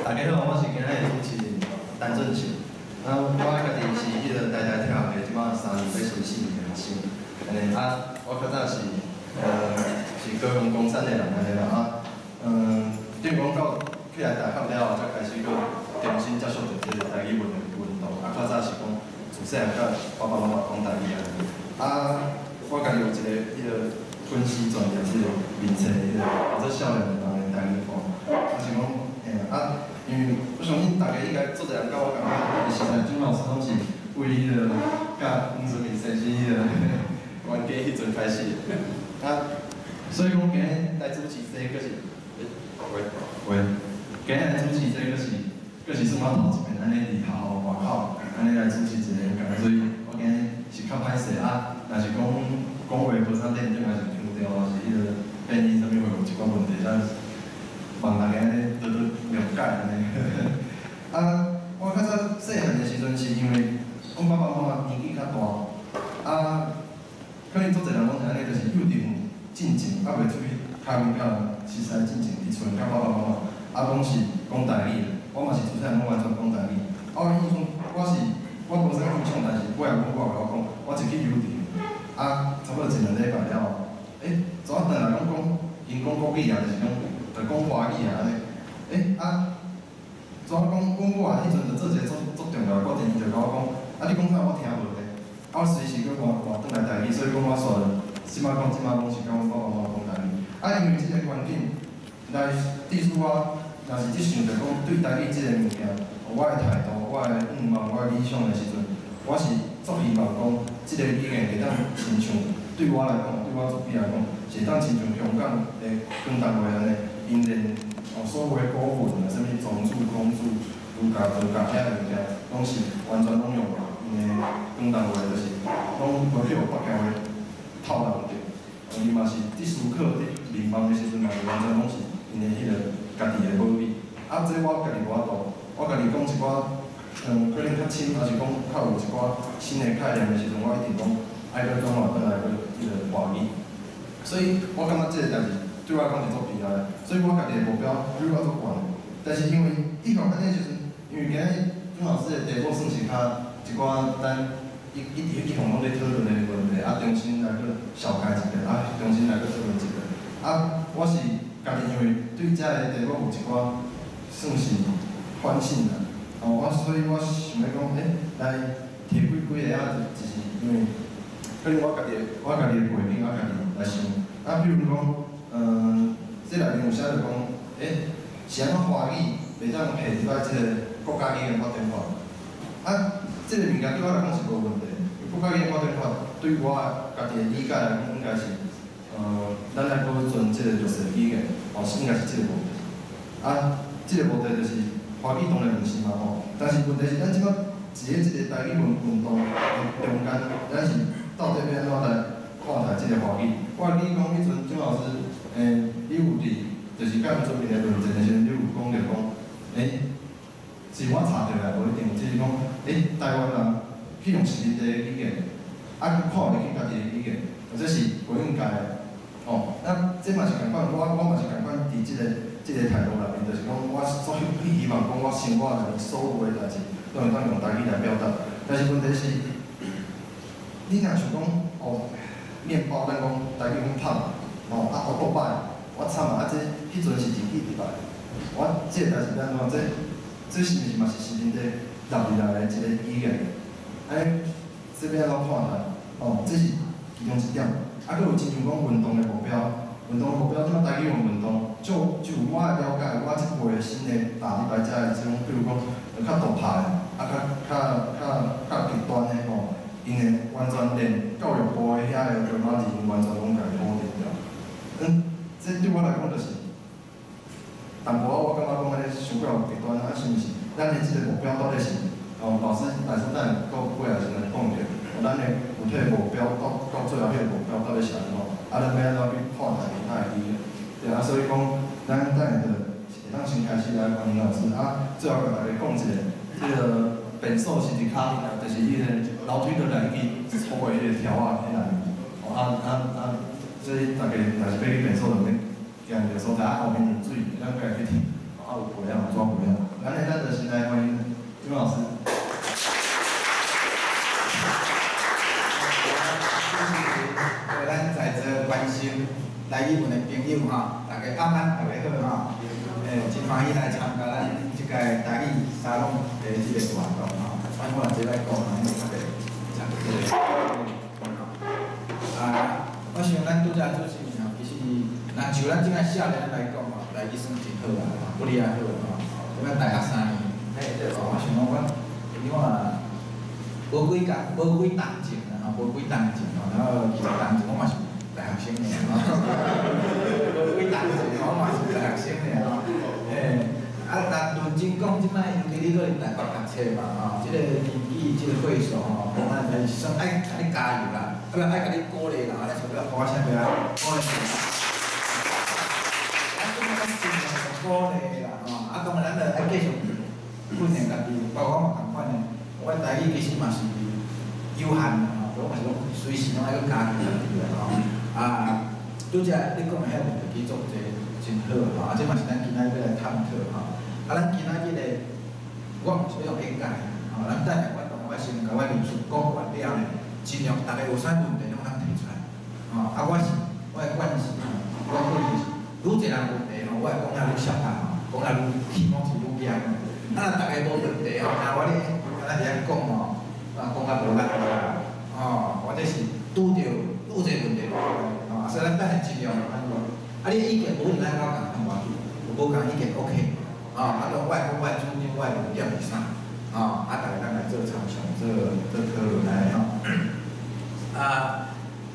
大家好，我是今日的主持人陈俊秀。我家己是迄个台大跳的，即马3年要顺4年的学生。安尼我较早是高雄工山的人安尼啦等于讲到去来大学了后，才开始去重新接触到即个台语文的运动。较早是讲自细汉甲爸爸妈妈讲台语安尼。我家己有一个迄个分析专业，即个面册迄个或者少年人的台语课，是讲因为我相信大家应该做者人甲我共款，实在钟老师拢是为迄个甲黄春明先生迄个冤家迄阵开始所以讲今日来主持这个是，今日来主持这个是算我头一遍安尼伫学校外口安尼来主持一个演讲，所以我今日是较歹势若是讲话无啥认真，还是腔调，还是迄个变音啥物话有一寡问题，望大家多多了解安尼。我较早细汉的时阵，是因为阮爸爸妈妈年纪较大，可能做侪人拢是安尼，就是幼稚进前，袂出去开门票，其实进前伫厝甲爸爸妈妈，拢是讲台语的。我嘛是自细汉拢完全讲台语。我印象我无啥印象，但是尾仔阮爸甲我讲，我一去幼稚差不多1、2礼拜了后，怎啊回来拢讲，因讲国语就是讲华语安尼。怎啊讲？阮母迄阵就做一个足重要的决定，伊就甲我讲，你讲啥我听无咧。我随时去换转来台语，所以讲我煞即摆拢是甲阮爸爸妈妈讲台语。因为即个环境来致使我，若是即想着讲对台语即个物件，我的态度、我的愿望、我的理想的时阵，我是足希望讲，即个语言会当亲像对我来讲，对我自己来讲，是当亲像香港的广东话安尼，因连所谓古文啊，啥物庄主、公主、儒家、道家遐物件，拢是完全拢用因的广东话，就是拢无去互北京话套人着。伊嘛是伫思考、伫迷茫的时阵，嘛是完全拢是因的迄个家己的母语。这我家己无法度，我家己讲一寡可能较深，还是讲较有一寡新的概念的时阵，我一定讲爱去转换转来去迄个华语。所以我感觉即个代志对我来讲是足悲哀的。所以我家己的目标比我足悬，但是因为以后安尼时阵，因为今日钟老师的题目算是较一寡咱一项拢咧讨论的问题，重新来去小改一个，重新来去讨论一个。我是家己因为对遮个题目有一寡算是反省啦。所以我想要讲，来提几个就是因为可能我家己的背景，我家己来想。比如讲，这内面有写着讲，是安怎华语袂当下入来即个国家语言发展法？即个物件对我来讲是无问题。国家语言发展法对我家己的理解来讲，应该是，咱来保存即个弱势语言，应该是即个无题。即个无题就是华语当然毋是嘛但是问题是咱即摆一个台语运动中间，咱是到底要安怎来看待即个华语？我记讲迄阵钟老师，你有就是甲黄春明的论证的时阵，你有讲着讲，是我查着来无一定，就是讲，台湾人去用实地的语言，去看袂起家己的语言，或者是不应该的。这嘛是共款，我嘛是共款伫即个态度内面，就是讲我所希望讲我生活内面所有的代志，拢会当用台语来表达。但是问题是，你若想讲面包咱讲台语讲烫，学倒摆，我惨啊！迄阵是日语入来，我即个代志咱怎？这是毋是嘛是实际在纳入来的一个语言？这边要怎看待？这是其中一点。佫有亲像讲运动的目标，即摆台语运动，就我的了解，我即辈新的大礼拜遮的即种，比如讲较大牌的，较极端的因会完全连教育部的遐个罗马字完全拢家己否定掉。这对我来讲就是。淡薄我感觉讲安尼伤过极端是毋是？咱的即个目标到底是，老师等下到尾仔时阵讲着，咱的有体目标到最后迄个目标到底是安怎？咱要安怎去看待其他的语言？对所以讲，咱等下就会当先开始来欢迎老师最后甲大家讲一个，即个变数是伫骹面就是迄个楼梯的内面粗的迄个条迄内面，所以大家若是要去变数就免。行着所在后面有水，咱家己去听，有陪有怎陪关心来语文的朋友吼，大家晚安，大家好吼。真欢喜来参加咱即个台语沙龙的即个活动吼。反正我即摆讲，因为特别参加即个我想咱拄则主持人吼，其实若就咱即个少年来讲吼，台语算真好啊，不哩啊好吼。即摆大学3年，我想讲我因为无几工，无几档前啦吼，无几档前吼，然后20档前我嘛是大学生尔吼，无几档前我嘛是大学生尔吼，但论真讲，即摆尤其你搁伫台北读册嘛吼，即个年纪，即个岁数吼，我们就是算爱甲你加油啦，不爱甲你鼓励啦，咱想要鼓声过来，鼓励。咱即摆咱尽量鼓励啦吼，当然咱着爱继续训练家己，包括我嘛同款的。我台语其实嘛是有限吼，我嘛是讲随时拢爱去加强家己啦吼。拄则你讲的遐问题做者真好吼，这嘛是咱今仔日要来探讨吼。咱今仔日咧，我毋是要用演讲吼，咱等下我同我先甲我论述讲完了咧，尽量大家有啥问题拢通提出来吼。我的惯势吼，我过去是愈侪人问题吼，我会讲遐愈少吼，讲遐愈希望是愈严。大家无问题吼，我咧。咱伫遐讲吼，讲较无力啦，或者是拄着愈侪问题吼，所以咱等下尽量安怎？你意见无一定爱我共同无共意见 OK，当我会讲我的主张，我的论点是啥，大家咱来做参详，做讨论来吼。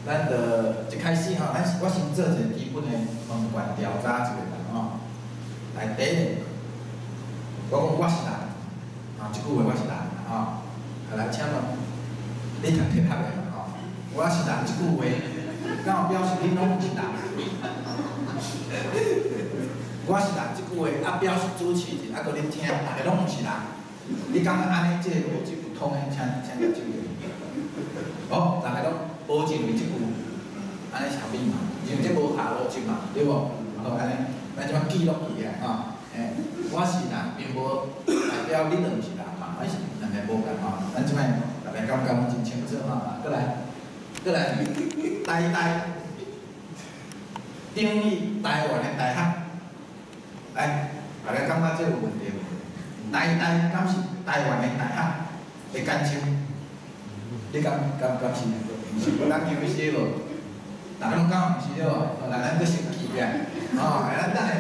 咱着一开始吼，我先做一个基本的问卷调查一下啦吼。来第一，我讲我是人，即句话我是人。来请问，你读铁学的嘛？我是人即句话，敢有表示恁拢毋是人？我是人即句话，表示主持人，搁恁听，大家拢毋是人。你感觉安尼即个逻辑不通诶？请举手。好，大家拢无认为即句，安尼是合理嘛？因为这无下逻辑嘛，对无？好，安尼，咱即摆记录起来吼。我是人，并无代表你著毋是人嘛，还是？无共吼，咱即摆大家感觉真清楚吼，过来，定义台湾的大学，来，大家感觉这有问题无？敢是台湾的大学的简称？你敢是？是无人认为是无？大家拢讲毋是对来咱搁先记起来，咱等下，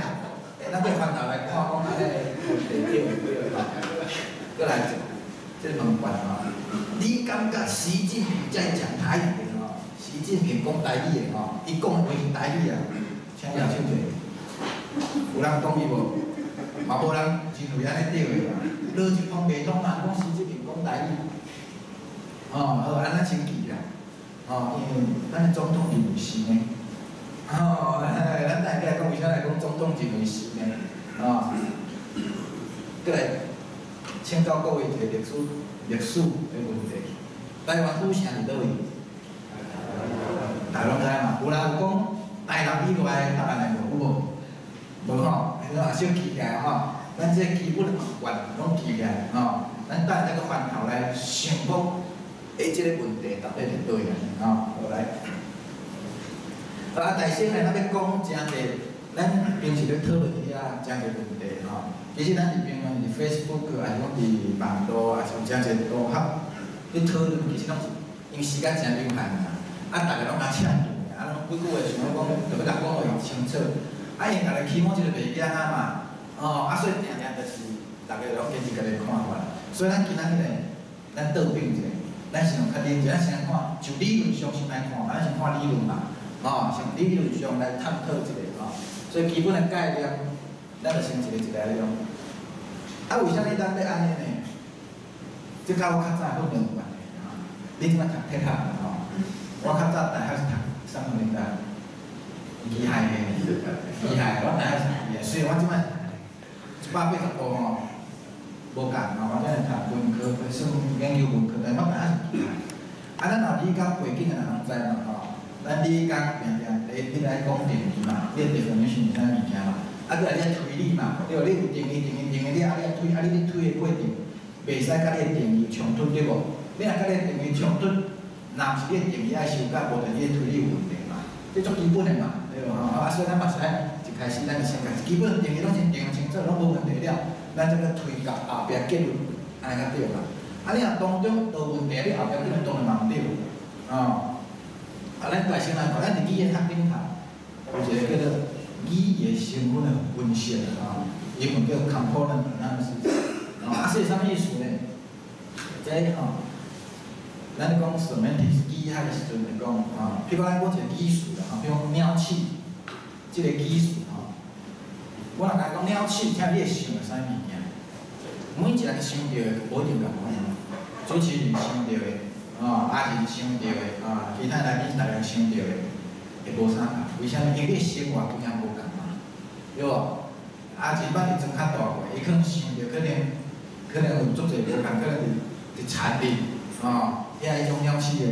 咱搁翻头来看讲安尼问题对毋对？过来。这个问卷吼，你感觉习近平在讲台语的吼？习近平讲台语的吼，伊讲的话是台语啊，请举手者。有人同意无？嘛无人真为安尼对的啦。逻辑通袂通嘛，讲习近平讲台语。好，安尼先记啦。因为咱的总统认为是呢。咱大家讲为啥来讲总统认为是呢？过来。请教各位一个历史的问题：台湾府城伫倒位？大家拢知嘛？有人有讲台南以外的答案有无？无吼，咱也小记起来吼。咱这基本的问拢记起来吼。咱等下再个翻头来想讲，即个问题到底是对个吼？好来。大先来，咱要讲真侪，咱平时咧讨论遐真侪问题吼。其实咱伫平常伫 Facebook 还是讲伫网络，还是有真侪组合，咧讨论其实拢是因为时间真有限啦。大家拢较浅度尔，拢几句话想要讲，就要甲讲互伊清楚。因大家期望一个袂惊嘛，所以定定就是大家拢坚持家己看法。所以咱今仔日咧，咱倒变一下，咱先用较认真，咱先看就理论上先来看，咱先看理论嘛，从理论上来探讨一下所以基本的概念，咱就先一个来用。为啥你咱要安尼呢？即甲我较早好两关的你即摆读铁学吼，我较早大学是读啥物年代？机械的，我大学是机械，虽然我即摆180度吼无共我这读文科，算研究文科，但我大学是机械。咱若理工背景的人知嘛吼？咱理工定你来讲定义嘛，你的 definition 是啥物件嘛？搁来你推理嘛，对无？你有定义，你你推，你推的过程，袂使甲你的定义冲突，对无？你若甲你的定义冲突，若毋是你的定义爱修改，无就你的推理有问题嘛，对这足基本的嘛，对无？啊，所以咱嘛是爱一开始咱就先甲基本定义拢先定清楚，拢无问题了，咱再个推到后壁结论，安尼较对啦。啊，你若当中有问题，你后壁结论当然嘛毋对，啊，咱大先来看，咱伫语言学顶头有一个叫做语言成分的分析啊，英文叫 component analysis， 啊，是啥物意思呢？即吼。咱咧讲 semantics 语学的时阵来讲，譬如讲我一个语词啦，譬如讲鸟鼠，即个语词吼，我若甲你讲鸟鼠，请你会想到啥物件？每一个人想到的无一定共款，主持人想到的，阿仁想到的，其他来宾大家想到的，会无啥共。为啥物？因为你生活经验无共嘛，对无？阿仁捌伫庄较大过，伊可能想到，可能有足侪无共，可能伫田里，遐迄种鸟鼠的，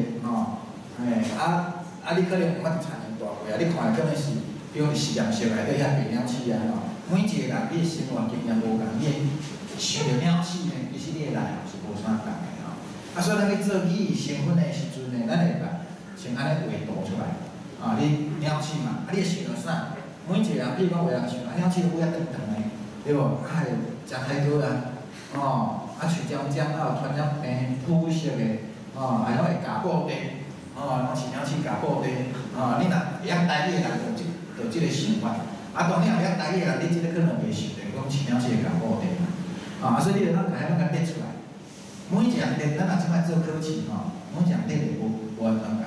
你可能毋捌伫田里大过啊，你看可能是，比如伫实验室内底遐卖鸟鼠啊，每一个人你的生活经验无共，你想到鸟鼠呢，其实你的内涵是无啥共的所以咱咧做语言成分的时阵呢，咱会甲先安尼画图出来，你鸟鼠嘛，你会想到啥？每一个人，比如讲有人想，鸟鼠尾仔长长的，对无？会食海藻啊，喙尖尖有传染病，肤色的，还拢会咬布袋，拢饲鸟鼠咬布袋，你若会晓台语的人就即个想法，当你若会晓台语的人，你即个可能袂想着讲饲鸟鼠会咬布袋所以你就咱家咱甲列出来，每一项列，咱若即摆做考试每一项列的无完全共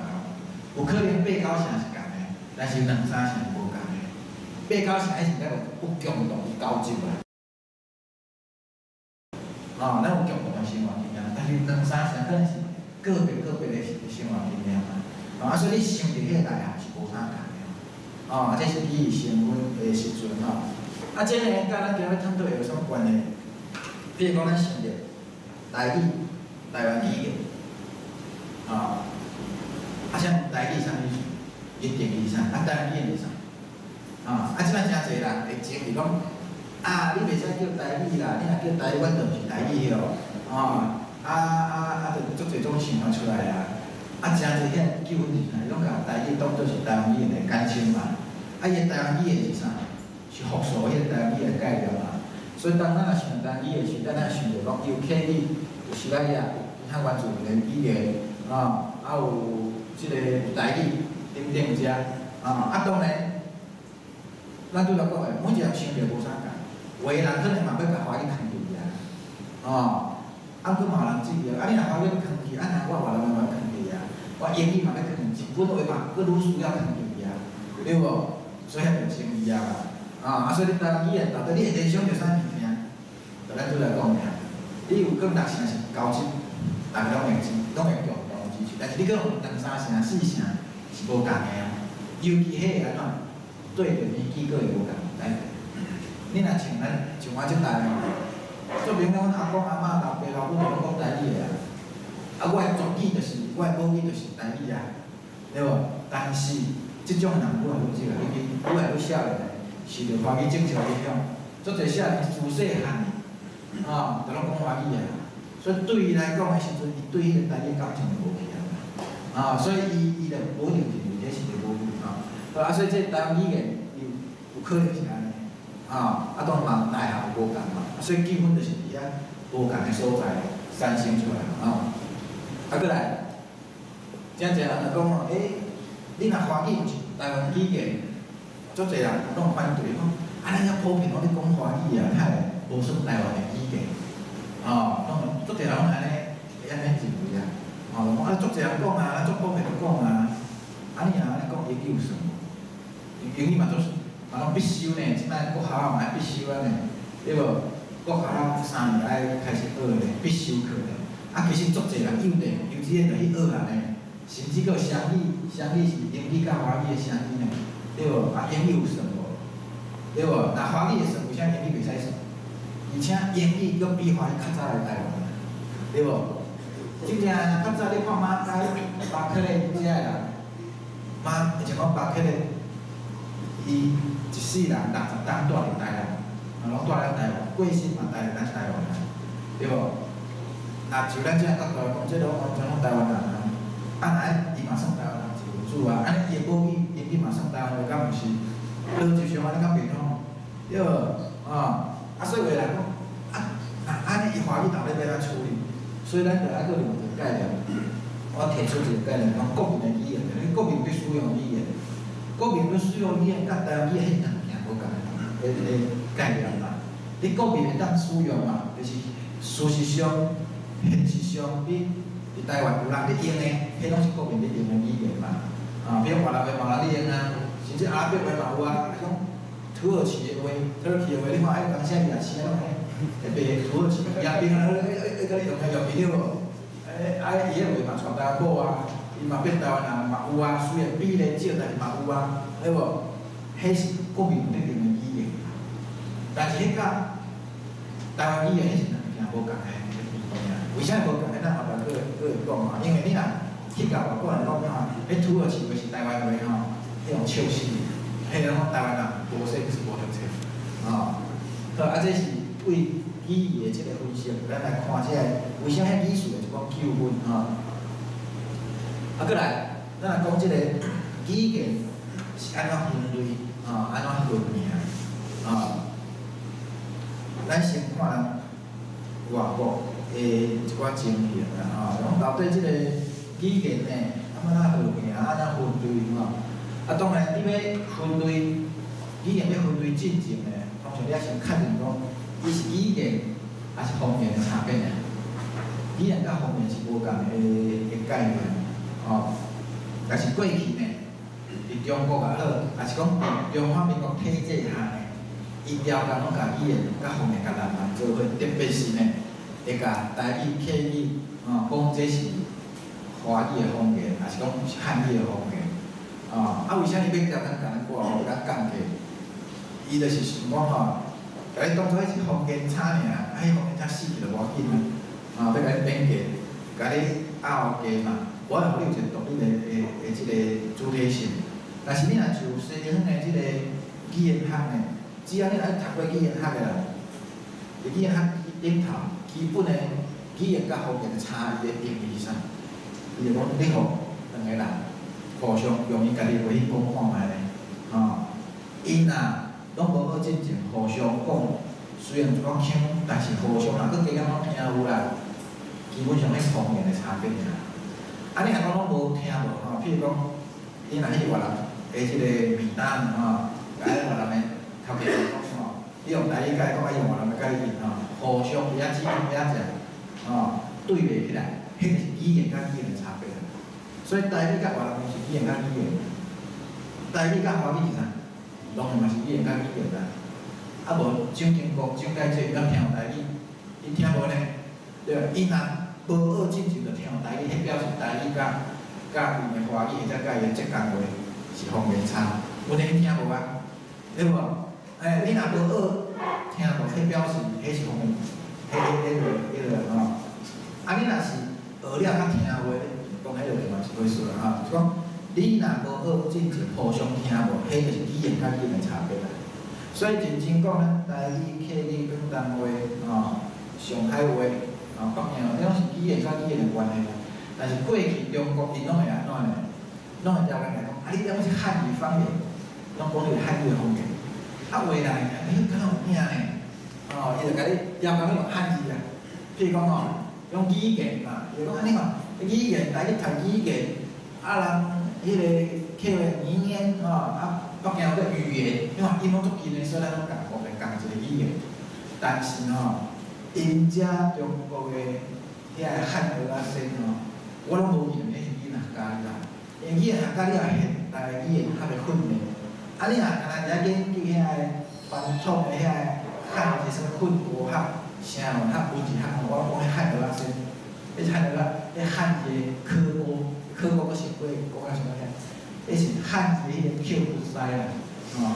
有可能8、9成是共的，但是2、3成是无共的，8、9成迄是咱有不共同的交集啦。咱有共同的生活经验，但是2、3成可能是个别的生活经验所以你想着迄个内涵是无啥共的这是语言成分的时阵这个甲咱今日探讨有啥关系？比如讲，咱想着台语、台湾语言像台语啥意思？伊定义啥？台湾语言是啥？即摆真侪人会争议讲。你袂使叫台语啦，你若叫台语，阮就毋是台语就足侪种想法出来真侪遐纠纷起来，拢甲台语当作是台湾语言的简称嘛。伊个台湾语言是啥？是复数迄个台湾语言的概念所以当咱若想台湾语言时，咱想着讲有客语、有西班牙、其他原住民的语言有即个台语等等遮当然，咱拄则讲的，每一个人想着无啥共。有个人可能嘛要甲华语藏入去佫嘛有人质疑你若华语藏去，若我外来话藏去我英语嘛要藏，日本话嘛佫愈需要藏入去对无？所以遐就争议所以你台湾语言到底你会联想着啥物件？就咱拄来讲你有讲6成是交集，大家拢会共同支持，但是你讲有2、3成、4成是无共的尤其迄个安怎对着年纪佫会无共。你若像我即代做明讲，阮阿公阿嬷、老爸老母拢讲台语的我的族语就是我的母语就是台语对无？但是即种人愈来愈少尤其愈来愈少年受着华语政策影响，足侪少年自细汉就拢讲华语所以对伊来讲的时阵，伊对迄个台语感情就无去所以伊就无一定认为这是一个母语所以这台湾语言有可能是安尼。当然嘛，内涵无共所以基本就是伫遐无共的所在产生出来过来，真侪人就讲你若华语是台湾语言，足侪人拢反对讲，咱遐普遍拢咧讲华语遐会无算台湾的语言足侪人拢安尼会安尼认为足侪人讲咱足普遍就讲你若安尼讲会有算无？英语嘛做。拢必修呢，即摆国校嘛爱必修呢，对无？国校3年爱开始学呢，必修课呢。其实足侪人幼稚园就去学呢，甚至佫双语是英语甲华语的双语呢，对无？英语有算无？对无？那华语会算，为啥英语袂使算？而且英语佫比华语较早来台湾，对无？真正较早你看马街、巴克勒遮个人，像讲巴克勒，伊。一世人60当住伫台湾，拢住咧台湾，过身嘛住咧咱台湾对无？就咱遮角度来讲，这拢完全拢台湾人伊嘛算台湾人一份子安尼伊的母语英语嘛算湾话敢毋是？逻辑上安尼敢袂通？对无？所以话来讲，安尼伊华语到底要安怎处理？所以咱就爱搁另一个概念，我提出一个概念，讲国民的语言，因为国民要使用语言，国民要使用语言，甲台湾语言迄两件无共个概念啦。你国民会当使用嘛，就是事实上、现实上，伫台湾有人咧用的，迄拢是国民咧用的语言嘛。比如越南话嘛，你用啊，甚至阿拉伯话嘛有啊，种土耳其的话，你看爱讲啥字啊，是啊，迄边土耳其亚兵啊，甲你用去了无？伊迄话嘛传达好啊，伊嘛变台湾人嘛有啊，虽然比例少，但是嘛有啊，对无？迄是国民咧用的语言，但是迄甲台湾语言迄是两件无共的语言。为啥无共？咱后头佫会讲嘛，因为你若去到外国来讲迄土耳其话是台湾话迄种笑死，迄种台湾人无说是无读册，好，这是为语言的即个分析，咱来看即个为啥迄语数会一个纠纷搁来，咱来讲即个语言是安怎分类安怎分名咱先看外国的一寡情形啦讲到底即个语言呢，安怎分名，安怎分类当然你要分类语言要分类进前呢，通常你要先确定讲，伊是语言还是方言的差别呢？语言甲方言是无共的概念但是过去呢，伫中国也好，也是讲中华民国体制下呢，伊调工拢甲语言甲方言甲人民做伙，特别是呢，会甲台语、客语讲这是华语的方言，还是讲汉语的方言为啥伊要调工甲咱挂互咱讲起？伊就是想讲甲你当作是方言差尔，迄方言差死去就无要紧要甲你变价，甲你拗价嘛。我会互你有一个独立的即个主体性，但是你若就西方的即个语言学呢，只要你来读过语言学的人，语言学顶头基本的语言甲方言的差异的定义啥？伊就讲你互两个人互相用伊家己话去讲看卖咧，因拢无好进前互相讲，虽然讲腔，但是互相若佫加减拢听有啦，基本上迄方言的差别尔。你若讲拢无听无譬如讲，你若去越南的即个面单甲越南的头家讲你用台语甲伊讲，用越南的甲伊互相不要指不要食对袂起来，迄就是语言甲语言的差别。所以台语甲越南语是语言甲语言，台语甲华语是啥？当然嘛是语言甲语言啦。无蒋经国、蒋介石敢听台语，伊听无呢？对啊，伊若无学进前就听台语，迄表示台语甲伊的华语或者甲伊的浙江话是方言差，有能听无啊？对无？你若无学听无，迄表示迄是方言，迄你若是学了甲听话，讲迄就另外一回事啦就讲你若无学进前互相听无，迄就是语言甲语言的差别啦。所以认真讲，咱台语、客语、广东话上海话。北京这拢是语言甲语言的关系，但是过去中国因拢会安怎呢？拢会调来讲，你讲是汉语方言，拢讲你是汉语的方言。话来，敢有影呢？伊就甲你调讲你用汉语啊。譬如讲用语言嘛，伊讲安尼语言来去读语言，人迄个客话语言北京有个语言，因为因拢足近的，所以咱拢共一个语言，但是因遮中国的遐个汉莪仔先我拢无用迄语言学家啦，因为语言学家你也现代语言学的训练，你若干那只研究遐个传统的遐个汉是啥混合学、声学、文字学，我讲迄汉莪仔先，迄汉莪仔，迄汉字的科目佫是过讲啊啥物迄是汉字迄个口不塞啦，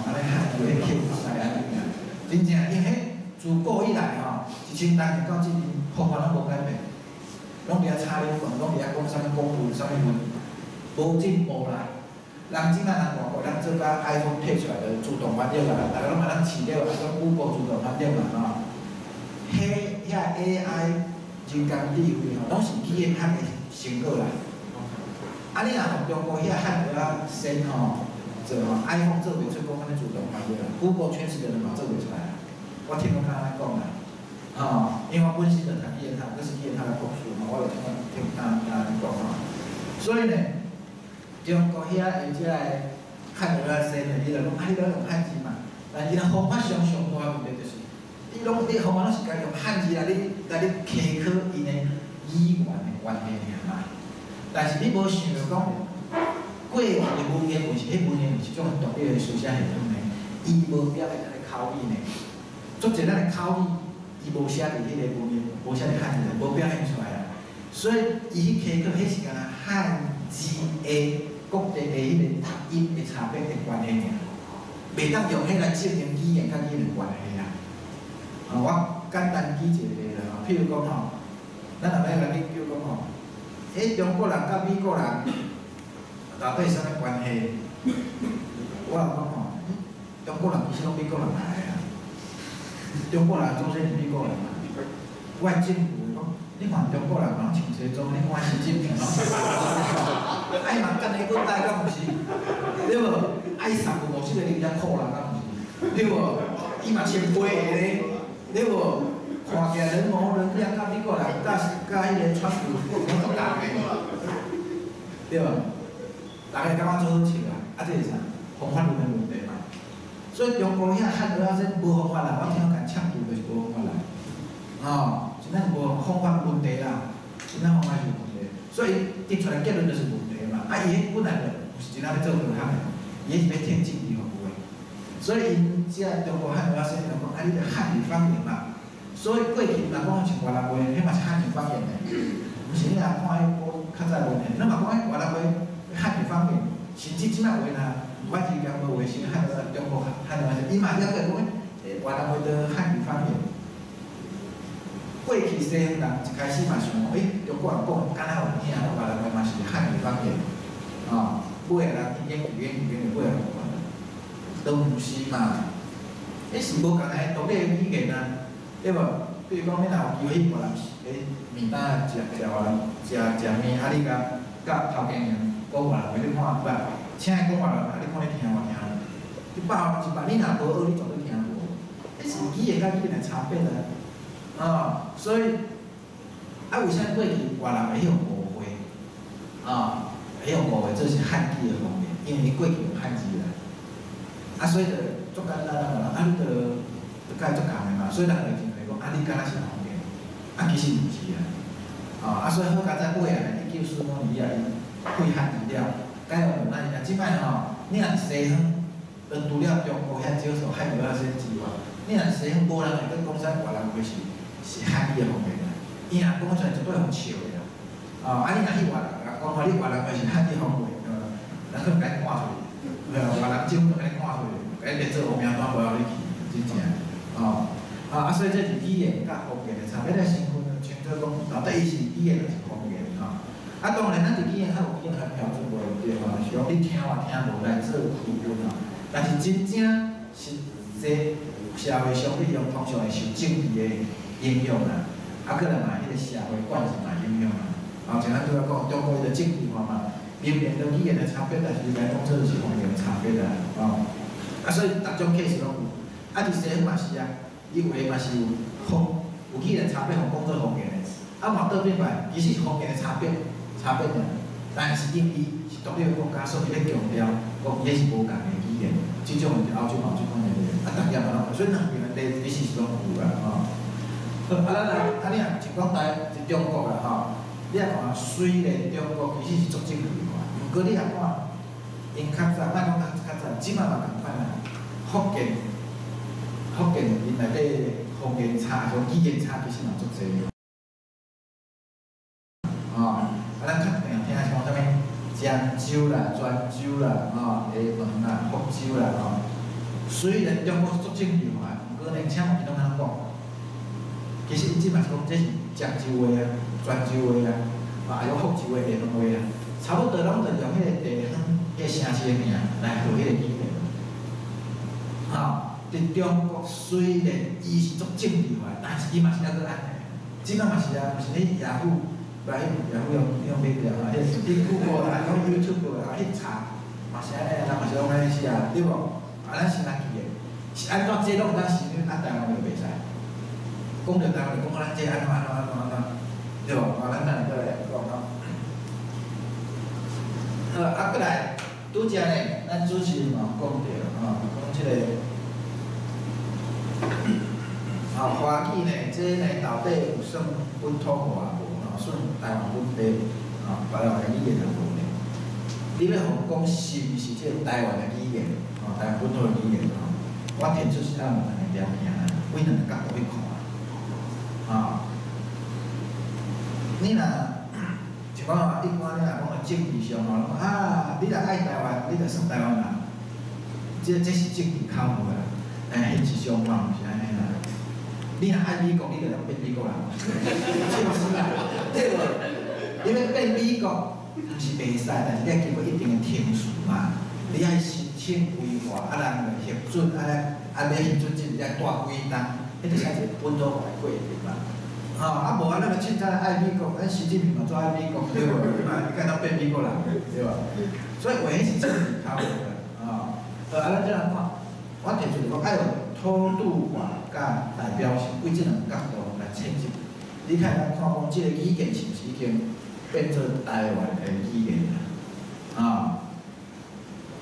安尼汉字迄口不塞安尼尔，真正因迄。自古以来1000多年到今天，方法拢无改变，拢伫遐差咧问，拢伫遐讲啥物公文、啥物文，无进步啦。人即摆人外国人做甲 iPhone 摕出来就自动翻译啦，大家拢把咱饲了，讲 Google 自动翻译嘛遐 AI 人工智慧拢是语言学的成果啦。你若从中国遐汉莪仔先做哦 ，iPhone 做袂出讲安尼自动翻译啦 ，Google 全世界人嘛做袂出来啦。我听讲安尼讲啦，哦，因为我本身就读语言学，我是语言学的博士嘛，我就听安尼讲吼。所以呢，中国遐而且汉语啊，生的，伊就讲啊，你都用汉字嘛，但伊的方法上大问题就是，伊方法拢是该用汉字来你苛刻因的语言的关系尔嘛。但是你无想着讲，过去的文言文是迄文言文是种独立的书写系统呢，伊无标的口语呢，足侪咱的口语，伊无写伫迄个文言，无写伫汉字，无表现出来啦。所以伊去苛刻，迄是干那汉字的各地的迄个读音的差别的关系尔，袂当用迄来证明语言甲语言关系啦。我简单举一个例啦，譬如讲吼，咱若要来研究讲吼。中国人甲美国人到底是啥物关系？我讲吼，中国人其实拢美国人来的啊，中国人祖先是美国人嘛。外政府讲，你看中国人人穿西装，你看习近平拢爱嘛干你滚带，敢毋是？对无？爱三个50个人才苦人，敢毋是？对无？伊嘛穿背的咧，对无？看起来人模人样，甲美国人甲迄个川普拢同个，对无？大家感觉做好笑啊！啊，这是啥？方法论的问题嘛。所以中国遐汉语啊，说无方法啦，我听讲呛住就是无方法啦。哦，真正是无方法问题啦，真正方法是问题。所以得出来结论就是问题嘛。啊，伊迄本来就不是真正要做科学的，伊是要听政治服务的。所以因遮中国汉语啊，说就讲啊，你着汉语方言嘛。所以过去若讲像外来话，迄嘛是汉语方言的，毋是你若看迄古较早文的，咱嘛讲迄外来话汉语方言，甚至即摆话呐，我之前无话是汉中国汉语话，伊嘛了解讲外来话的汉语方言。过去西方人一开始嘛想讲，中国人讲敢若有听，外来话嘛是汉语方言，尾个人语言就尾个都毋是嘛，迄是无共个独立语言啊。对无？比如讲，你若有机会去越南面搭食面，啊，你甲头家娘讲越南话，你看捌？请伊讲越南话，你看你听无听？一百你若无学，你绝对听无。迄是语言甲语言的差别啦。所以为啥过去越南会用误会？会用误会，这是汉字的方面，因为伊过去用汉字啦。所以就足简单啦，你就甲伊足共的嘛，所以人会认为讲，你敢若是方言，其实毋是啊。所以好佳在尾啊，伊叫孙讲伊啊，配汉字了，改用咱即摆吼，你若是西方，除了中国遐少数汉语啊先之外，你若是西方，无人会去讲啥越南话是汉语的方言啦，伊若讲出来绝对互笑的啦。你若去越南，讲你越南话是汉语方言，人去甲伊赶出去，越南政府甲伊赶出去，甲伊列做黑名单，无互你去，真正。所以这是语言甲方言的差别，咱先分清楚讲，到底伊是语言还是方言当然，咱伫语言较有语言较标准无对是讲你听无听无来做区分但是真正实际社会上利用通常会受政治的影响啦，搁来嘛，迄个社会惯性嘛影响啦。像咱拄仔讲，中国的政治化嘛，明明都语言的差别，但是来讲做是方言的差别啦。所以逐种 case 拢有。伫西方嘛是啊，伊有嘛是有语言差别，互讲做方言的。嘛倒变来，其实是方言的差别尔，但是因伊是独立的国家，所以咧强调讲伊是无共的语言。即种是欧洲嘛，即种的大家嘛，所以两边的历史是拢有啦咱你若像讲中国啦你若看虽然中国其实是足政治化，毋过你若看因较早，莫讲较早，即摆嘛共款啦，福建因内底方言差，种语言差其实嘛足侪。咱较常听像啥物漳州啦、泉州啦、厦门啦、福州啦虽然中国是足政治化，毋过年轻人伊拢安怎讲？其实伊即嘛是讲这是漳州话啊、泉州话啊，还有福州话、厦门话啊，差不多拢着用迄个地方迄个城市的名来号迄个语言。伫中国虽然伊是足政治化，但是伊嘛是那个安尼。即摆嘛是啊，毋是你雅虎，用用咩个迄你 Google 啦，用 YouTube 啦，去查，嘛是安尼，咱嘛是是讲安尼是啊，对无？啊，咱先来记个，是安怎这拢咱是啊台湾就袂使，讲着台湾就讲咱这安怎，对无？啊，咱等下再来讲吼。啊，过来，拄则呢，咱主持人讲着吼，讲即个。花语呢，这呢到底有算本土话无？算台湾本地别个语言也无呢？你要互讲是毋是即个台湾的语言？台湾本土的语言我提出是按两个条件，为两个角度去看你若就讲一般你若讲政治上你若爱台湾，你就算台湾人，这是政治考虑啦。现实上嘛，毋是安尼啦。你若爱美国，你就当变美国人，就是啦，对无？你要变美国，毋是袂使，但是你要经过一定的程序嘛。你爱申请规划，人就核准，要核准即要大几单，迄就是一个本土化的过程嘛。无咱就凊彩爱美国，咱习近平嘛做爱美国，对无？你敢当变美国人，对无？所以话迄是政治考虑啦，咱怎样看？我提出来讲，爱用土度化甲代表性，为即两个角度来切入。你看咱看讲，即个语言是毋是已经变做台湾的语言啦？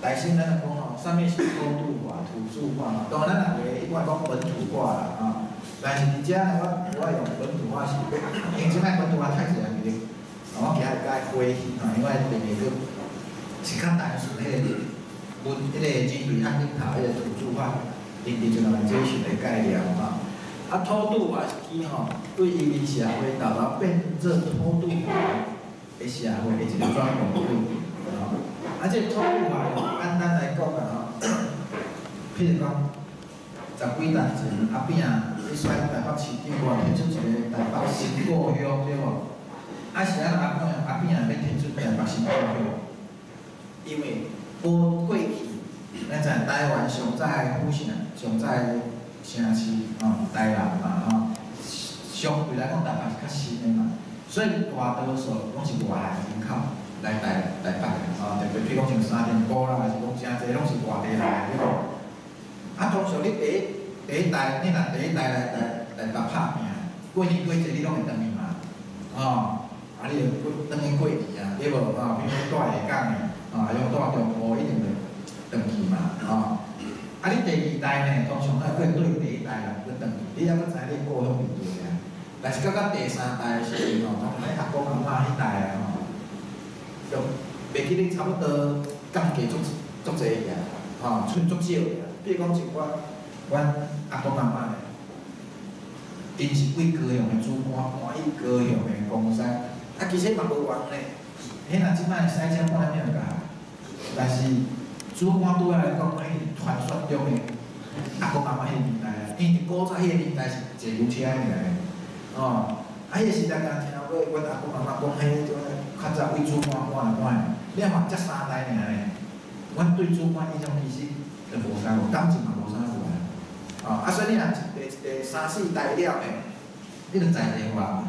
大先咱讲啥物是土度化、土著化？当然咱也话一般讲本土化啦，但是伫遮呢，我用本土化是，因即摆本土化太侪人去，我今日甲伊回去，因为第二个是较单纯迄个。迄个人类汉顶头迄个土著化，indigenization 的概念土度化是指对移民社会导到变做土度化的社会的一个转变轨这土度化简单来讲譬如讲10几年前边你选台北市长，我提出一个台北新故乡，对无？是咱边要提出台北新故乡，因为过去，咱在台湾上在府城、上在城市台南嘛相对来讲台北是较新的嘛，所以大多数拢是外来人口来台北的特别譬如讲像三重埔啦，还是讲真侪拢是外地来的，对无？通常你第一代，你若第一代来台北拍拼，过年过节你拢会转去嘛，你就转去过年对无？比如讲住下港的。用大中部一定会转去嘛，你第二代呢，通常还会对第一代人去转去，你还佫知你故乡伫对啊。但是到第三代的时阵通常你阿公阿嬷迄代就袂记你差不多降价足济个剩足少个。比如讲像阮阿公阿嬷咧，因是贵高雄的主管，搬去高雄的公山，其实嘛无冤咧。迄若即摆使车半两价，但是主管对我来讲，迄传说中的阿公阿嬷迄年代因为古早迄个年代是坐油车尔迄个时代敢听过阮阿公阿嬷讲，迄种较早为主管搬来搬去，你嘛才3代尔咧，阮对主管印象其实就无啥有，感情嘛无啥有所以你若第3、4代了呢，你就在地化嘛。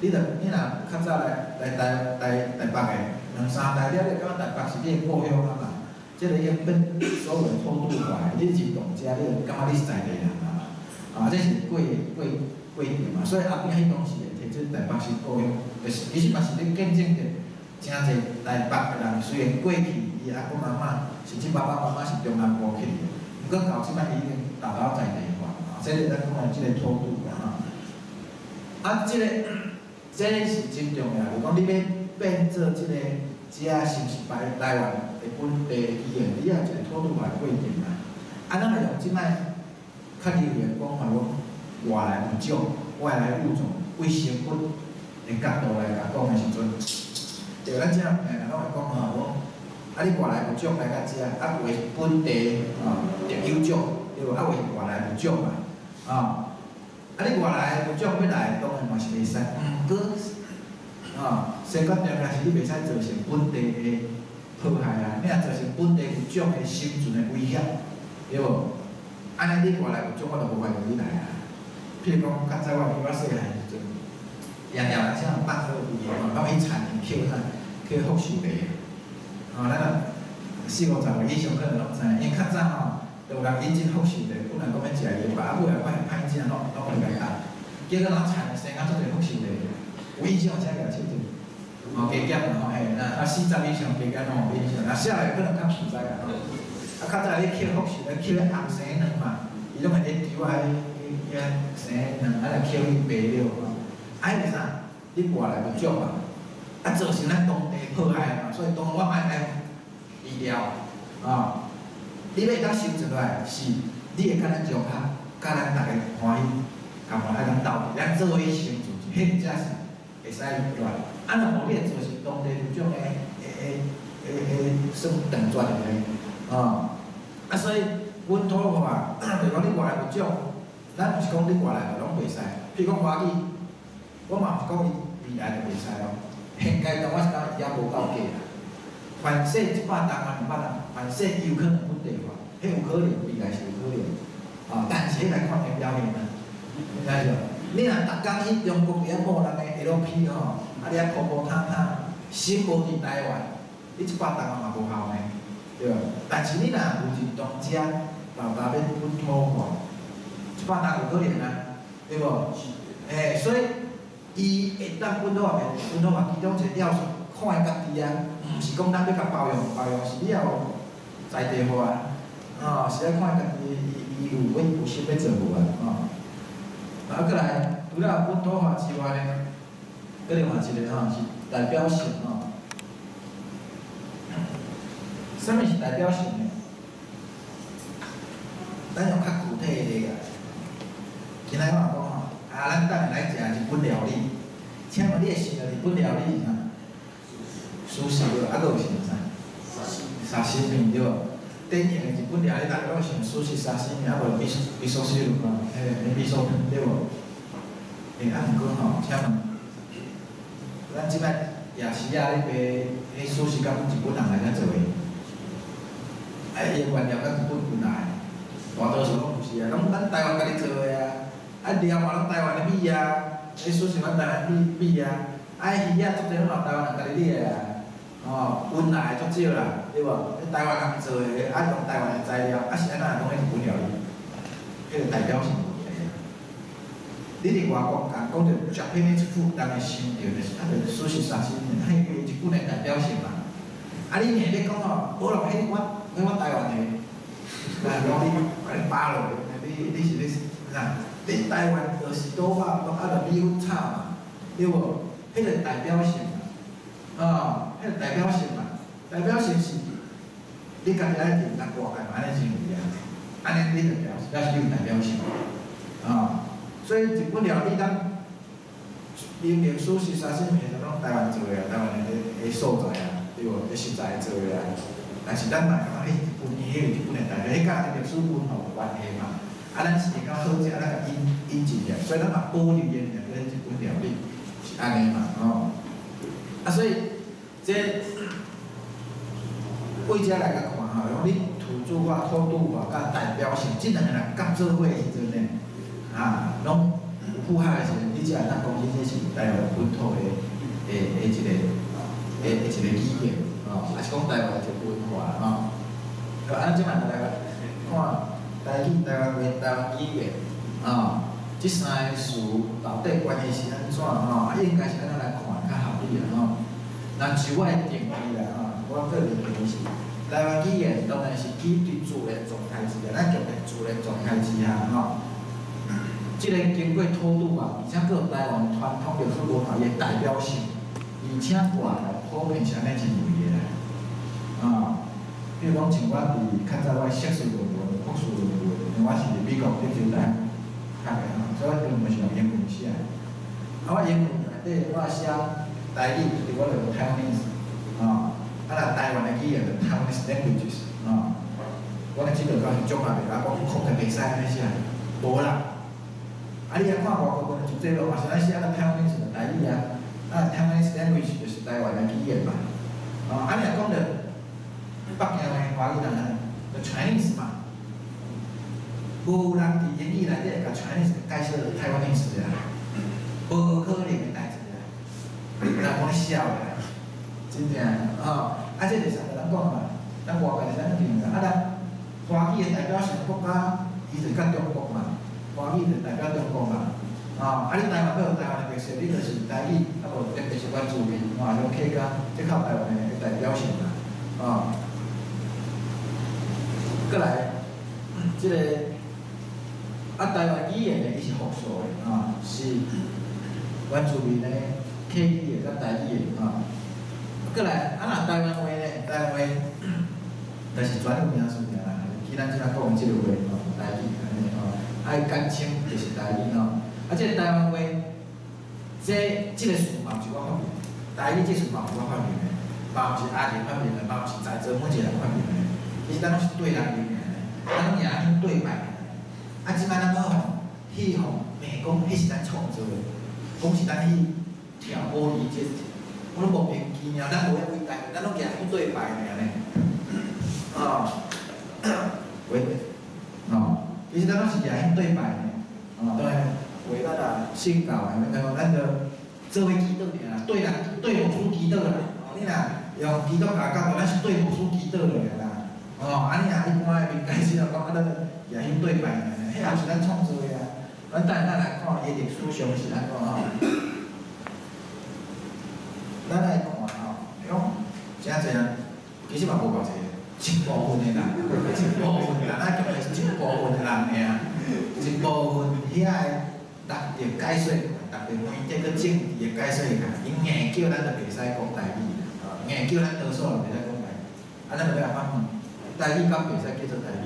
你若较早来台北个2、3代了，你感觉台北是你的故乡嘛？即个已经变所有的土度化，你认同遮，你就感觉你是在地人这是过程嘛。所以后壁迄当时会提出台北是故乡，就是其实嘛是咧见证着真侪台北个人，虽然过去伊阿公阿嬷甚至爸爸妈妈是中南部去的，不过到即摆已经达到在地化这是咱讲的即个土度这是真重要，就讲你要变做即个是毋是台湾的本地语言，你要有一个土度化的过程嘛。咱来用即摆较流行讲法讲外来物种、外来物种为成本的角度来讲的时阵，就咱遮拢会讲你外来物种来到遮，为本地特有种，对无？为外来物种嘛，你外来物种要来，当然嘛是袂使，过先决条件是你袂使造成本地的迫害你若造成本地物种的生存的威胁，对无？安尼你外来物种我就无法度你来譬如讲，较早我细汉时阵，常常像放好鱼我去田里捡福寿螺咱4、50岁以上可能拢知，因为较早吼，就有人引进福寿的，本来讲要食牛排，啊，尾来发现歹食，拢会甲伊压。结果人产生啊，做侪福寿的，有印象才举手着。哦，加减啦吼，嘿，那40以上加减拢有印象，那少的可能较唔知啊。啊，较早咧捡福寿，咧捡红生卵嘛，伊拢会咧丢啊，迄生卵，啊来捡迄白料吼。啊，迄个啥？你外来就种嘛，啊造成咱当地破坏嘛，所以当我爱医疗啊，你要当收出来是，你会甲咱上下，甲咱大家欢喜，共款爱咱斗，咱做伙成就，迄才是会使入来。啊，若无你会造成当地有种算断绝的啊。啊，所以阮土话，就讲你外来有种，咱毋是讲你外来拢袂使，譬如讲华语，我嘛毋是讲伊未来就袂使咯。现阶段我是讲也无够价啦。凡说100单万200单，凡说有可能本地化，迄有可能，未来是有可能。啊，但是迄来看个表现啦，明白无？你若逐工去中国遐某人个 LP 吼，啊你遐拖拖淌淌，心无伫台湾，你100单万嘛无效呢，对无？但是你若有一当家，老爸要本土化，100单有可能啊，对无？诶，所以伊会当本土化，其中一个要素，看伊家己啊，毋是讲咱要甲包容，是你要在地化啊，是要看伊家己伊有心要做无啊，啊，过来除了本土化之外呢，搁另外一个吼是代表性吼。什么是代表性呢？咱用较具体的例啊，今仔我讲吼，啊，咱等下来食日本料理，请问你会想到日本料理是啥？寿司对，啊，搁有想啥？沙西米对无？典型的日本料理，大家拢想寿司、沙西米，啊无味噌汁咯，味噌汤对无？啊，毋过吼，请问，咱即摆夜市啊，咧卖迄寿司，敢日本人来遐做诶？啊，伊诶原料敢日本运来？大多数拢毋是啊，拢咱台湾家己做诶啊。啊，料嘛拢台湾诶米啊，迄寿司咱台湾米啊。啊，鱼仔足侪拢台湾人家己掠啊。哦，运来足少啦，对无？迄台湾人做诶，啊用台湾诶材料，啊是安那拢迄日本料理，迄个代表性问题啊。你伫外国讲着Japanese food，当然想到的是，啊，着寿司、沙西米，迄个日本诶代表性嘛。啊，你硬咧讲哦，无咯，迄我台湾诶。啊，讲你把你扒落，你是咧啥？你台湾就是多肉，啊着米粉炒嘛，对无？迄个代表性嘛，迄个代表性嘛，代表性是，你家己爱定咱外界嘛安尼认为啊，安尼你就表示有代表性，所以日本料理咱明明寿司、沙西米拢台湾做诶啊，台湾诶素材啊，对无？诶食材做诶啊。但是咱嘛讲，迄日本诶代表，迄甲历史文化有关系嘛。啊，咱是会较好食，咱甲引进来，所以咱嘛保留原来个日本料理是安尼嘛，啊，所以这为遮来甲看吼，讲你土著化、土著化甲代表性，即两个人合作伙诶时阵呢，拢有符合诶时阵，你才会当讲这是台湾本土诶一个语言。也是讲台湾一个文化啊，安即摆来看台语、台湾话、台湾语言即三个词到底关系是安怎应该是安怎来看较合理啦那就我的定义啦我个人认为是台湾语言当然是基于自然状态之下，咱就在自然状态之下即个经过土著化，而且佫有台湾传统历史文化嘅代表性，而且外来普遍是安尼认为。比如讲，像我伫较早我硕士论文、博士论文，我是伫美国德州大学读的所以我论文是用英文写的。我英文内底我写台语，就是我就 Taiwanese， 台湾的语言就 Taiwanese languages， 我咧即个讲是综合的，我空的袂使安尼写，无啦。你来看外国文就这咯，嘛是咱写个 Taiwanese 的台语Taiwanese language 就是台湾的语言嘛。你若讲着北京的华语人就 Chinese 嘛，无人伫英语内底会甲 Chinese 介绍做Taiwanese啊，无可能的代志啊，人讲笑的，真正这就是啥个人讲嘛，咱外界是咱认个，啊咱华语的代表性国家，伊就甲中国嘛，华语就代表中国嘛。啊！你台湾要有台湾的特色，你就是台语，啊无特别是原住民，啊，用客家，即靠台湾的代表性啦，啊。过来，即个台湾语言呢，伊是复数的，啊，是原住民的客语的甲台语的，啊。过来，若台湾话呢，台湾话，就是专有名词尔啦，既咱即摆讲即个话，吼，台语安尼吼，爱简称就是台语吼。即个台湾话，即个词嘛，是我发明，台语即词嘛，是我发明的，嘛毋是阿姐发明的，嘛毋是在座每一个人发明的，其实咱拢是对人用的，咱拢用对白的。啊，即摆咱好吼，去吼骂讲，迄是咱创造的，讲是咱去挑拨离间，我拢无明记尔，咱无遐伟大，咱拢用对白的安尼。哦，喂，哦，其实咱拢是用对白的，哦，当然。为咱啊信教啊，咱就做伙祈祷尔啦，对无出祈祷啦。哦，你若用基督教角度，咱是对无出祈祷落啦。哦，安尼啊，一般的民间时啊讲，啊咱也许对白呢，迄也是咱创造的啊。咱来看伊历史上是安怎吼？咱来看吼，讲真侪人其实嘛无偌济，一部分的人，一部分人，咱讲的是一部分的人尔，一部分遐个。逐个解说，逐个媒体佮政治的解说下，因硬叫咱就袂使讲台语，硬叫咱多数就袂使讲台语，啊，咱就要反问，台语敢袂使叫做台语？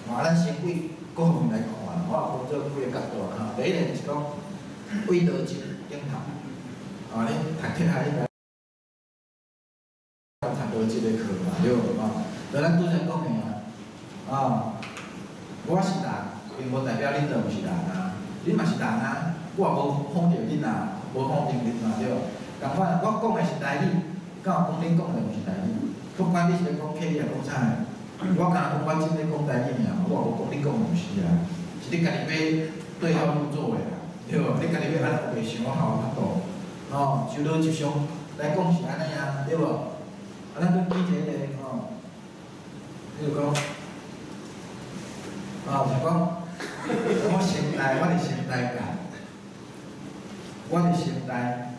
咱先为各方面来看，我分做几个角度哈。第一个就是讲，为道经顶头，你读册下你读道经的课嘛，对无？就咱拄则讲的我是人，并无代表恁就毋是人啊。你嘛是人啊，我也无否定恁啊，无否定恁嘛对无？共款，我讲的是台语，敢有讲恁讲的毋是台语？不管你是咧讲客语啊，讲啥的，我敢讲我真咧讲台语尔，我也无讲你讲的毋是啊，是你家己要对号入座的啦，对无？你家己要安怎袂伤好角度，就逻辑上来讲是安尼啊，对无？咱搁举一个比如讲，就讲。我先台，我是先台教，我是先台，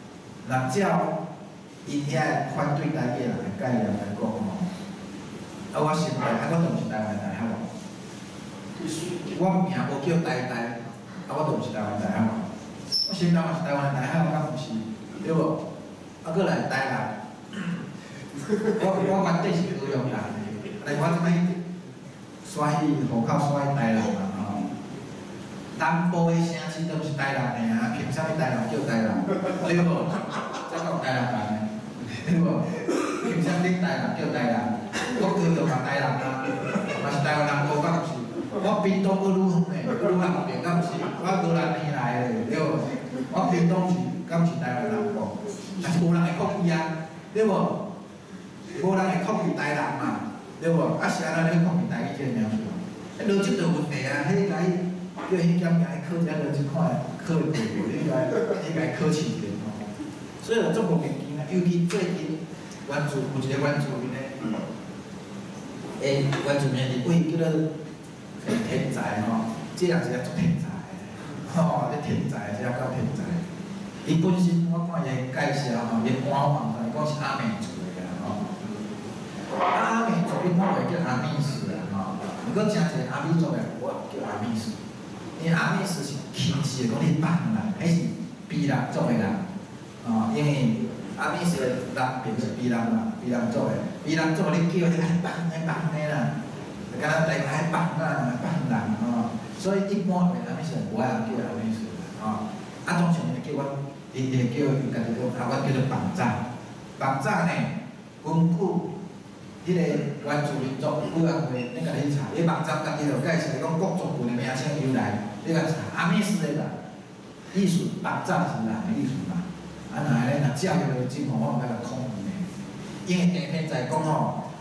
若照因遐反对台语人的概念来讲我先台，我就毋是台湾台校我名无叫台，我就毋是台湾台校我先台嘛是台湾台校，敢毋是？对无？搁来台人，我原底是高雄人，但我即摆选去户口选去台人嘛。南部的城市都是台人的啊，凭啥物台人叫台人？对无？才讲台人人的，对无？凭啥恁台人叫台人？我高雄嘛台人啊，嘛是台湾人无敢毋是？我屏东搁愈远的，搁愈南边敢毋是？我高兰偏来的，对无？我屏东是敢是台湾人无？但是无人会抗议啊，对无？无人会抗议台人嘛，对无？是安怎咧抗议台语这个名词？逻辑就有问题啊，迄台语。叫迄减名考一下落即款考会过无？你应该考试着吼。所以足无明显啊，尤其最近有一个原住民的，原住民的位叫做天才吼，这人是足天才的，这天才这够天才。伊本身我看伊的介绍吼，伊官方来讲是阿美族的吼。阿美族你看袂叫阿美氏啊吼，毋过真侪阿美族的我叫阿美氏。因为阿美氏是歧视讲你北人，迄是卑人族的人，因为阿美氏的人并是卑人嘛，卑人族的，卑人族你叫迄个北啦，就敢若台湾北人所以一般的阿美氏无爱叫阿美氏通常伊叫我，伊会叫伊家己讲，我叫做绑扎，绑扎呢，根据迄个原住民族委员会，你甲你查，伊网站家己就介绍讲各族群的名称由来，你甲查阿美氏的人，意思网站是人的意思嘛？若安尼若照迄个情况，我毋要甲抗议的，因为下篇在讲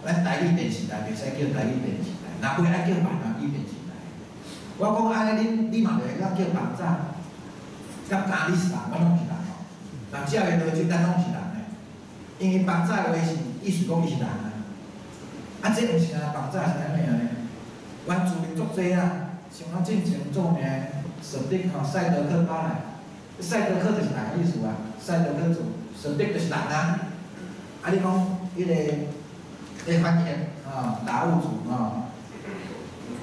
咱台语电视台袂使叫台语电视台，若袂爱叫闽南语电视台。我讲安尼，你嘛袂当叫网站，甲咖喱是人，我拢是人若照迄个逻辑，咱拢是人的，因为网站的话是意思讲伊是人。啊，这毋是啊，绑架是安尼呢？原住民足济啊，像咱进前著名史迪吼赛德克巴莱，赛德克就是哪个意思啊？赛德克族，史迪就是人啊。啊，你讲迄个翻译达悟族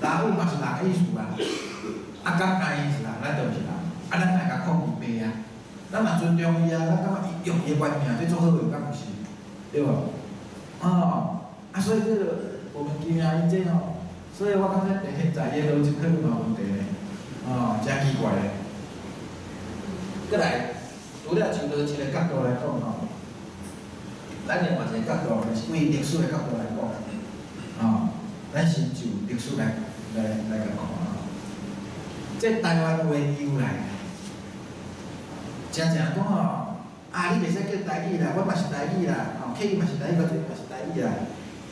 达悟嘛是人个意思啊。啊，讲家意思啊，咱就毋是人，啊，咱大家抗议白啊，咱嘛尊重伊啊，咱感觉伊用伊个原名，这做好个，敢毋是？对无？所以这个我们今啊，这吼，所以我感觉现在个逻辑可能嘛有问题咧，真奇怪咧。再来，除了就一个角度来讲吼，咱另外一个角度就是为历史的角度来讲，咱先就历史来甲看。这台湾话由来，常常讲吼，你袂使叫台语啦，我嘛是台语啦，客语嘛是台语，我这嘛是台语啦。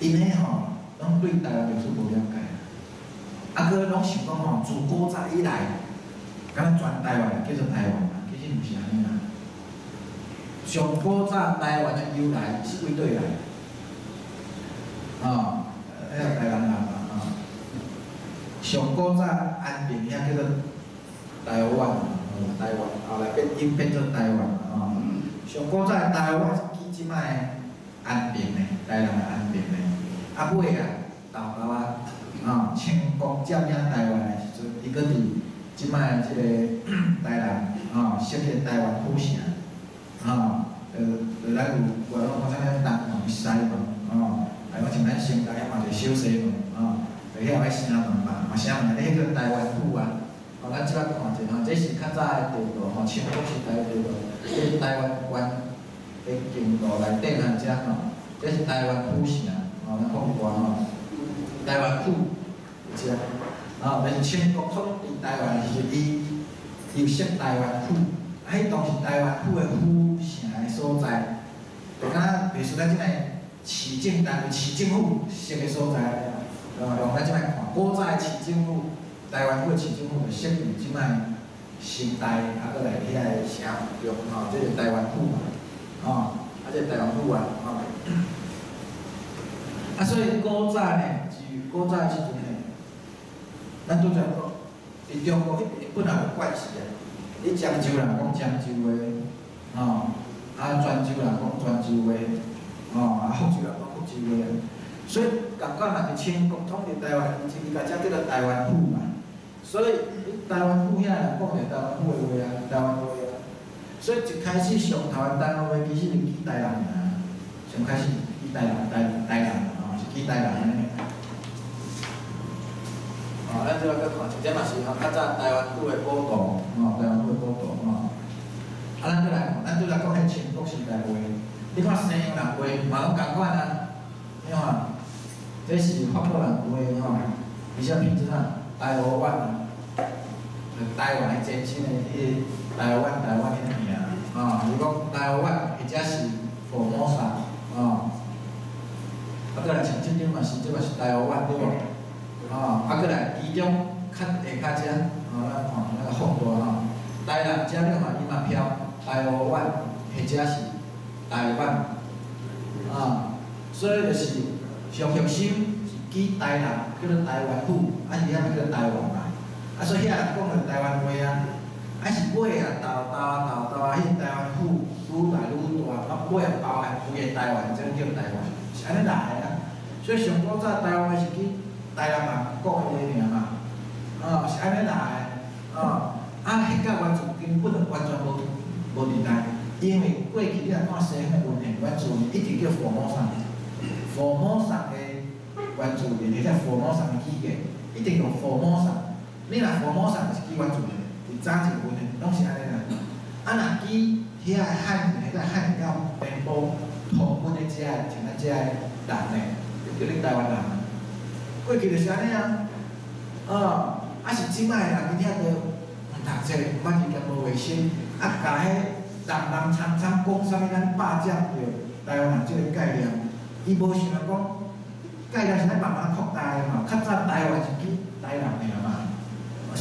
因个吼，拢对台湾历史无了解，佮拢想讲吼，自古早以来，敢若全台湾叫做台湾嘛，其实毋是安尼啦。上古早台湾的由来是为对来，台湾人嘛，上古早安平遐叫做台湾，台湾后来变做台湾上古早台湾是起即摆安平的，台南的安平的。尾清国占领台湾的时阵，伊搁伫即摆即个台南设立台湾府城咱有外拢讲啥东门西门台湾像咱先台嘛就小西门就遐有迄城门嘛，城门迄叫台湾府啊。咱即摆看者这是较早的地图清国时代的地图，这台湾关的境图内底遮这是台湾府城咱看过台湾府有遮但是清国统治台湾的时阵，伊又设台湾府，迄当时台湾府的府城的所在，就敢若袂输咱即摆市政单位、市政府设的所在，用咱即摆看，古早的市政府。台湾府的市政府就设伫即摆新台，搁来遐个城中这是台湾府嘛，这台湾府所以古早呢，古早的时阵呢，咱拄则讲，伫中国迄边本来有怪事啊，你漳州人讲漳州话，泉州人讲泉州话，福州人讲福州话，所以共款嘛，伫清国统治台湾以前，伊家遮叫做台湾府嘛。所以，台湾府遐人讲着台湾府的话台湾话所以一开始上台湾台湾话其实是记台人上开始记台人是记台人安尼。咱即摆搁看，这嘛是较早台湾府的古图，台湾府的古图咱再来看，咱拄则讲迄清国时代话，你看西洋人话嘛拢共款你看，这是法国人话比较品质台湾台湾的前身的台湾迄个名如讲台湾或者是佛摩萨搁来像即张嘛是，即嘛是台湾对无？搁来其中较下骹遮咱看那个幅图台南遮了伊嘛飘台湾或者是台湾所以就是上核心是记台南叫做台湾府，是遐嘛叫做台湾嘛。所以遐人讲着台湾话是尾斗迄台湾府愈来愈大，尾包含规个台湾，这叫台湾，是安尼来的所以上古早台湾话是去台南人讲的话尔嘛，是安尼来的迄甲原住根本完全无伫内，因为过去你来看西方文献，原住民一直叫佛摩萨的原住民，或者佛摩萨的语言，一定用佛摩萨。你若佛摩萨就是记原住民，伫早前文献拢是安尼啦。若记遐个汉语，迄个汉语了全部同阮的遮个像咱遮个人呢，就叫你台湾人。过去就是安尼是即摆人伊遐个毋读册，毋捌字兼无卫生，甲迄人常讲啥物咱霸占着台湾人即个概念，伊无想讲概念是咱慢慢扩大的嘛。较早台湾是记台人尔嘛。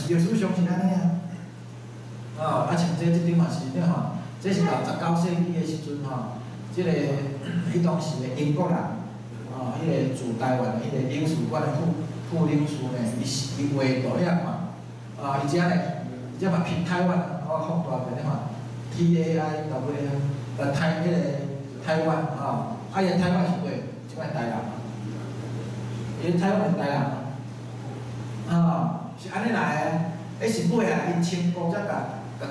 历史上是安尼像即点嘛是这是到19世纪的时阵即个迄当时的英国人迄个驻台湾迄个领事馆的副领事呢，伊画图遐看，伊遮嘛偏台湾，我放大片咧看 TAIW，迄个台湾伊个台湾是话即摆台人，伊个台湾是台人，是安尼来的。迄是尾啊，因清国才甲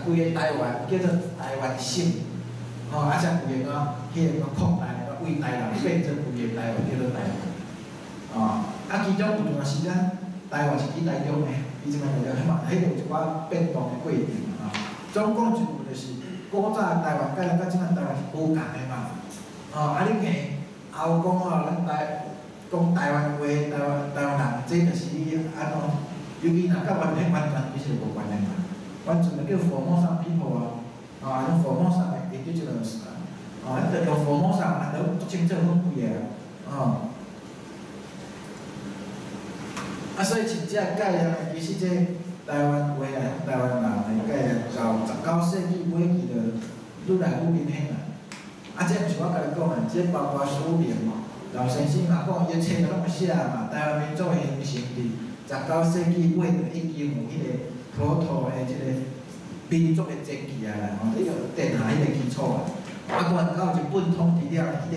规个台湾叫做台湾省，才规个迄个扩大，为台人变做规个台湾叫做台湾，其中有一段时间，台湾是伫台中的，伊即摆就迄嘛，迄有一寡变动的过程总共一句就是古早台湾甲即摆台湾是无共的嘛，恁个后讲咱讲台湾话，台湾人，这就是安怎？尤其若甲完全其实无关系嘛。完全就叫Formosa people用Formosa的 indigenous迄就用Formosa，都清楚拢几个所以真正概念其实这台湾话台湾人的概念到19世纪末期就愈来愈明显啦。这毋是我甲你讲的，这包括苏联老先生嘛讲，伊册拢有写嘛，台湾民族的形成伫19世纪末就已经有迄个普渡的即个民族的前期啊啦，迄个奠下迄个基础啊。突然到日本统治了，迄个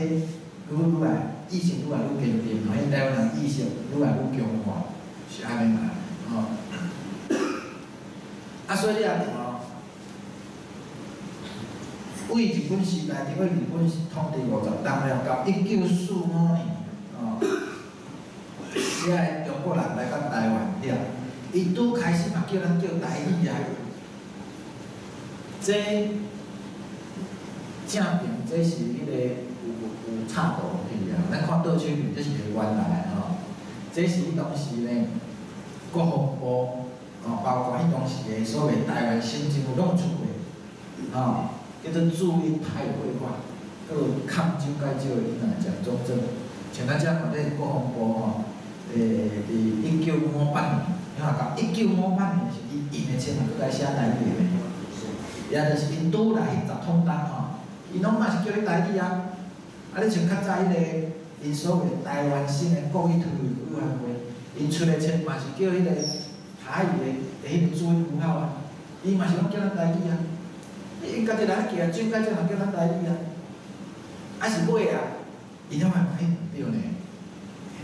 愈来意识愈来愈坚定，迄台湾人意识愈来愈强化，是安尼啦，所以你也看为日本时代，因为日本统治50年了，到1945年，遐个中国人来到台湾了，伊拄开始嘛叫咱叫台语啊。这正平，这是迄个有插图去啊。咱看倒手边，这是原来这是当时呢国防部包括迄当时的所谓台湾省政府拢出过叫做驻印台绘画，还有抗蒋介石的蒋中正，像咱遮看这国防部伫1958年，到1958年是伊印的册嘛，佫来写台语的，也就是因拄来迄10通单伊拢嘛是叫你台语啊。你像较早迄个因所谓台湾省的国语推委员会，因出的册嘛是叫迄个台语的迄个注音符号伊嘛是拢叫咱台语啊。因家己来记啊，蒋介石嘛叫咱台语是尾伊拢嘛对呢，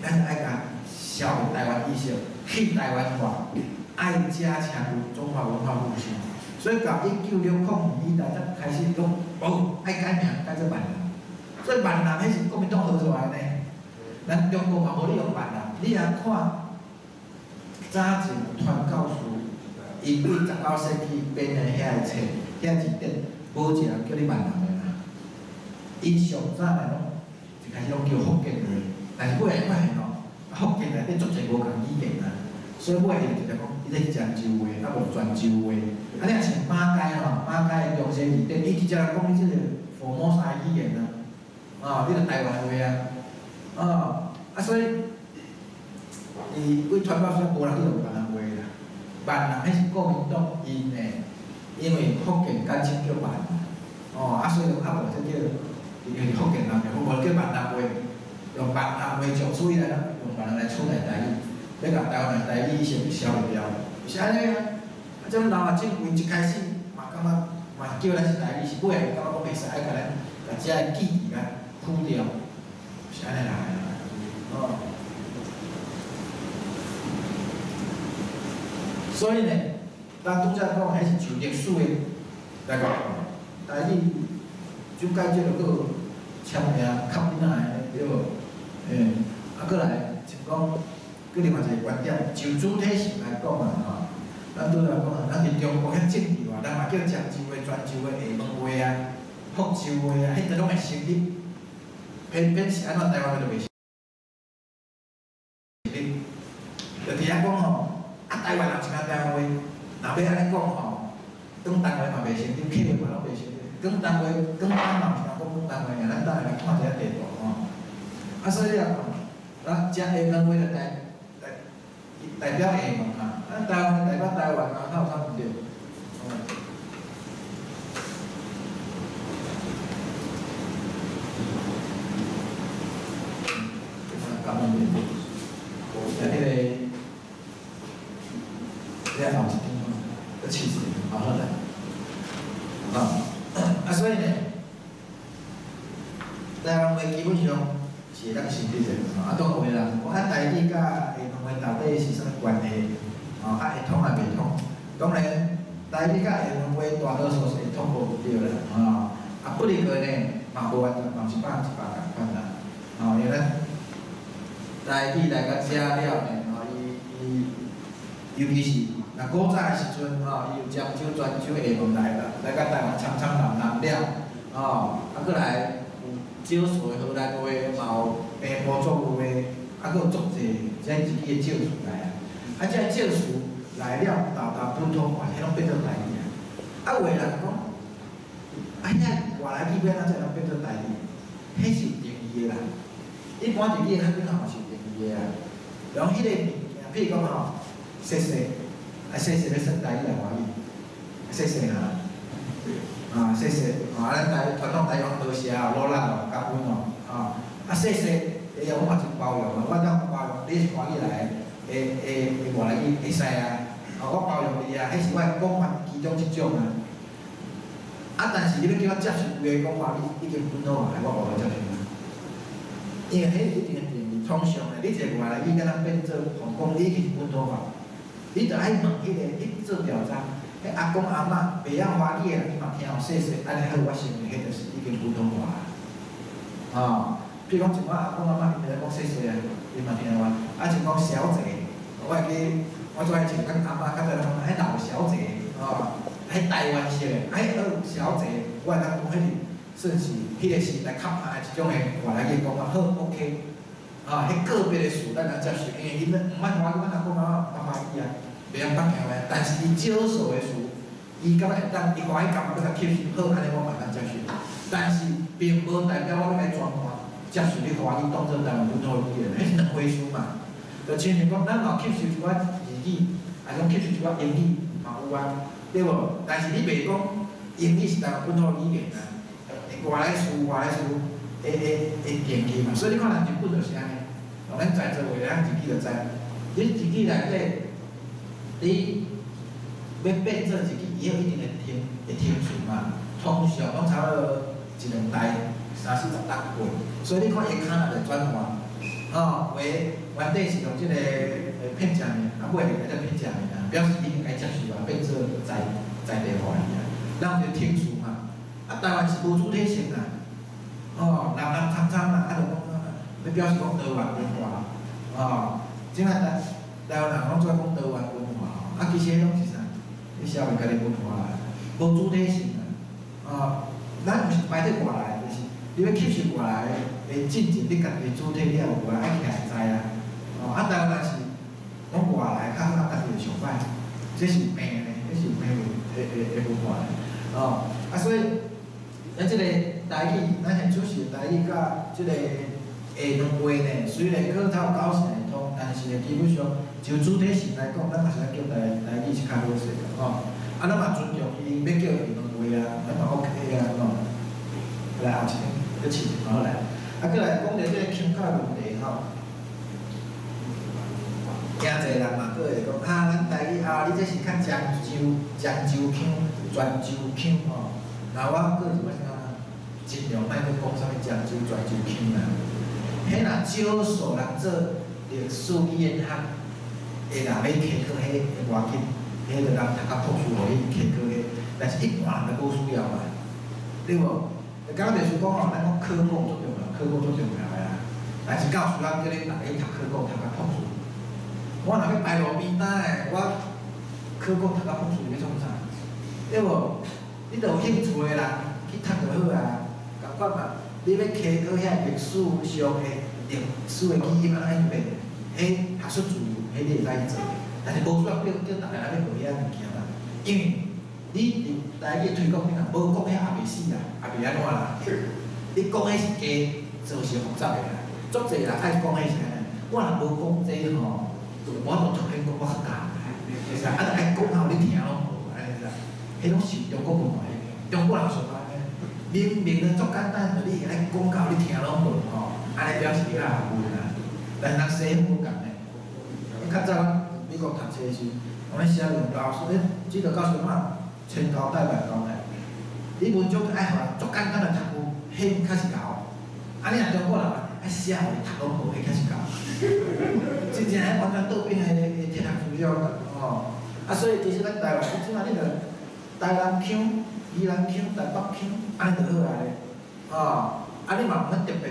咱爱甲消台湾意识，去台湾化，爱加强中华文化复兴。所以到1960年以来，才开始讲爱改名改做闽南。所以闽南迄是国民党学出来呢。咱中国嘛无利用闽南，你来看早前传教士，伊为19世纪编的遐个册，遐字典，无一个人叫你闽南的啦。因上早来拢一开始拢叫福建话，但是尾来发现福建内底足侪无共语言所以尾来就讲伊咧漳州话，无泉州话。你若像马街马街的中山字典，伊直接讲你即个Formosa语言你着台湾话所以为传教士无人去用闽南话啦。闽南迄是国民党因的，因为福建简称叫闽南所以就无才叫，因为福建人无叫闽南话，用闽南话从处以来用闽南来处理台语，要甲台湾的台语先消灭掉，是安尼种老政府一开始嘛感觉嘛叫咱是台语，是尾来感觉讲袂使，爱甲咱甲遮个记忆去掉，是安尼来所以呢，咱拄则讲，迄是就历史的来讲，台语蒋介石就搁签名较紧对无？搁来就讲，搁另外一个观点，就主体性来讲咱拄则讲咱伫中国遐政治咱嘛叫漳州话、泉州话、厦门话福州话迄都拢会成立，偏是安怎台湾话就袂成立，就伫遐讲台湾人是讲台湾话，若要安尼讲广东话嘛袂成立，客话嘛拢袂成立，广东话嘛是讲广东话咱等下来看一下地图所以你也看，遮厦门话就代表厦门台湾代表台湾哪有啥毋对？迄个，这后一张，个气势，好好来，所以呢，台湾话基本上是会当成立者，当然啦，我台语甲会两话到底是啥物关系？会通也袂通。当然，台语甲会两话大多数是会通无对啦，不离个呢，嘛无完全嘛是100%共款啦，因为咱台语来到遮了呢，尤其是古早的时阵，伊由漳州、泉州下濩来到台湾长南了，搁来有少数的荷兰话，嘛有平埔族话，搁有足济这自己的少数来这少数来了，本土话，迄拢变做台语有的人讲。遐外来语要安怎才能变做台语？迄是有定义的啦。一般自己的海边嘛是有定义的啦。然后迄个物件，譬如讲踅踅要算台语来华语，踅踅踅咱传统台湾多谢罗兰感恩踅踅，我嘛真包容我当包容，你是华语来的外来语会使我包容你迄是我讲法其中一种但是你要叫我接受有的讲法，你已经本土化，我无法接受。因为迄一定的定义，通常你一个外来语敢若变做讲你已经是本土化，你着爱问迄做调查，阿公阿嬷袂晓华语的，伊嘛听有踅踅，安尼好，我承认迄就是已经本土化譬如讲像我阿公阿嬷，伊在讲踅踅伊嘛听有像讲小姐，我会记，我最爱像阮阿嬷较早讲，迄老小姐迄台湾式的，小姐，我会当讲迄是算是迄个时代较歹一种的外来语讲法，好 OK，迄个别的事咱能接受，因为因毋捌华语，阮阿公阿嬷华语袂晓放晓但是伊少数的事，伊感觉会当，伊华语感觉要甲吸收好，安尼我嘛通接受。但是并无代表我要来全盘接受你华语当做台湾本土语言，迄是两回事嘛。就亲像讲，咱嘛吸收一寡日语，讲吸收一寡英语嘛有对无？但是你袂讲英语是台湾本土语言外来词会定义嘛。所以你看人日本就是安尼，咱在座话咱自己就知，你自己内底，你要变做自己，伊有一定的听数嘛。通常拢差不多1、2代、30、40代过，所以你看伊骹就转换，为原底是用即个片假名，尾会再片假名表示你应该接受变做在地话语咱有一个听数嘛，台湾是无主体性人参参就讲要表示讲台湾文化即摆台湾人拢做讲台湾文化其实迄拢是啥？你社会家己文化无主体性咱毋是摆伫外来，就是你要吸收外来的进程，你家己主体你也有外来爱起来知台湾人是讲外来较家己就上歹，这是病的，这是有病的文化所以咱即个台语，咱现主是台语甲即个下两话呢，虽然可透90%会通，但是基本上就主体性来讲，咱嘛是要叫台语是较好势咱嘛尊重伊要叫下两话咱嘛 OK 来后一个，搁试好来，搁来讲着即个腔口问题惊济人嘛，佫会讲咱台语你这是较漳州腔、泉州腔我佫是要啥？尽量莫佫讲啥物漳州、泉州腔迄若少数人做历史语言学若要开课，迄无要紧，迄着人读较朴素，互伊开课但是一般人就无需要对无？刚就是讲咱讲科目最重要，科目最重要但是教师叫你逐个读科目读较朴素。我若要排路边摊我科目读较朴素，要创啥？对无？你着有兴趣的人去读就好共款嘛。你要开课遐历史上的历史的语言安尼背，迄学术自由，迄你会使做。但是无需要叫逐个人要学遐物件啦，因为你台语推广你若无讲遐也袂死也袂安怎啦。你讲迄是假，造成复杂的啦。足侪人爱讲迄是安尼，我若无讲这我都同你讲我较教，会使爱讲互你听拢无安尼啦。迄拢是中国文化，中国人上安尼，明明足简单，你会来讲到你听拢无安尼表示你较学问啦。但人西无共诶。较早美国读册时，我咧写论文，老师咧指导教授嘛，千交代万交代。你文章爱互足简单诶读有，迄较是厚。啊，你若中国人爱写互伊读拢无，迄较是厚。真正迄完全倒变诶铁学资料哦。啊，所以其实咱台湾，即摆你着台南腔、宜兰腔、台北腔，安尼就好啊咧。哦，啊，你嘛毋免特别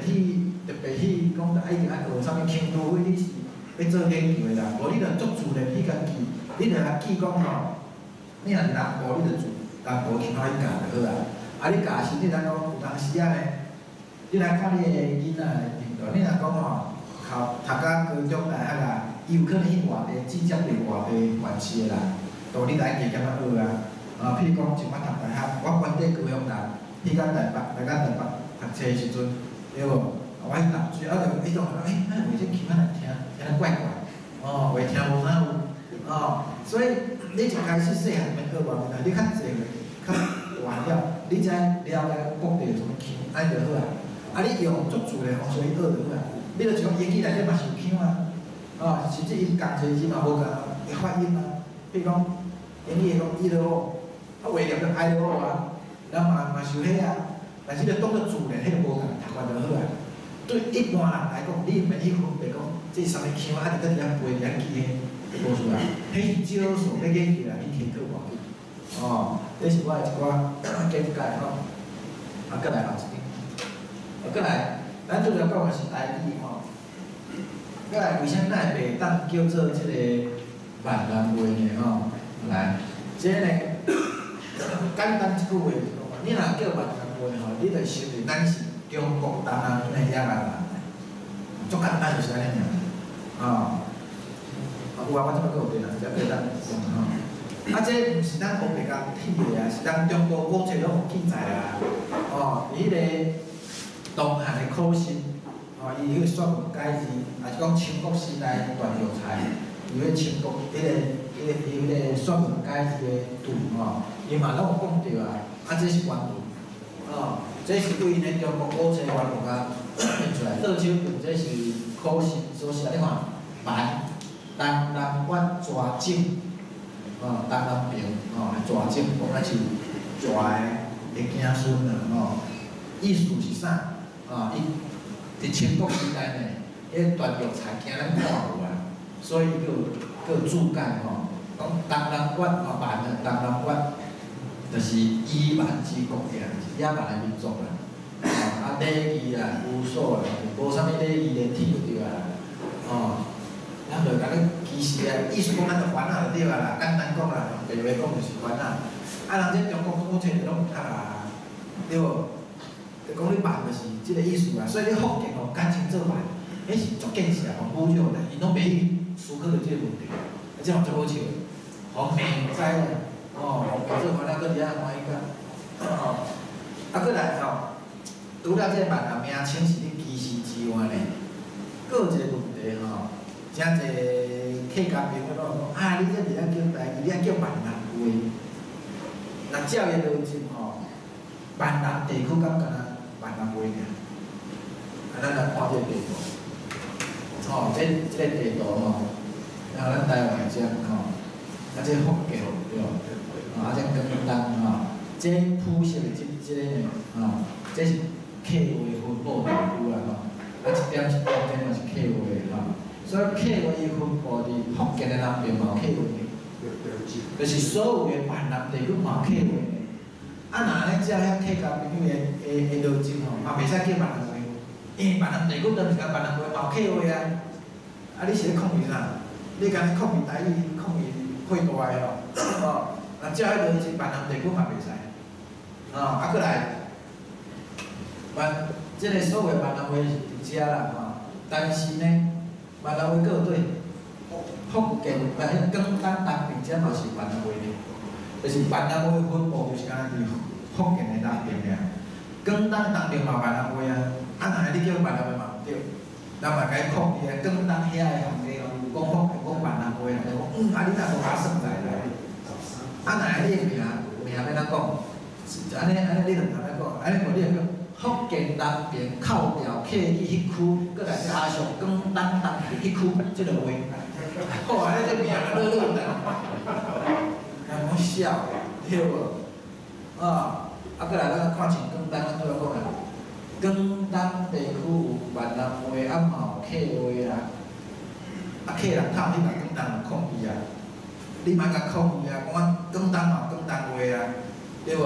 去讲，一定爱学啥物腔，除非你是要做研究诶啦，无你着足自然去甲记，你着来记讲吼，你若是南部，你着自南部腔去教就好啊。啊，你教时你来讲有当时啊咧，你来看你诶囡仔诶程度，你若讲吼，读甲高中大学啊，伊有可能去外地直接伫外地关系诶啦，道你来加减啊学啊。譬如讲，像我读大学，我原底高雄人，去到台北读册诶时阵，对无？我去淡水，啊就迄种讲，咱话这腔仔来听得怪怪，哦，话听无啥有，哦，所以你一开始细汉免学外面啦，你较济较大了，你才了解各地有啥物腔，安尼就好啊。啊，你用足自然方式去学就好啊。你着像英语内底嘛是有腔啊，哦，甚至因讲侪字嘛无共个发音啊。譬如讲英语会讲 E-O， 啊话念着 I-O 啊，咱嘛是有迄啊，但是着当作自然，迄个无共读惯就好啊。对一般人来讲，你免去分别讲这是啥物腔，啊，伫遐背遐记诶，无出来。迄是少数要研究来去提高外语。哦，这是我诶一寡见解吼。啊，再来后一点，再来，咱主要讲诶是台语吼。再来，为啥咱会袂当叫做即个闽南话呢？吼，来，即个简单一句话，你若叫闽南话吼，你着想着咱是。中国东南边的野蛮人，足简单就是安尼尔，哦，有啊，我即摆阁有电啦，只袂当讲吼。啊，这毋是咱国别家体的啊，是咱中国古册拢有记载啊。哦，伊迄个东汉的考试，哦，伊迄个说文解字，也是讲秦国时代段玉裁，伊迄秦国迄个说文解字的图吼，伊嘛拢有讲着啊。啊，这是原文，哦。这是对因的中国古册原文啊印出来，倒手本这是考试所写，你看蛮东南关蛇井，哦，东南边哦，蛇井，讲咱是蛇的子孙啦，哦，意思是啥？啊，伊伫秦国时代呢，迄段玉裁惊咱看有啊，所以佫有注解吼，讲东南关哦，蛮的东南关。就是伊蛮之国呀，是野蛮的民族啦。啊，礼仪啦、武术啦，无啥物礼仪连体就对啊。哦，咱就甲你其实啊，意思讲咱就烦恼就对啊啦。简单讲啦，白话讲就是烦恼。啊，人这中国古册拢啊，对无？就讲你蛮就是即个意思啊。所以你福建哦，感情做蛮，迄是足见识啊，侮辱啦，因拢袂去思考到即个问题，啊，即嘛足好笑，方面知啦。哦，做烦恼搁伫遐欢喜甲，哦，啊，搁来吼，除了这闽南名称是你歧视之外呢，搁有一个问题吼，真侪客家朋友拢讲，啊，你这伫遐叫台语，你遐叫闽南话，那照伊逻辑吼，闽南地区敢敢若闽南话尔，啊，咱来看这个地图，哦，这个地图吼，然后咱台湾来讲吼，啊，这福建对无？啊，这广东吼，这铺设的这个呢，吼，这是客话分布地区啦吼，啊一点这嘛是客话吼，所以客话伊分布伫福建的南边嘛有客话的，就是所有的闽南地区嘛有客话的。啊，若安尼照遐客家朋友的逻辑吼，嘛袂使叫闽南话，因为闽南地区当时甲闽南话嘛有客话啊，啊你是咧抗议啥？你敢咧抗议台语、抗议会大的吼，哦。啊，照迄落是闽南地区嘛袂使，啊，搁来，即个所谓闽南话是伫遮啦，吼，但是呢，闽南话搁有对福建、广东东边遮嘛是闽南话呢，就是闽南话分布就是敢若伫福建的南边尔，广东东边嘛闽南话啊，啊，若你叫闽南话嘛毋对，咱嘛该抗议啊，广东遐的行家哦，讲福建讲闽南话，就讲啊，你若无把算在内。啊，若你的名要怎讲？是安尼你就通来讲，安尼无你就叫福建南边靠调客去迄区，搁来加上广东东迄区，即个话，好啊！你这名乐乐的，还好笑，对无？啊，搁来咱看像广东，咱拄仔讲啊，广东地区有闽南话，嘛有客话啊，客人透去甲广东人抗议啊，你莫甲抗议啊，讲广东嘛有广东话啊，对无？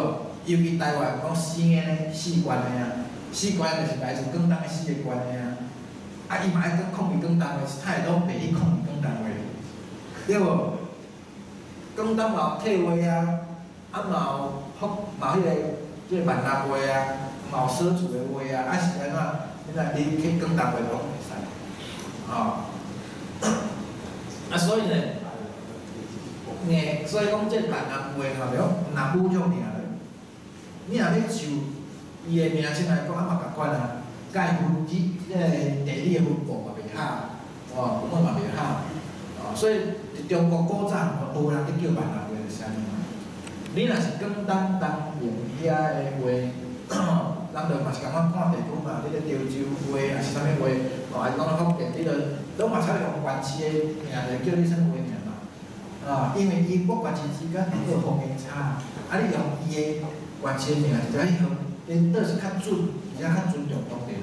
尤其台湾讲4个呢，4关的啊。4关就是来自广东的4个关的啊，伊嘛爱讲抗议广东话，他会拢袂去抗议广东话，对无？广东嘛有客话啊，嘛有嘛迄个即个闽南话啊，嘛有少数的话啊，是安怎？你去广东话拢袂使，所以呢，所以讲这闽南话吼，了南语种尔咧，你若要就伊的名称来讲，嘛共款啊，甲伊分即个地理的分布嘛袂合，根本嘛袂合，所以中国古早无人咧叫闽南话就是安尼嘛。你若是广东东边遐的话，人就嘛是感觉看地区嘛，你咧潮州话还是啥物话，还是讲福建，你就拢嘛采用原市的名就叫你啥话名嘛，因为伊各原市之间有方言差，你用伊的原市名就在迄号。因倒是较准，而且较尊重当地人。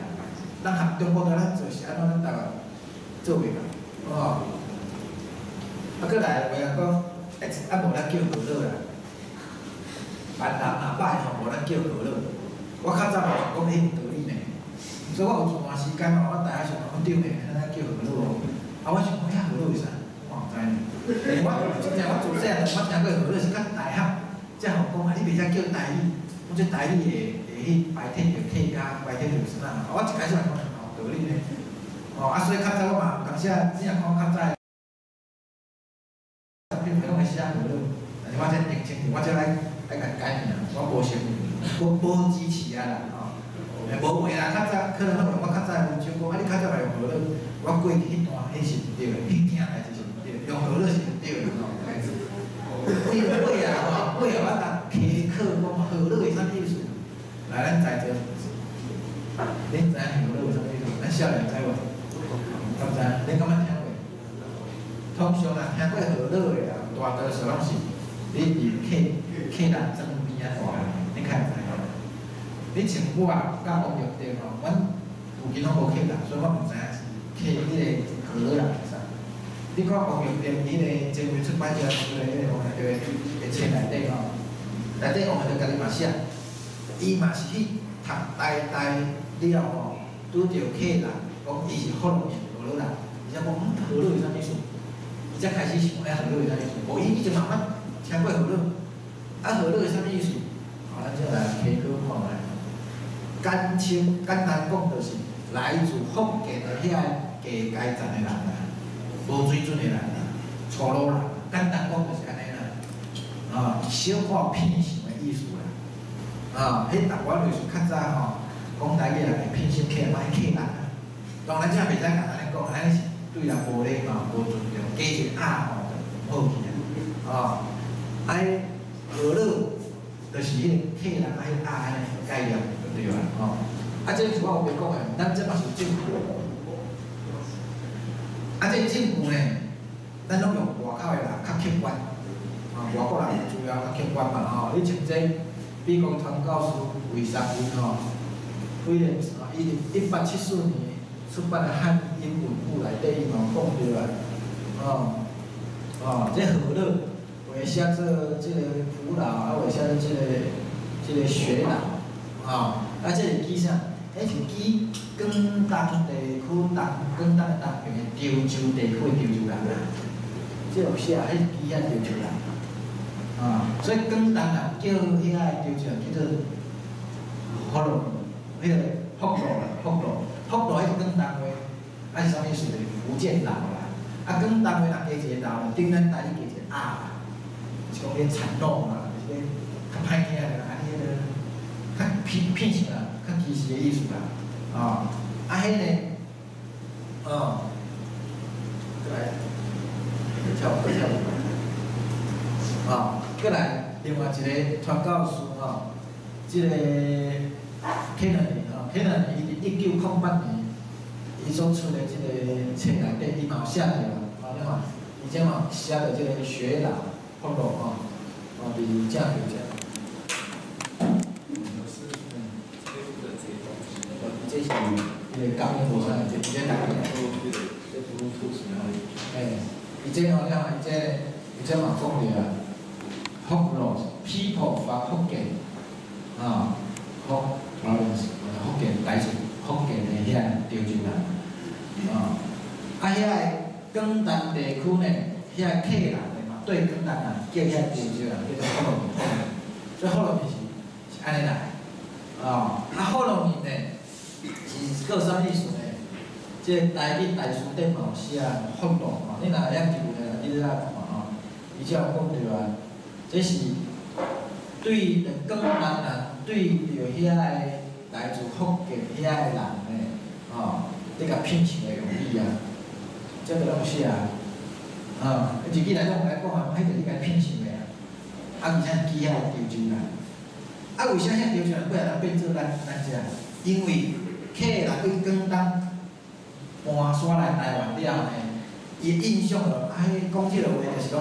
咱合中国咱做是安怎，咱台湾做袂到，搁来话讲，无咱叫可乐啦，闽南若歹吼，无咱叫可乐。我较早嘛讲迄有道理呢，所以我有一段时间我大学上我丢咧，咱叫可乐哦。我想讲遐可乐是啥？我毋知呢。我真正我自细汉我听过可乐是较大学才互讲，你袂使叫台语，我这台语的。迄白天就客家，白天就是啥我一开始来讲有道理呢。所以较早我嘛有当时啊，只若讲较早，比如讲个写可乐，但是我这定清楚，我这来甲改名，我无想，无支持啊啦，无话啦，较早可能我较早有少讲，你较早来用可乐，我过去迄段迄是毋对的，迄听来就是毋对，用可乐是毋对的尾啊，我甲溪口讲可乐是啥意思？来，咱在座，恁知影可乐有啥意思？咱少年知无？敢知？恁敢捌听过？通常啊，听过可乐的啊，大多数拢是你伫客人庄边啊大，恁较会知影。你像我啊，甲王玉德吼，阮附近拢无客人，所以我毋知影迄个可乐人是啥。你看王玉德迄个前面出版社出的迄个王玉德的册内底吼，内底王玉德家己嘛写。伊嘛是去读台了吼，拄着客人讲伊是福建荷兰人，而且讲荷兰是啥意思？伊才开始想，可乐是啥意思？伊以前嘛捌听过可乐，可乐是啥意思？咱就来溪口看下。简单讲就是来自福建的遐加街站的人啊，无水准的人啊，粗鲁人，简单讲就是安尼啦，小可偏向的意思啦。迄台湾就是较早吼，讲台语来偏心客，歹客人啊。当然，这袂使甲安尼讲，安尼是对人无礼貌、无尊重，加一个吼就毋好去啊。可乐就是迄个客人迄个安尼概念就对啦，这是我有袂讲的，咱这嘛是政府。这政府呢，咱拢用外口的人较客观，外国人主要较客观嘛，你像这。美国传教士魏三文威廉斯伊1874年出版的汉英文部内底，伊嘛讲着这可乐为写做这个扶老，为写做这个学老，这是记啥？是记广东地区广东的东边的潮州地区的潮州人啊，这有写，迄是记遐潮州人。所以广东人叫遐个潮州人叫做福佬，迄个福佬啦，福佬迄是广东话，是啥物事？福建佬啦。广东话若加一个佬，顶咱台语加一个啊，是讲迄产肉嘛，是咧较歹听的，迄个较偏向啦，较歧视的意思啦。迄个，过来，跳舞。过来，另外一个传教士即个Kennedy 迄个1908年，伊所出的即个册内底，伊嘛有写着啊，你看，伊即嘛写着即个雪老福禄吼，伫正对正。这是伊个感应无啥，就直接打起来。这不如出钱而已。伊这吼，你看伊这嘛讲着啊，福禄 people from 福建啊，福福建来自福建的遐潮州人啊，遐个广东地区呢，遐客人的嘛，对广东人叫遐潮州人叫做福禄面，所以福禄面是安尼来福禄面呢。是个啥意思呢？即个台语大书顶嘛有写福禄吼，你若会晓记咧，你来看吼，伊只有讲着啊，这是对广东人对着遐个来自福建遐个人呢，你甲聘请的用意啊，这个拢有写日语来讲啊，迄就是你甲聘请的而且记遐个潮州人，为啥遐潮州人尾来变做咱遮？因为客人对广东搬山来台湾了呢，伊印象就迄讲即个话就是讲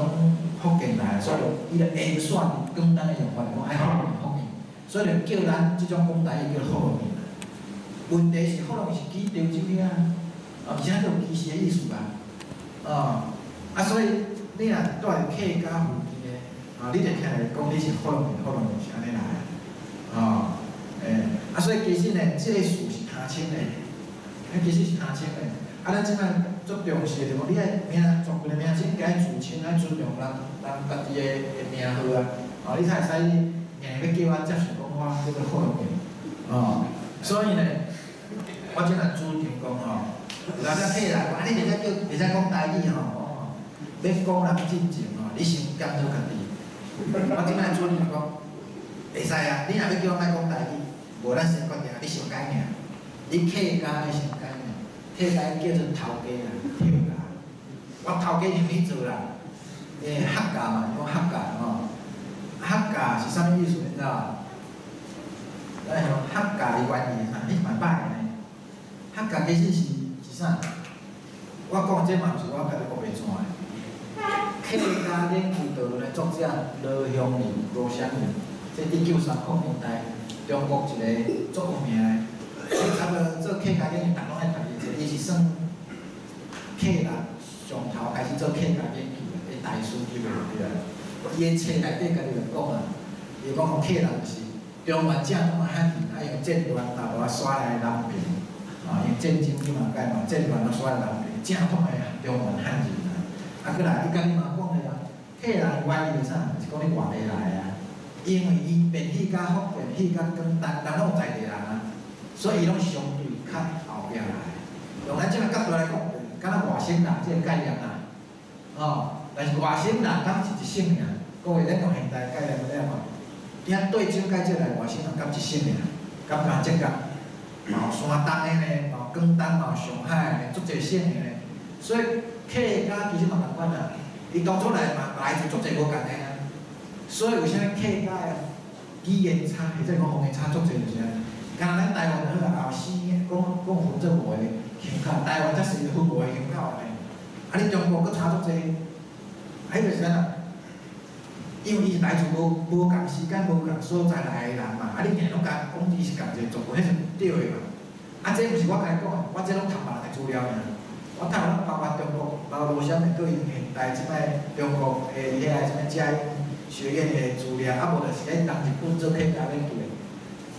福建来，所以伊就下选广东的用法，讲爱福建，所以就叫咱即种讲台语叫福禄面。问题是福禄面是指潮州遐而且都有歧视的意思啦，所以你若住伫客家附近的，你就听来讲你是福禄面是安尼来所以其实呢，即个事是他清的，其实是他清的。咱即摆足重视的，就讲你爱名全部的名称，该自清，爱尊重人家己的名号你才会使硬要叫我接受讲我叫做福禄面，所以呢，我即来主张讲有当客人，你袂使讲台语要讲人真情你先监督家己。我即摆主张讲，会使你若要叫我莫讲台语。无，咱先决定，你上改名，你客家的上改名，客家叫做头家啦，客家。我头家就你做啦，客家嘛，讲客家客家是啥物意思？你知道？客家的原意你蛮歹的呢。客家其实是啥？我讲这嘛是我家己学袂出来。客家研究道的作者罗香林、罗香林，这1930年代。中国一个足有名的，差不多做客家研究，逐拢爱读伊，伊是算客人上头开始做客家研究的大师级的对啦。伊的册内底家己就讲伊讲客人是中原正统的汉人，用战乱大大刷来南平，用战争去嘛解嘛，战乱都刷来南平，正统的中原汉人过来，伊家己嘛讲的客人原意是啥？是讲你外地来的。因为伊变去甲福建、去甲广东，人拢在地人所以伊拢相对较后壁来。用咱即个角度来讲，敢若外省人即个概念但是外省人敢是一省尔？各位，咱用现代概念来看，遐对照介绍来外省人敢一省尔？敢嘛即个？嘛有山东的呢，嘛有广东，嘛有上海的呢，足侪省的呢。所以客家其实嘛同款伊当初来嘛来自足侪无共的所以为啥客家语言差，或者讲方言差足侪就是安尼。敢若咱台湾就好后生讲福州话的腔口，台湾则是福话的腔口呢。你中国佫差足侪，迄就是安因为伊是来自无共时间、无共所在来的人嘛。你硬拢甲讲伊是共一个族群，迄是对的嘛。这毋是我家己讲的，我这拢读别人的资料尔。我读咱包括中国，包括罗小美对因现代即摆中国的遐个什么嘉应学院的资料，无就是咧同日本做客家研究的。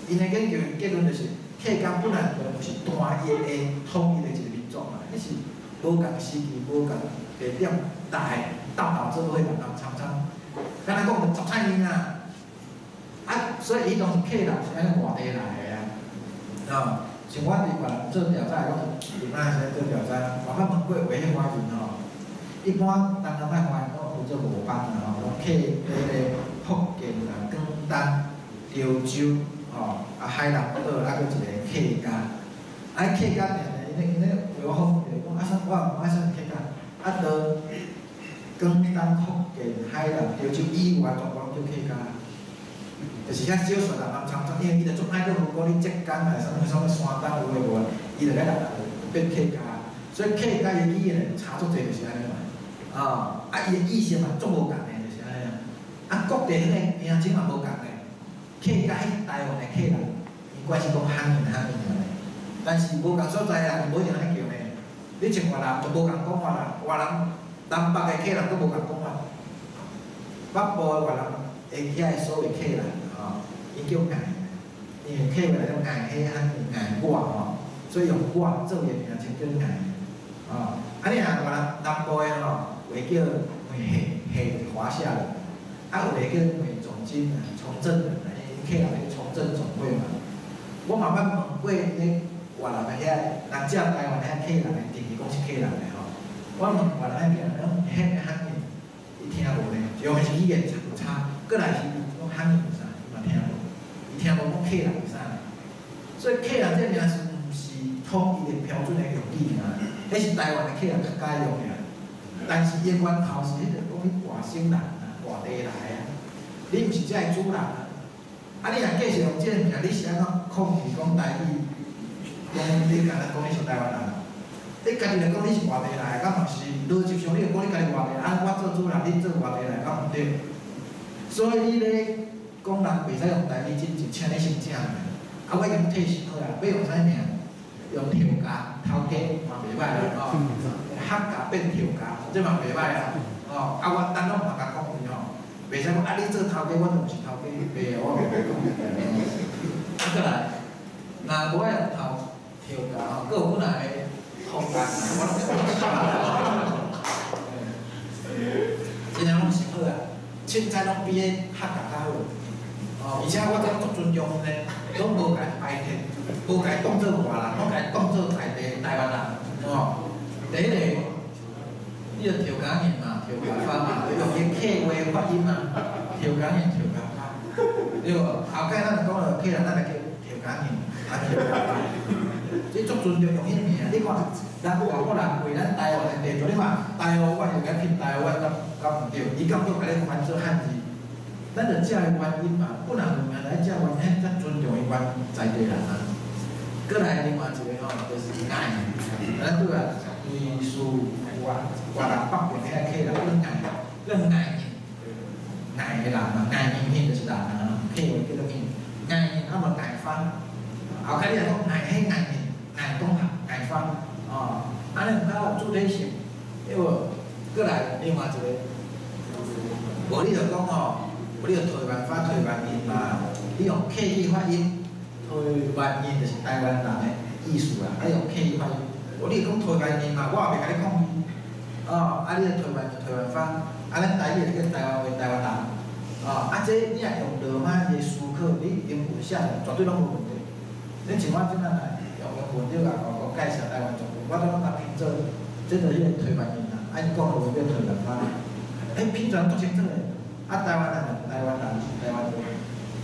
因的研究结论就是，客家本来就是单一的统一的一个民族嘛，迄是无共时期、无共地点，大斗做伙人参参。敢若讲杂菜面所以伊当是客人是安尼外地来的像我伫别人做调查，我伫马来西亚做调查，我问过有迄华人一般当然卖华人都做无帮客福建广东、潮州海南岛，搁一个客家。客家因为为我方便讲，我啥客家，到广东、福建、海南、潮州以外，全部拢叫客家。就是遐少数人南昌，因为伊就做爱个，如果你浙江啊，什么山东有诶无，伊就来变客家，所以客家诶语言差足济就是安尼嘛，伊诶意思嘛足无共诶，就是安尼啊。各地迄个名称嘛无共诶，客家迄台湾诶客人，伊怪是讲汉人尔，但是无共所在啦，无一定安尼叫呢。你像越南就无共讲法啦，越南南北诶客人都无共讲法，北部诶越南会遐诶所谓客人。伊叫爱，因为客话来讲爱迄汉爱我吼，所以用我做个名称叫爱。安尼啊，南部诶吼会叫下华夏人，会叫从军啊、从政人，客人叫从政总会嘛。我嘛捌问过咧越南诶遐，人接台湾遐客人诶定义讲是客人诶吼。我问越南遐客人，遐汉语伊听无咧，就是语言有差，过来是讲汉语啥，伊嘛听无。听无讲客人是啥，所以客人这名词毋是统一的标准的用语啊，迄是台湾的客人较解用的。但是伊源头是迄个讲你外省人啊，外地来啊，你毋是遮个主人啊。你若继续用这个名，你是安怎控制讲台语？讲你敢若讲你是台湾人？你家己来讲你是外地来，敢嘛是？逻辑上你就讲你家己外地来，我做主人，你做外地来，敢毋对？所以你咧。讲人袂使用台语，真是请你先正的。我已经退休啦，要用啥名？用调价，头家嘛袂歹啦，客家变调价，这嘛袂歹啦。我等拢嘛甲讲伊吼，袂使讲你做头家，我就毋是头家，袂我袂讲。过来，若无爱用头调价佫有本来的风干啊，我拢真正拢是好啊，凊彩拢比迄客家较好。而且我真足尊重呢，拢无甲排斥，无甲当做外人，拢甲当做在地台湾人，第一个，你着调假人嘛，调假发嘛，用伊客话发音嘛，调假人调假发，对无？后摆咱讲了客人，咱来叫调假人，调假发，这足尊重用迄名。你看，咱外国人为咱台湾的地图，你看台湾我就甲拼台湾，敢毋对？伊敢要甲你翻做汉字？咱着遮个原因嘛，本来就名来遮原因，咱尊重伊原在地人啊。过来另外一个吼，就是爱，咱拄啊，艺术越南北边遐客人更爱个人嘛，爱人就是人啊，客话叫做爱人，无爱翻。后摆你来讲爱迄爱人，爱讲爱翻，安尼较有主体性，对无？过来另外一个，无你着讲吼。你用台湾发台湾音嘛，你用客语发音，台湾音就是台湾人的意思啦。你用客语发音，你讲台湾音嘛，我也袂甲你抗议。你用台湾就台湾发，咱台语就叫台湾话台湾人。这你若用罗马个思考，你英文写绝对拢无问题。你像我即摆来用英文，你甲我介绍台湾族语，我都拢甲拼做，这就是迄个台湾音啦。你讲的话叫台湾发，拼出来足清楚诶。台湾人，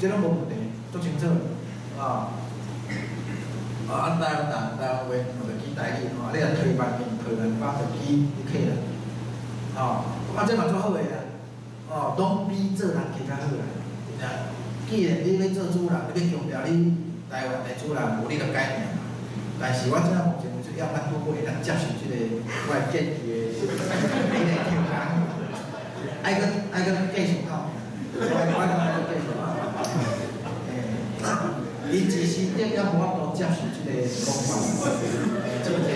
这拢无问题，足清楚。台湾话就记台语，你若台湾面、台湾话就记你客人。这嘛足好诶啦。拢比做人更较好啦。既然你要做主人，你要强调你台湾的主人有你个概念嘛。但是我即下目前为止，要咱拄会当接受即个我的建议的迄个调侃。爱个继续跑，我继续跑。伊自身也无法度接受即个讲法，真正。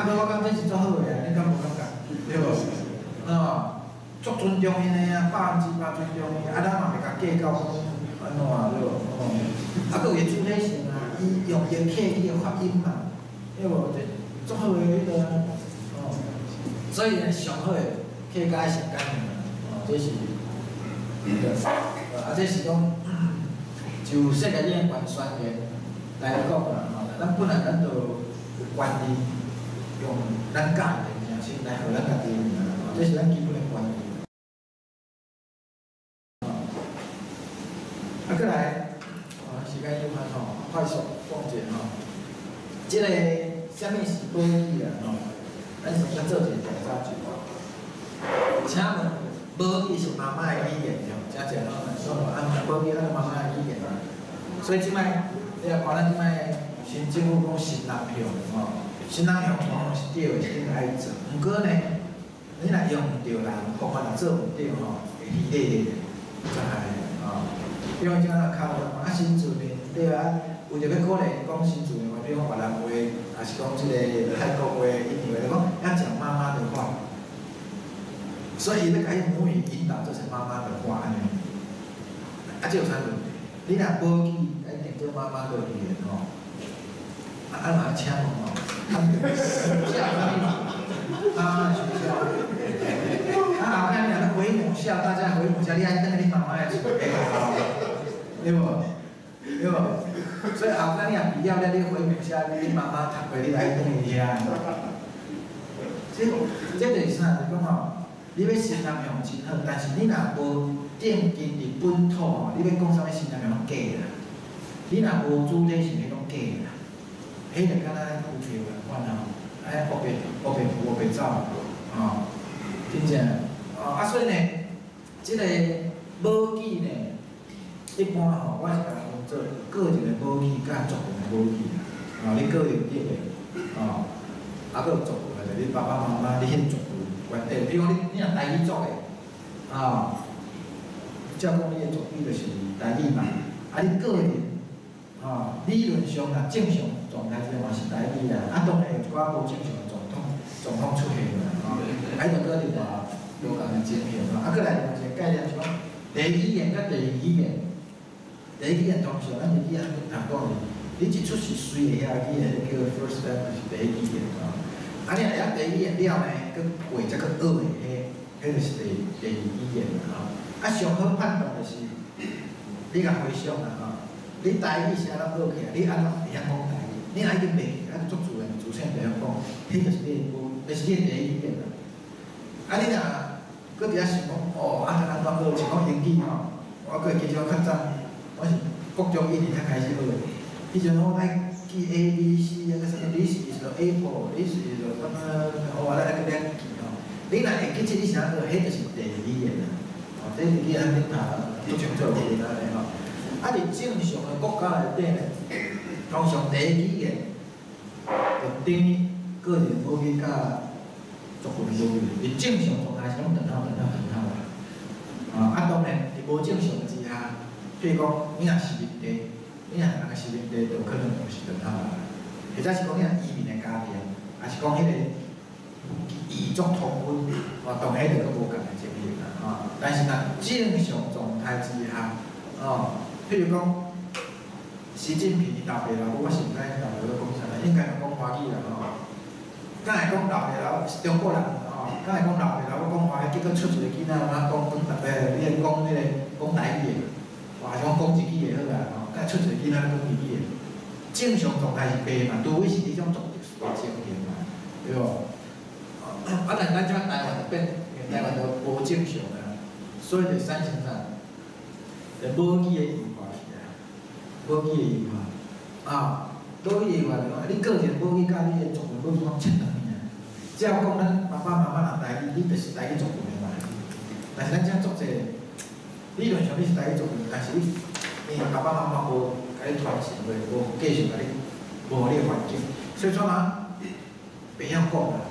过我感觉这是足好个，你敢无感觉？对无？足尊重因个啊，100%尊重伊，咱嘛袂甲计较讲安怎对无？佫有伊主体性啊，伊用伊客语个发音嘛，对无？这足好个迄个，所以呢，上好个。客家是干的，这是，这是讲就世界演员宣言来讲啦，咱本来咱就有权利用咱家己的名称来互咱家己的名，这是咱基本的权利。过来，时间有限吼，快速讲一下吼，这个啥物是保语啊？咱先做一个调查结果。请问，母语是妈妈的语言，对，这正好，说无记咱妈妈的语言啊。所以即摆你来看咱即摆新政府讲新南向吼，新南向往往是对的，是应该爱做。毋过呢，你若用唔对啦，方法若做唔对吼，会稀咧咧，真系吼。比如怎啊靠新住民对啊，为着要鼓励讲新住民话，比如讲越南话，还是讲即个泰国话、印尼话，讲要讲妈妈的话。所以要甲伊母语引导做成妈妈的话安尼，这有啥问题？你若无去，一定做妈妈的语言吼。嘛请问吼，学校啥意思？妈妈学校。后摆你回母校，大家回母校，你爱等你妈妈的厝下对无？对无？所以后摆你若毕业了，你回母校，你妈妈读过，你来等伊遐。这就是啥？就讲吼。你要新南向真好，但是你若无定根伫本土吼，你要讲啥物新南向拢假啦。你若无主体性，迄拢假啦。迄就敢若股票共款吼，黑白走吼，真正所以呢，即个母语呢，一般吼，我是甲人做个人的母语甲族群的母语啦。你个人对个还佫有族群的，你爸爸妈妈你迄族群。原地，比如讲你若台语族的，照讲你的族语就是台语嘛，你个人，理论上啦，正常状态之下嘛是台语啦，当然有一寡无正常的状况出现啦，就搁另外无共的情形嘛。搁来另外一个概念是讲，第一语言甲第二语言，第一语言通常咱日语读讲你一出是随的遐语言叫 first language 第一语言你若晓第一语言了呢，佮话则佮学的迄就是第二语言上好判断就是你甲回想啦你台语是安怎学起来？你安怎会晓讲台语？你若已经袂记，足自然自性会晓讲，迄就是你就是你第一语言啦。你若佮伫遐想讲安怎学？像讲英语我过记较早，我是国中1年才开始学的，以前我爱。记 A B C 啊，个啥物 ？This is the apple. This is the 什么？咱个咧记你若会记即个啥个，迄就是第二语言啦。这语言顶头不清楚语言安尼伫正常的国家内底呢，通常第一语言就等于个人母语甲族群母语。伫正常状态是拢等号啦。当然伫无正常之下，譬如讲你若是面地。你若人个是面地，就可能就是等号啦。或者是讲你若移民的家庭，也是讲迄个异族通婚，当然迄个佫无共的情形啦。但是若正常状态之下，譬如讲习近平伊老爸老母，我是毋知伊老爸咧讲啥啦，应该讲华语啦敢会讲老爸老母是中国人敢会讲老爸老母讲华语，结果出一个囡仔讲你讲迄个讲台语的，还是讲一语的好啦。甲出一个囡仔讲语言，正常状态是白嘛，除非是迄种足特殊的情形嘛，对无？但咱即摆台湾就变，台湾就无正常啦，所以就产生啥？就母语的异化起来，母语的异化母语的异化就讲，你个人母语甲你的族群母语讲切等去啊。只要讲咱爸爸妈妈若台语，你就是台语族群的嘛。但是咱遮足济，理论上你是台语族群，但是你爸爸妈妈无甲你传承落，无继续甲你无你环境，所以怎啊袂晓讲啦。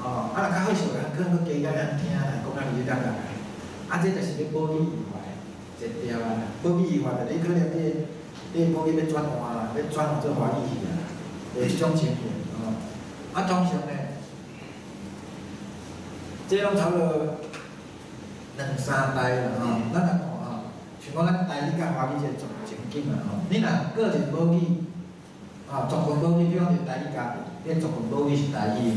若较好笑个，可能佫加减听啦，讲甲你当来。这就是你母语异化的一条啊。母语异化就你可能你母语要转换啦，要转换做华语去啦，有即种情形通常呢，这拢差不多2、3代啦咱来看像讲咱台语甲华语这种情景啊你若个人母语族群母语，比如讲是台语家庭，你族群母语是台语，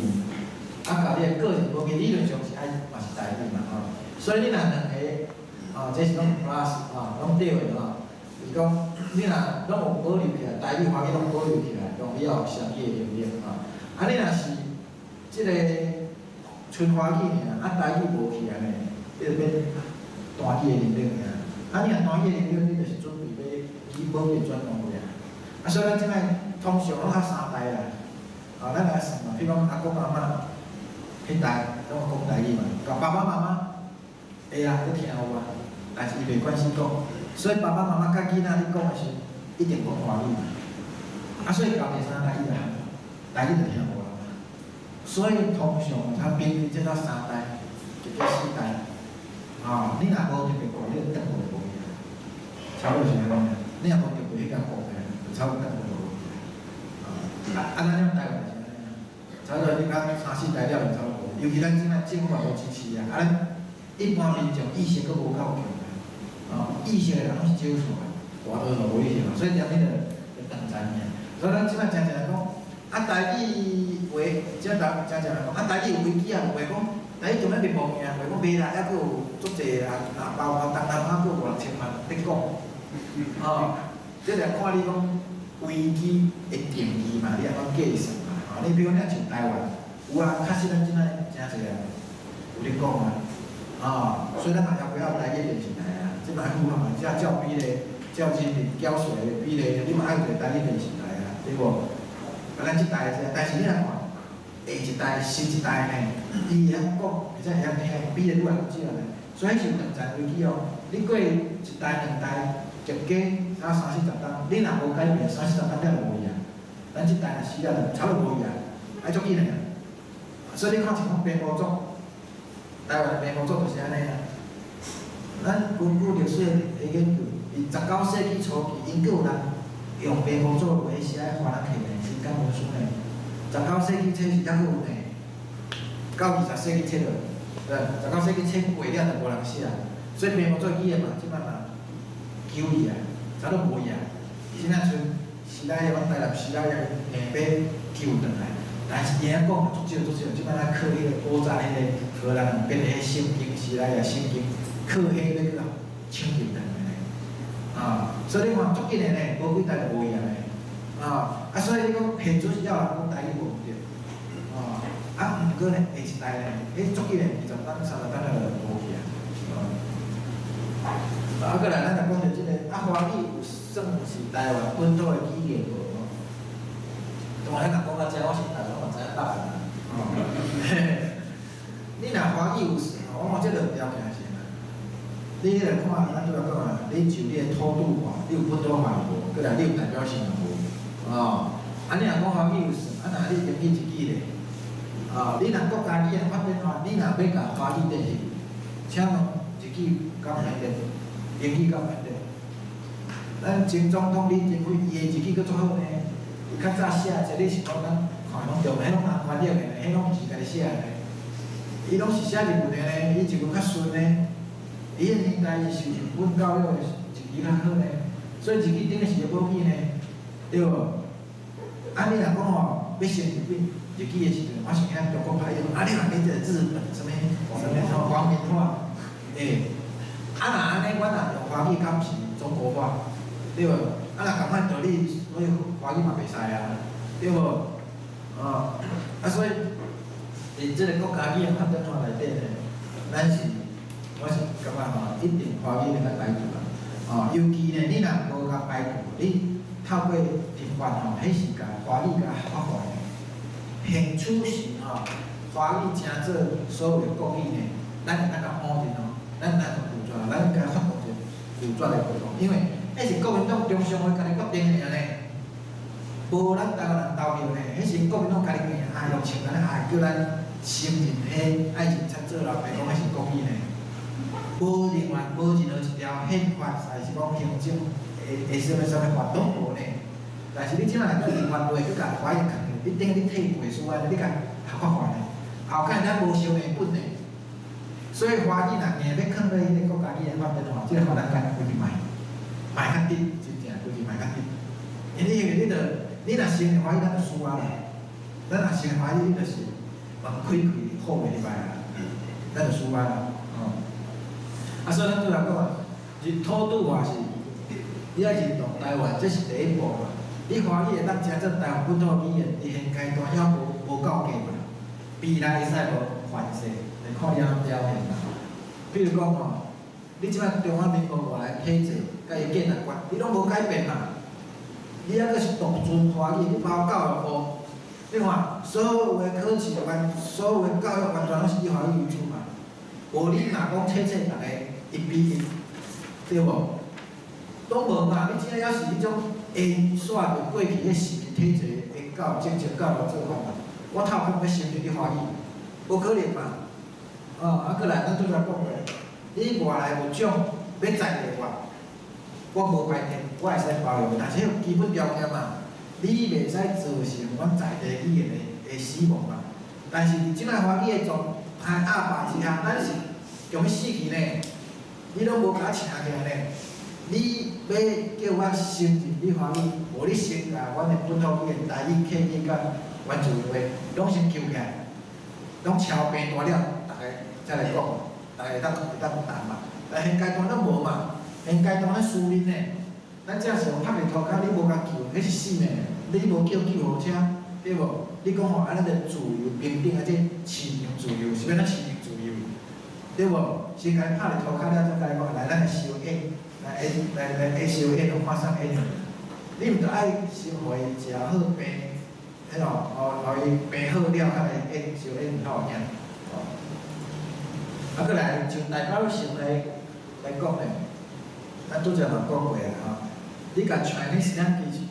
甲你个人母语理论上是爱嘛是台语嘛所以你若两个这是拢 plus 拢对的就是讲你若拢有保留起来，台语、华语拢保留起来，用以后商业的能力你若是即个纯华语尔，台语无起来呢，你就变单语的能力尔。你若单语的能力，你就是准备要以母语转换过来。所以咱即摆通常拢较3代啦。咱来算嘛，比如讲阿公阿嬷迄代拢讲台语嘛，甲爸爸妈妈会啦，佮听有啊。但是伊袂关心讲，所以爸爸妈妈甲囡仔你讲的时，一定讲华语。啊，所以交第三代伊就喊，台语就听无啦。所以通常他平均这到3代，一个4代，你若无特别讲，你就等无无去啊。差不多是安尼。你若无特别迄个讲的，就差不多等无无去啊。咱种台湾是安尼啊，差不多你讲3、4代了就差不多。尤其咱即摆政府也无支持啊，咱一般民众意识佫无够强啊，意识的人拢是少数啊，大多数无意识嘛，所以点你就等10年。所以咱即摆常常讲，台语话，即常常讲，台语有危机啊，话讲台语做咩袂无命，话讲未来还佫有足济人，包括东南亚佫有6000万在讲，即个看你讲危机的定义嘛，你也讲计算嘛，你比如讲像台湾，有啊，确实咱即摆真侪人有咧讲啊，所以咱也要不要台语电视台啊，即摆有嘛，照比例、照人民缴税的比例，你嘛爱有一个台语电视台啊，对无？啊，咱即代是，但是你来看，下一代、新一代呢，伊会晓讲，而且会晓听，比例愈来愈少呢。所以是有两层危机哦。你过一代、两代，一家才30、40档，你若无改变，30、40档了无去啊。咱即代若死了，差不多无去啊，爱足紧的啊。所以你看像讲平埔族，台湾的平埔族就是安尼啊。咱根据历史的研究，伊19世纪初期，因佫有人用平埔族话写喺华人客呢。讲文书呢，19世纪册是还佫有呢，到20世纪册了，对，19世纪册过了就无人写啊，所以平埔族语的嘛，即摆嘛，救伊啊，差不多无去啊。现在剩时代的台南时代的硬要救回来，但是伊遐讲足少，即摆咱靠迄个古早迄个荷兰人编的迄圣经时代的圣经，靠迄个叫抢救回来呢，所以你看足紧的呢，无几代就无去啊呢。所以你讲现准是要人讲台语无对，毋过呢，下一代呢，迄足紧的20档、30档就无去啊。过来咱来讲着即个，华语有算是台湾本土的语言无？当然，咱讲到这，我是台湾，我知影答案啦。你若华语有算，我看这两条件先啦。你来看，咱拄仔讲啊，你就你的土著话，你有本土话无？过来你有代表性无？你若讲华语有算，若你英语一记咧，你若国家语言发展话，你若要甲华语在去，请问一句敢会得？英语敢会得？咱前总统李登辉伊的一句佫足好呢，伊较早写者，你是讲咱看拢对，迄拢人翻译的呢，迄拢是家己写的呢，伊拢是写日文的呢，伊一句较顺呢，伊个年代伊受日本教育的一句较好呢，所以一句顶个是要保起呢。对无？你若讲吼，要学日语的时阵，我想遐中国朋友，你若变做日本什么皇民化，若安尼，我若用华语，敢是中国化，对无？若共款道理，所以华语嘛袂使啊，对无？所以，即个国家语言发展法内底呢，咱是，我是感觉吼，一定华语来排除啊，尤其呢，你若无甲排除，你透过平凡迄是甲华语甲合法的。现此时华语正做所有的国语呢，咱会当甲否认咱就拒绝，咱应该发动一个拒绝的活动，因为迄是国民党中常会家己决定的呢，无咱台湾人投票呢，迄是国民党家己决定，用像咱叫咱承认迄爱情插做啦，袂讲迄是国语呢，无另外无任何一条宪法，还是讲行政。会什么法拢无呢？但是你即摆来对法律，佮甲华语讲，你等你退背书啊，你甲合法化呢？后盖咱无烧硬本呢。所以华语若硬要囥到迄个国家语言发展吼，即个法咱干规矩卖较低，真正规矩卖较低。因为你若成华语，咱就输啊啦。咱若成华语，你就是门开好袂入来啦，咱就输啊啦。所以咱拄来讲啊，是土著话是。你要认同台湾，这是第一步嘛。你华语会当真正台湾本土语言，伫现阶段还无够格嘛？未来会使无反射，来看你安怎表现啦。比如讲吼，你即摆中华民国外来体制，甲伊建立观，你拢无改变嘛？你还阁是独尊华语，你包教育部，你看所有的考试所有的教育完全拢是以华语为主嘛。无你若讲册大家一比一，对无？拢无嘛，你只要是迄种下煞着过去迄实体体制的教政治教育做法嘛，我头壳要承认你欢喜，无可能嘛。啊，过来咱拄则讲过，你外来物种要在地化，我无排斥，我会使包容，但是迄基本条件嘛，你袂使造成阮在地语言的死亡嘛。但是伫即摆华语的状态压迫之下，咱是用要死去呢？你拢无甲我请起来呢？你要叫我承认你华语，无你先甲阮的本土语言台语、客语甲原住民话，拢先求起来，拢超平大了，大家再来讲，大家会当谈嘛。但现阶段咱无嘛，现阶段咱私人呢，咱只是用拍个涂骹，你无甲救，迄是死命，你无叫救护车，对无？你讲吼，安尼个自由平等啊，这市场自由是要咱市场自由，对无？先甲伊拍个涂骹了，再甲伊讲来，咱来收烟，来收烟，用看啥烟？你毋着爱先互伊食好病，迄咯，互伊病好了，才来烟收烟较有影。啊，过来像代表性来讲咧，咱拄则嘛讲过啊，吼，你甲 Chinese language。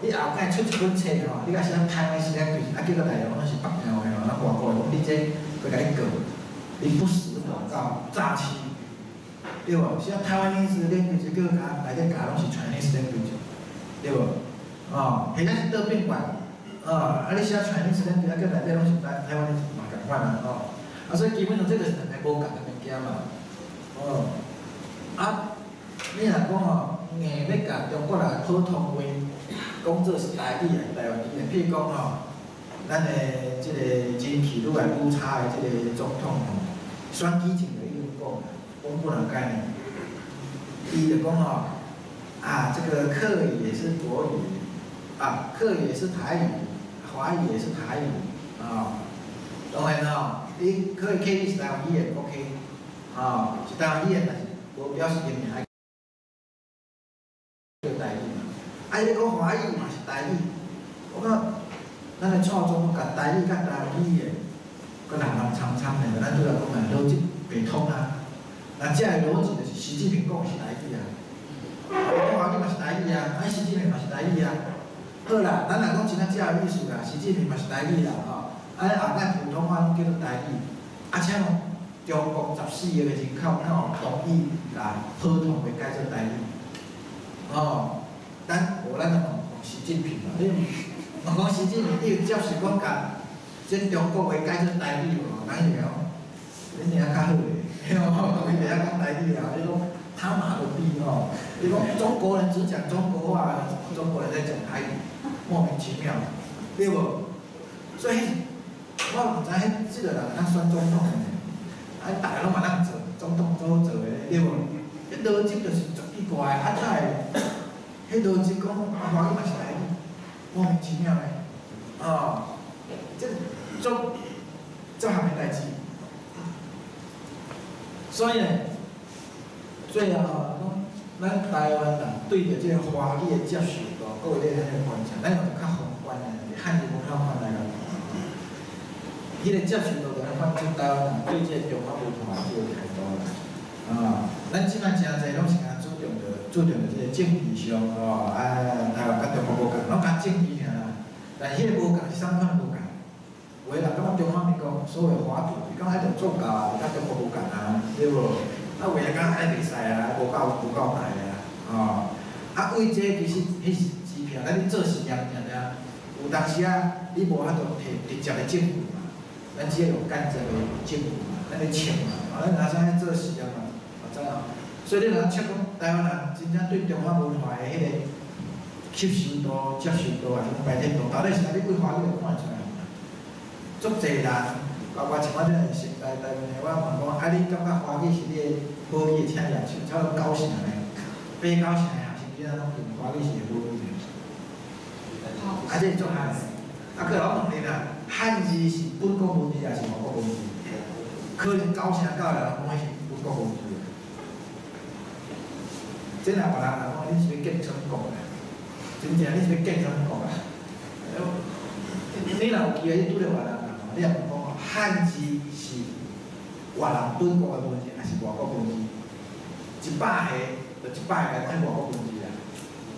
你后摆出一本册吼，你甲写台湾史language，啊，结果内容拢是北洋的吼，咱外国的讲你这要甲你告，你不实广告诈欺，对无？写台湾史language，结果甲内底教拢是 Chinese language， 对无？哦，现在是倒变怪，啊，你写 Chinese language，啊，结果内底拢是台湾史嘛共款啊，哦，啊，所以基本上这个是两个无共的物件嘛，哦，啊，你若讲吼，硬要甲中国人普通话。讲做是台语啊，台湾语啊。譬如讲吼，咱的即个人气愈来愈差的即个总统吼，选举前就已经讲了，公布了概念。伊就讲吼，啊，这个客语也是国语，啊，客语也是台语，华语也是台语，啊，当然吼，你可以是台湾语言 OK， 啊，是台湾语言，但是无表示人民爱叫台语。啊，你讲华语嘛是台语，我讲咱的错综甲台语甲台湾语言，佮人人参参的，咱拄则讲的逻辑袂通啊。那这个逻辑就是习近平讲是台语啊，讲华语嘛是台语啊，啊习近平嘛是台语啊。好啦，咱若讲真正这个意思啦，习近平嘛是台语啦，吼，啊后摆普通话拢叫做台语，而且咯，中国14亿的人口，哪有同意甲普通话改做台语？哦。咱无咱讲习近平嘛，你讲习近平，你有接受讲甲即中国话改做台语无？哪会哦？恁遐较好咧，嘿吼，伊袂晓讲台语啊，你讲他妈的逼哦！你讲中国人只讲中国话，中国人在讲台语，莫名其妙，对无？所以我毋知迄即个人当选总统诶，啊，大家拢嘛当做总统做做诶，对无？迄逻辑就是足奇怪，啊，才会。迄逻辑讲华语嘛是台语，莫名其妙诶，哦，这做项的代志，所以呢，最后咱台湾人对着这个华语的接受度，各位咧迄个观察，咱用较宏观诶，汉语文化观来讲，迄个接受度就反映台湾人对这个中华文化这个态度啦，啊，咱即摆真侪拢是讲注重即个政治上哦，啊，台湾甲中国无共，拢讲政治尔啦。但迄个无共是啥款无共？有诶人感觉中华民国所谓华独，伊讲迄着做教啊，甲中国无共啊，对无？啊，有诶人讲安尼袂使啊，无够大啊，哦。啊，为这其实迄是支票，咱咧做实验尔尔，有当时啊，你无法度摕直接诶政府嘛，咱只有间接诶政府嘛，咱咧请嘛，啊，咱拿啥咧做实验嘛，知影？所以你若切讲台湾人真正对中华文化的迄个吸收度、接受度，还是讲排斥度，到底是哪里对华语就看出来。足侪人，包括像我这个现代台湾的，我问讲，啊，你感觉华语是你的母语的请业，像差不多9成呢，8、9成的学生囡仔拢认华语是母语的。啊，这足害的。啊，佮我问你啦，汉字是本国文字还是外国文字？可能9成9个人讲是本国文字。即若别人来讲，你是要建成国啦，真正你是要建成国啦。你若有机会，你拄着别人来讲，你若讲汉字是外人本国的文字，还是外国文字？100个就一摆来看外国文字啦，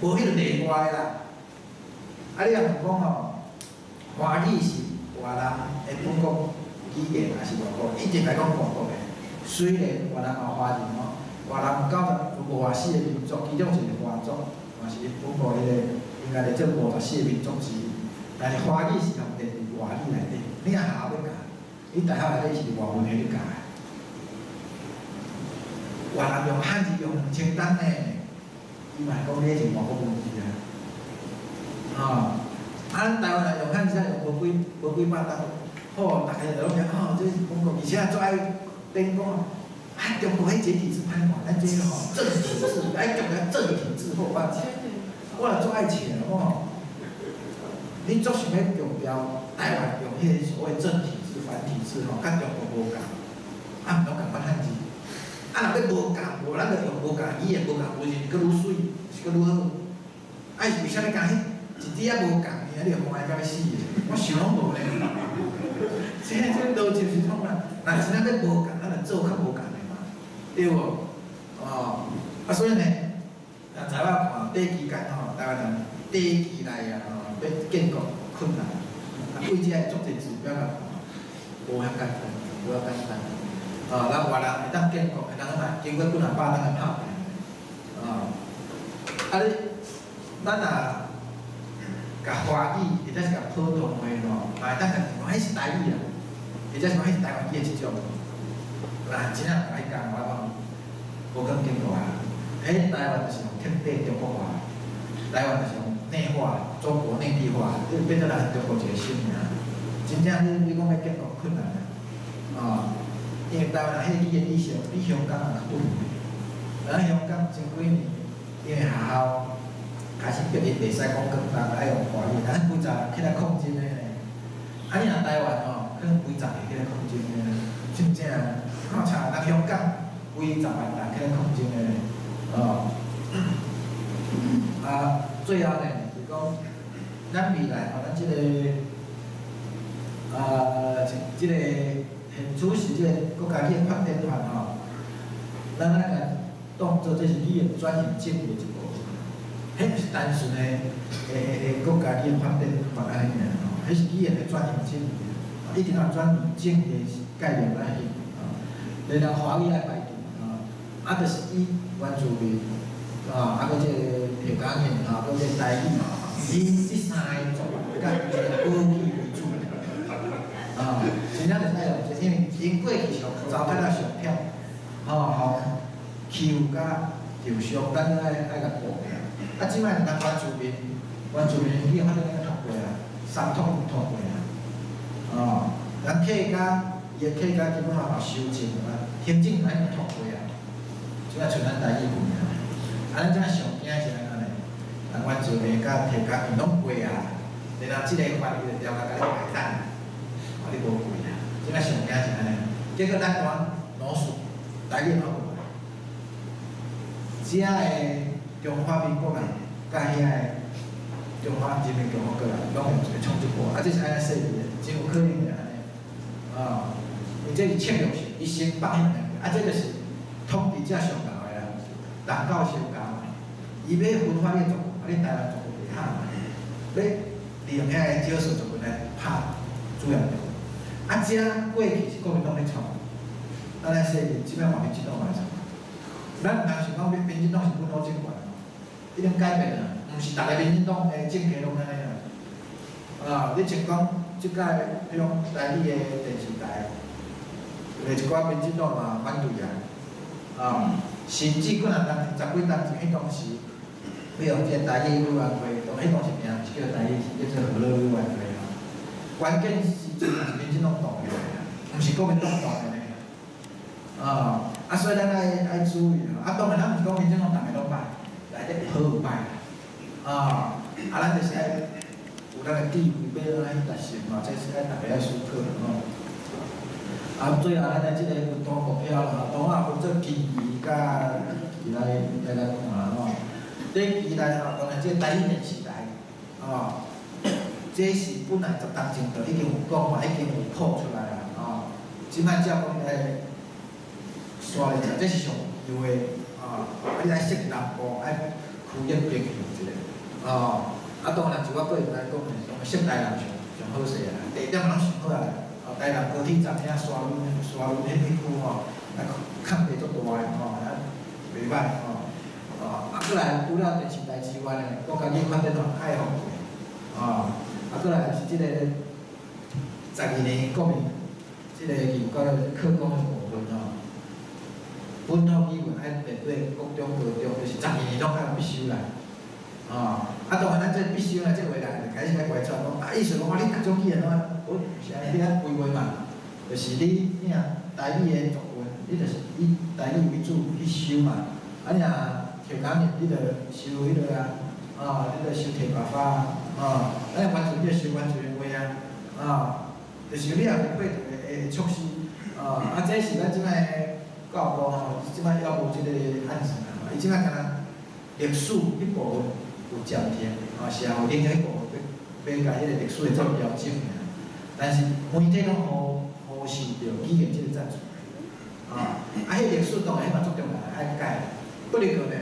无迄个例外啦。啊，你若问讲吼，华语是华人的本国语言，还是外国？一直来讲外国的。虽然华人嘛华人吼，华人54个民族，其中一个华族，嘛是本国迄个应该是这54个民族之一。但是华语是用伫外语内底，你若下要教，你大学内底是外文系你教的。华人用汉字用2000单呢，伊嘛讲你是外国文字啊。啊，咱台湾人用汉字才用无几百单，好，大家就拢讲哦，这是本国，而且最爱顶讲啊，中国迄简体字歹看，咱这个吼正体字，爱讲个正体字好办。我也最爱钱吼，你总想要强调台湾用迄个所谓正体字、繁体字吼，甲中国无共，啊，拢共款汉字。啊，若要无共，无咱就用无共语言、无共文字，佫愈水，是佫愈好。啊，是为啥物讲迄一字仔无共，你就欢喜到要死的？我想拢无咧。这逻辑是创啦，若真正要无共，咱就做较无共的嘛，对无？哦，啊，所以呢，啊，在我看第期间吼，台湾人第期内啊，要建国困难，啊，为这个足侪指标来看，无遐简单，无遐简单。啊，咱华人会当建国，会当嘛经过几啊百年的拍拼，啊，啊你，咱若甲华语或者是甲普通话吼，嘛会当甲讲，迄是台语啊，或者是讲迄是台湾语的一种，那真正来讲，我讲无讲建国啊，迄台湾就是用贴地中国话，台湾就是用内化，中国内地化，你变做咱中国一个省尔，真正你讲要建国困难啊。因为台湾人迄个语言历史比香港人较不如，咱香港前几年因为学校开始逼伊袂使讲广东，爱用华语，咱几十人起来抗争的呢。啊，你若台湾吼，可能几十个起来抗争的呢，真正看像咱香港几十万人起来抗争的呢，哦。啊，最后呢是讲，咱未来吼，咱即个即个。现主是即个国家语言发展团吼，咱个当做这是语言转型正的一部分，迄是单纯的国家语言发展法安尼尔吼，迄是语言的转型正的，一定要转型正的概念来行吼，然后华语来排除啊，就是以原住民啊，搁即个客家语啊，搁即个台语以这三个族甲国语为主。啊，真正就是爱用这，因为因过去上走较上忝，吼，欺负甲受伤，咱爱甲保平。啊，即摆咱原住民语言发展咱读过啊，三通读过啊，哦，咱客家伊个客家基本上嘛修正啊，行政咱读过啊，即摆像咱台语文啊，啊，咱即摆上惊是安怎呢？咱原住民甲客家伊拢过啊，然后即个法律就了解甲你排单。你无贵啦，即摆上惊是安尼，结果咱讲老鼠，台语老过来，遮个中华民国人，甲遐个中华人民共和国人，拢用一个冲一波，啊，这是安尼说的，真有可能的安尼，啊，伊这是侵略性，伊先放迄两个，啊，这就是统治者上搞的啦，人教先教的，伊要分化你族，啊，你台湾族袂喊嘛，要利用遐个少数族群来拍主要的。啊，遮过去是国民党咧创，咱来说，即摆换民进党来创。咱毋通想讲民进党是本土政权，已经改变啦，毋是逐个民进党诶政客拢安尼啦。啊，你像讲即届迄种台语诶电视台，有一寡民进党嘛反对啊，啊，甚至可能10几年前迄当时，比如即个台语委员会，当迄当时名是叫台语，叫做和乐委员会啊。关键是民进党党的，毋是国民党党的呢。啊，所以咱爱注意啊。当然咱毋是讲民进党党个拢歹，内底好有歹啊。咱就是爱有咱个地位，要安尼达成嘛，这是爱大家爱思考吼。最后咱的即个运动目标啦，当然分做期甲期来看吼。第期来吼，当然即台语电视台啊。这是本来10年前就已经有讲嘛，已经有谱出来啦，即摆才讲刷咧，这是上有的，你爱识南部，爱区域朋友一个，当然就我个人来讲，识台南上好势啊，地点拢上好啊，台南高铁站遐沙仑迄区空地足大诶袂歹过来除了电视台之外呢，国家机发展爱好过来是即个12年国民，即个有关课纲的部分本土语文爱面对国中、高中，就是12年拢爱必修啦。当然咱这必修啦，这话来开始来怪错讲，意思讲你读种语言是安尼你规划嘛，就是你台语的作文，你就是以台语为主去修嘛。若调讲呢，你着修迄个你着修题目法咱完全要修完全的话就是你也会配合会促使这是咱即摆教育部即摆要无即个案子伊即摆敢若历史迄部分有暂停社会领迄部分要甲迄个历史的做调整但是媒体拢忽视着语言即个战术迄历史当然迄嘛足重要爱改，不离个呢，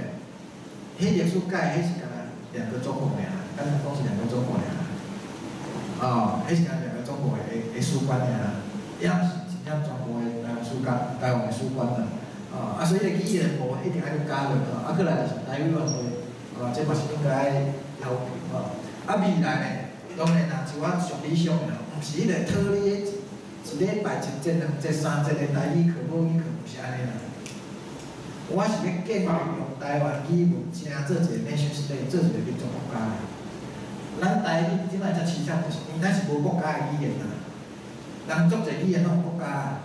迄历史改迄是敢若2个中国尔，敢若讲是2个中国尔迄是敢若2个中国的史观尔，也毋是真正全部的史观，台湾的史观啦所以个语言部一定爱去加入过来就是台语话这嘛是应该要求未来呢，当然啦，就我上理想的毋是迄个讨你一礼拜1节、2节、3节的台语课、母语课，毋是安尼啦。我是要建立用台湾语文正做一个 nation state， 做一个民族国家。咱台语即摆才市场，就是因咱是无国家的语言啦。人足侪语言拢有国家。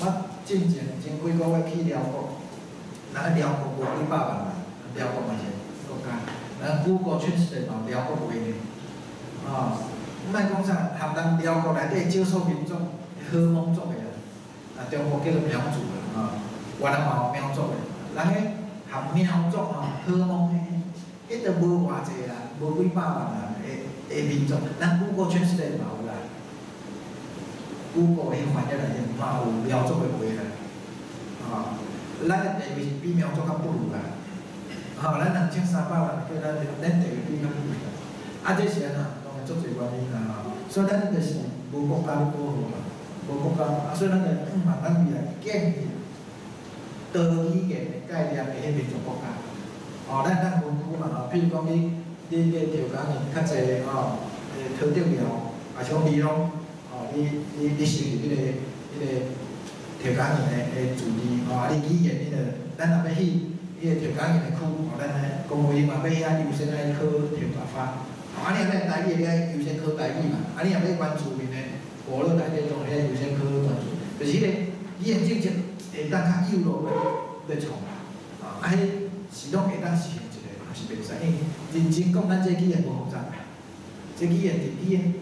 我进前几个月去辽国，咱辽国无几百万人，辽国嘛是国家。咱Google Translate嘛辽国话呢，莫讲啥，含咱辽国内底少数民族荷蒙族的中国叫做苗族的越南嘛有苗族的，人迄含苗族荷蒙的，迄都无偌济啦，无几百万人的民族，咱Google Translate嘛有啦。Google 迄翻译内底嘛有苗族的话啦，咱的地位是比苗族较不如啦，咱2300万叫咱地位比较不如啦，这是安怎？当然足侪原因啦，所以咱就是无国家要保护嘛，无国家，所以咱就慢慢未来建立多语言的概念的迄民族国家，咱分区嘛譬如讲你个条件呢较侪特定苗，也像美容。你收入迄个条件人的助理你语言咱若要去迄个条件人的区，咱公务员嘛要遐优先爱考条件法，你若要台语，你爱优先考台语嘛，你若要原住民的部落内底，当然要优先考原住民，就是迄个语言政策会当较有路要创迄是拢会当实行一个，毋是袂使，因为认真讲，咱这语言无复杂，这语言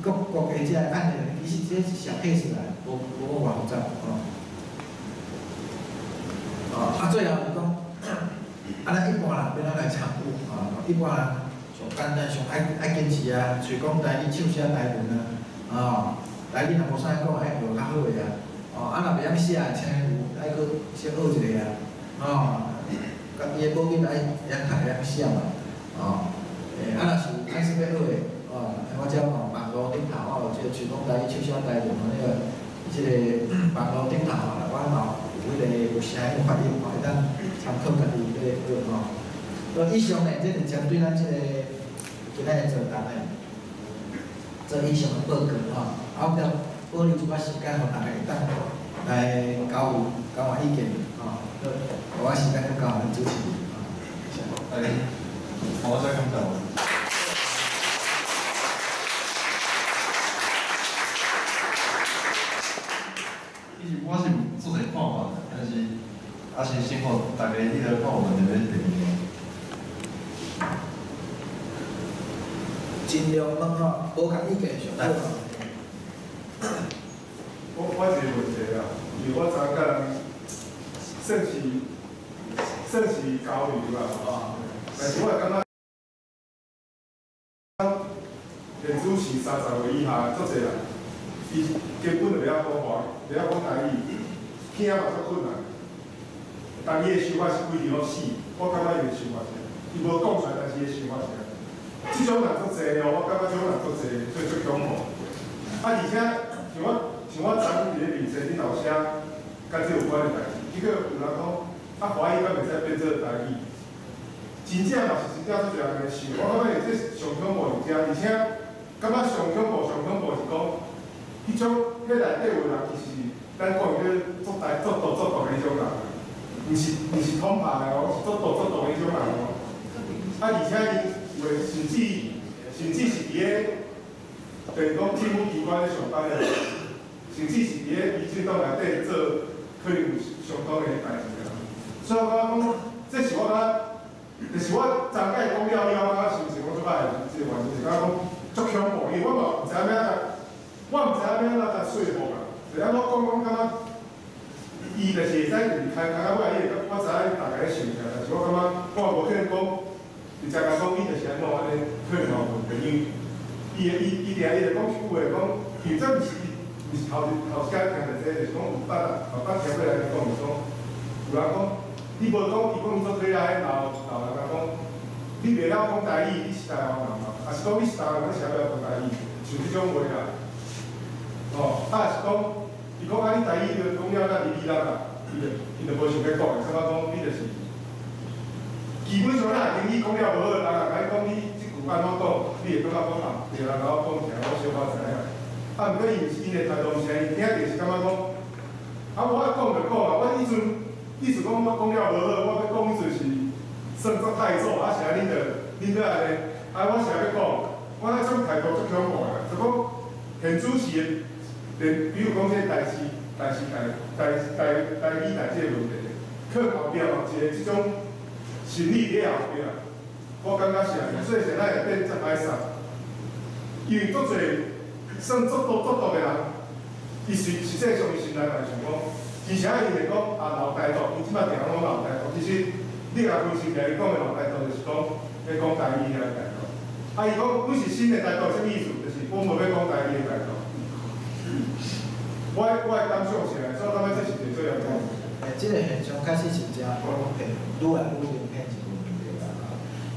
各国的这个案例，其实这是小 case 来，无偌复杂最后就讲，咱一般人要咱来参与一般人上简单上爱坚持随讲台语唱写台文台语若无啥讲，爱学较好个若袂晓写，请爱搁先学一个家己的母语爱读会晓写嘛若是爱说要学的。我只网络顶头有即个随讲台语唱写台文迄个，即个网络顶头我嘛有迄个有声音发音会当参考家己咧学以上呢，这是针对咱即个今仔日座谈的，做以上的报告后壁保留一寡时间，互大家会当来交换意见互我时间去交换主持。我再感谢。我是做者看法，但是也是希望大家迄个看问题要定定。尽量无共意见上好我一个问题因为我昨天算是交流啦但是我感觉连主持30岁以下足侪人，伊根本就袂晓讲话，袂晓讲台语，听嘛足困难。但伊的想法是规条死，我感觉伊的想法是，伊无讲出来，但是伊的想法是。即种人足济哦，我感觉即种人足济，所以足恐怖。而且像我昨昏伫咧面试恁后生，甲即有关的代志，结果有人讲，华语敢袂使变做台语，真正嘛是真正足侪人安尼想。我感觉这上恐怖一点，而且感觉上恐怖是讲，迄种迄内底有人其实咱讲叫作毒的迄种人，毋是通拍的哦，是作毒的迄种人哦。而且伊有甚至是伫咧，就是讲政府机关咧上班的，甚至是伫咧民进党内底做可能有相当的代志啊。所以我讲，这是我感觉，就是我昨摆讲了，我心情我做歹的，即个原因是讲足恐怖，因为我嘛毋知影要甲说服啊。就安我感觉，伊就是会使就是开尾，我知影大家咧想啥，但是我感觉我无可能讲。你才讲伊就是安怎安尼，可能有朋友，伊定就讲一句话，讲，其实毋是头时间听着这，就是讲有班听过来讲，就是讲，有人讲，你无讲，伊讲伊做对来老人家讲，你袂晓讲台语，你是台湾人嘛？啊是讲你是台湾人，你是晓得讲台语，像即种话啦。哦，是讲，伊讲你台语就讲了，咱离咱啦，伊就无想要讲，感觉讲你就是。基本上咱英语讲了无好，人甲你讲你即句安怎讲，你会感觉讲对人甲我讲起来，我小可知影。毋过伊的态度毋是安尼，听就是感觉讲，我爱讲就讲啊，我意思讲我讲了无好，我要讲意思是算作太错，是安尼着安尼，我是安尼讲，我迄种态度足恐怖的，就讲现主持连比如讲这代志即个问题，靠后壁嘛一个即种。心理咧后壁，我感觉是安尼，所以现在会变真歹杀。因为足侪算足毒的人，伊实际上伊心内嘛想讲，之前伊会讲老台独，伊即摆定讲老台独，其实你若分析起来，伊讲的老台独就是讲要讲台语遐台独。伊讲你是新的台独，啥物意思？就是我无要讲台语的台独。我的感想是安尼，所以我感觉这是最重要的。即个现象确实是真普遍，愈来愈明显一个问题啦。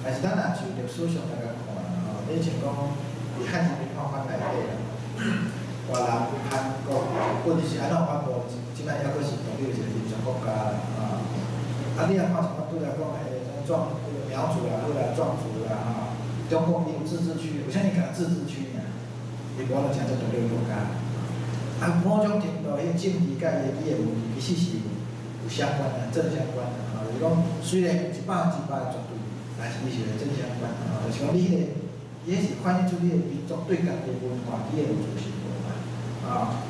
但是咱若就历史上来看啦，你像讲伫汉人民抗法内底啦，越南、韩国本是安怎反驳，即摆抑阁是独立一个民族国家啦。你若看像我拄来讲苗族啦、壮族啦，中国伊有自治区，有啥物讲自治区尔？伊无就真做独立国家。某种程度，迄政治甲伊的问题其实是。有相关的，正相关的就是讲虽然100%绝对，但是伊是正相关的就是讲你迄是反映出你的民族对家己的文化，你会有自信无嘛？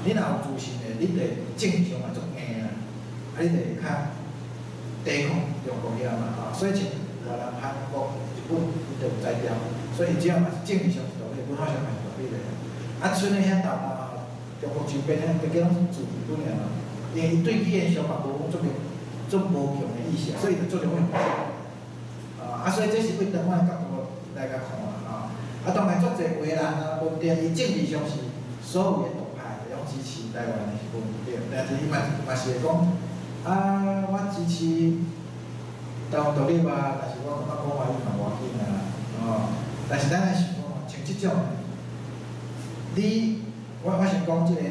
你若有自信的，你得正常嘛足硬啦，你得会较抵抗中国遐嘛所以像越南、韩国、日本，伊就有在调，所以只要嘛是政治上是独立，文化上嘛是独立的。剩的遐大中国周边遐，大家拢是自治本尔嘛。因为伊对语言想法无无强的意识，所以就做两样。所以这是为台湾的角度来甲看当然足侪为人问题，伊政治上是所有的独派拢支持台湾的是无对，但是伊嘛是会讲我支持台湾独立但是我感觉讲话语嘛无要紧但是咱来想讲像即种，我先讲即个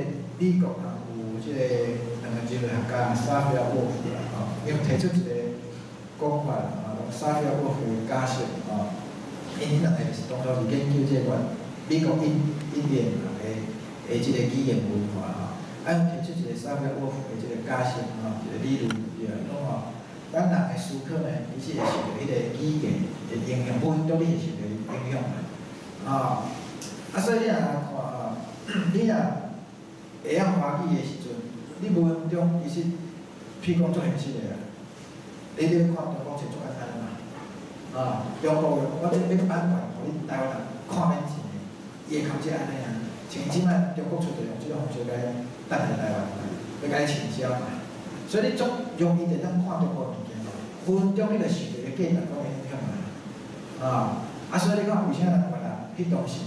美国有即个。即个学家沙菲尔沃夫啦，伊提出一个讲法沙菲尔沃夫的假设因两个是当初是研究即个美国印第人的即个语言文化提出一个沙菲尔沃夫的即个假设一个理论，讲咱人的思考呢，伊是会受到迄个语言的影响，不分对你会受到影响所以你若看你若会晓华语的时阵。你文中其实，譬如讲做现实的你咧看中国是做安尼嘛？中国我这要版权，互你台湾人看免钱的，伊会靠这安尼像即摆中国出就用即种方式来等下台湾，要甲你倾销嘛。所以你足容易就当看中国物件文中你就受到个价值观的影响所以你看为啥人越南迄当时，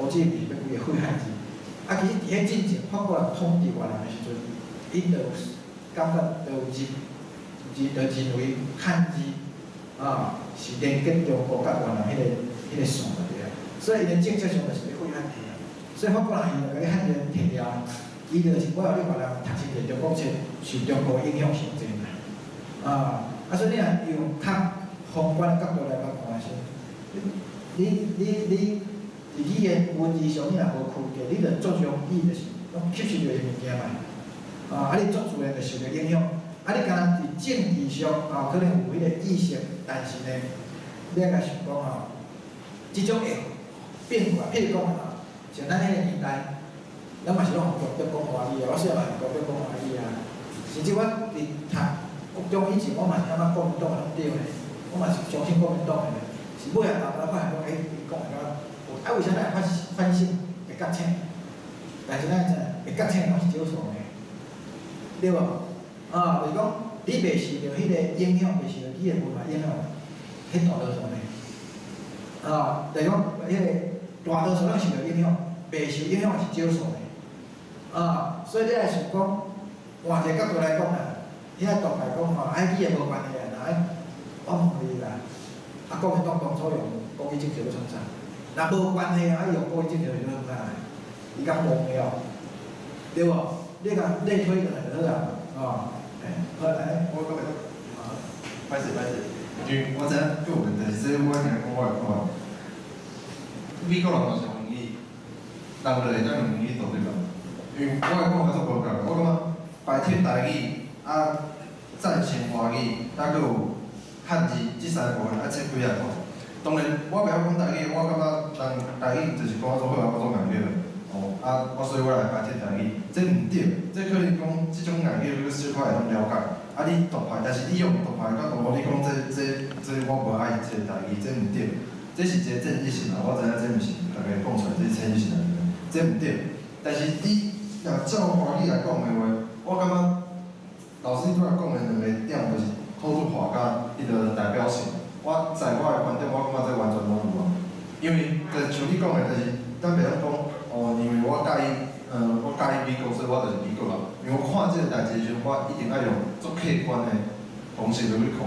吴志明要规个废汉字？其实伫迄进前，法国人统治越南的时阵，因就感觉就有认为汉字是连接中国甲越南迄个线就对啊。所以伊政策上就是要废汉字啊。所以法国人伊就甲你汉字摕掉，伊就是我后你越南读书摕中国册，受中国影响上侪嘛。所以你若用较宏观的角度来讲是，你语言文字上你若无区隔，你着作用伊就是吸收着物件嘛。你做自然就受着影响。你敢若伫政治上可能有迄个意识，但是呢，你要甲想讲即种会变化，譬如讲像咱迄个年代，咱嘛是拢用国标讲华语我细汉用国标讲华语甚至我伫读国中以前，我嘛是感觉国民党拢对咧，我嘛是相信国民党诶。是尾仔后头发现讲，伊讲诶个，为啥咱会反省会觉醒？但是咱知会觉醒拢是少数诶，对无？就是讲你袂受着迄个影响，袂受着语言文化影响，迄大多数呢。就是讲迄个大多数拢受着影响，袂受影响是少数呢。所以你来想讲，换一个角度来讲你爱独来讲语言无关系我问你啦，国民党当初用国语政策要创啥？若无关系用国语政策要创啥？伊讲忘了，对无？你甲类推就好啦，好来，我讲歹势，因为我知影还有问题，所以我听讲我会看。美国人嘛是用英语，人就会当用英语做对吧？因为我会讲较足无共，我感觉白天台语赞成华语，还佫有汉字这三部分切几啊块。当然，我袂晓讲台语，我感觉人台语就是讲做好啊，我做硬语所以我来白天台语，这毋对，这可能讲即种硬语你小可会通了解。你独派，但是你用独派角度，你讲这我无爱这台语，这毋对，这是一个正义性我知影这毋是大家讲出来，这是正义性这毋对。但是你若照华语来讲的话，我感觉老师拄仔讲的两个点就是口语化甲迄个代表性。我在我的观点，我感觉这完全拢有因为就像你讲的，就是咱袂晓讲因为我介意美国，所以我就是美国人。因为我看这个代志的时阵，我一定要用足客观的方式去看。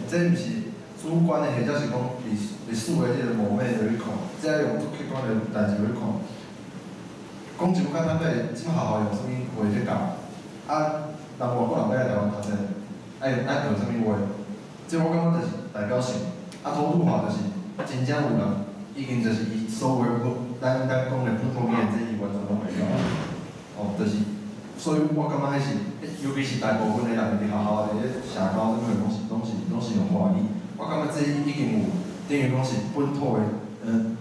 这毋是主观的，或者是讲历史的迄个模面去看，这要用足客观的代志去看。讲一句较坦白，即学校用啥物话去教？人外国人要来台湾读册，爱用啥物话？这我感觉就是代表性。土著化就是真正有人已经就是伊所有咱讲的普通语言，这伊完全拢袂晓。就是，所以我感觉迄是，尤其是大部分的人伫学校伫咧社交什么拢是用华语。我感觉这已经有等于讲是本土的，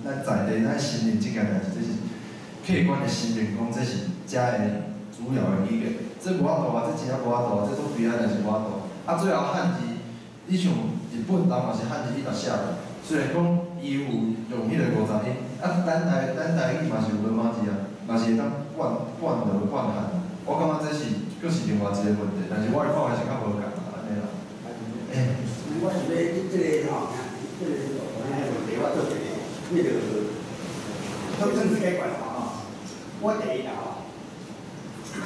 咱在地咱承认即件代志，这是客观的承认，讲这是遮的主要的语言。这无法度这真正无法度这做悲哀，但是无法度。最后汉字，你像日本人嘛是汉字110写的，虽然讲伊有用迄个50音，咱台语嘛是有罗马字嘛是会当换罗换汉。我感觉这是佫是另外一个问题，但是我的看法是较无共安尼啦。我是要这个这个问题，我做一个都政治解决我第一较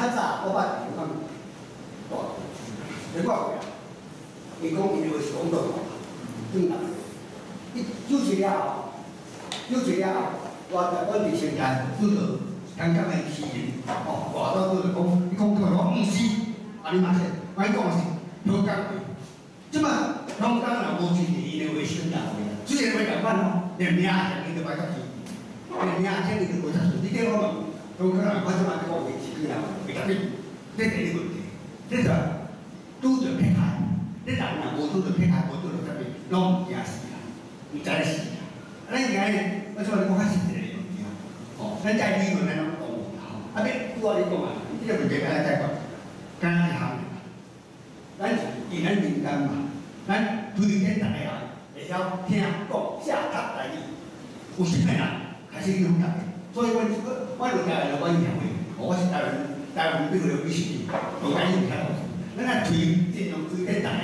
早我捌有讲你看过伊讲伊就上到伊有一了我伫成年拄到香港的诗人外头拄着讲，伊讲对我毋是，你嘛说，我讲是香港话。即摆香港人无支持伊的卫生单位，虽然袂共款连名称伊都歹甲记，连名称伊都无查出。你叫我问，香港人我即摆讲话是几人会甲你？这第一个问题，这就拄着迫害，你人若无拄着迫害，无拄着啥物，拢毋惊死啊，毋知死啊。咱今日我即摆讲较实际的问题咱在理论咱拢讲免拄仔你讲即个问题安尼解决，干一项。咱既然民间嘛，咱推荐大家会晓听讲写读台语，有心的人开始去读台语。所以我落来了，我以后我是台湾比如20年，我讲你听到，咱来尽量推荐大家。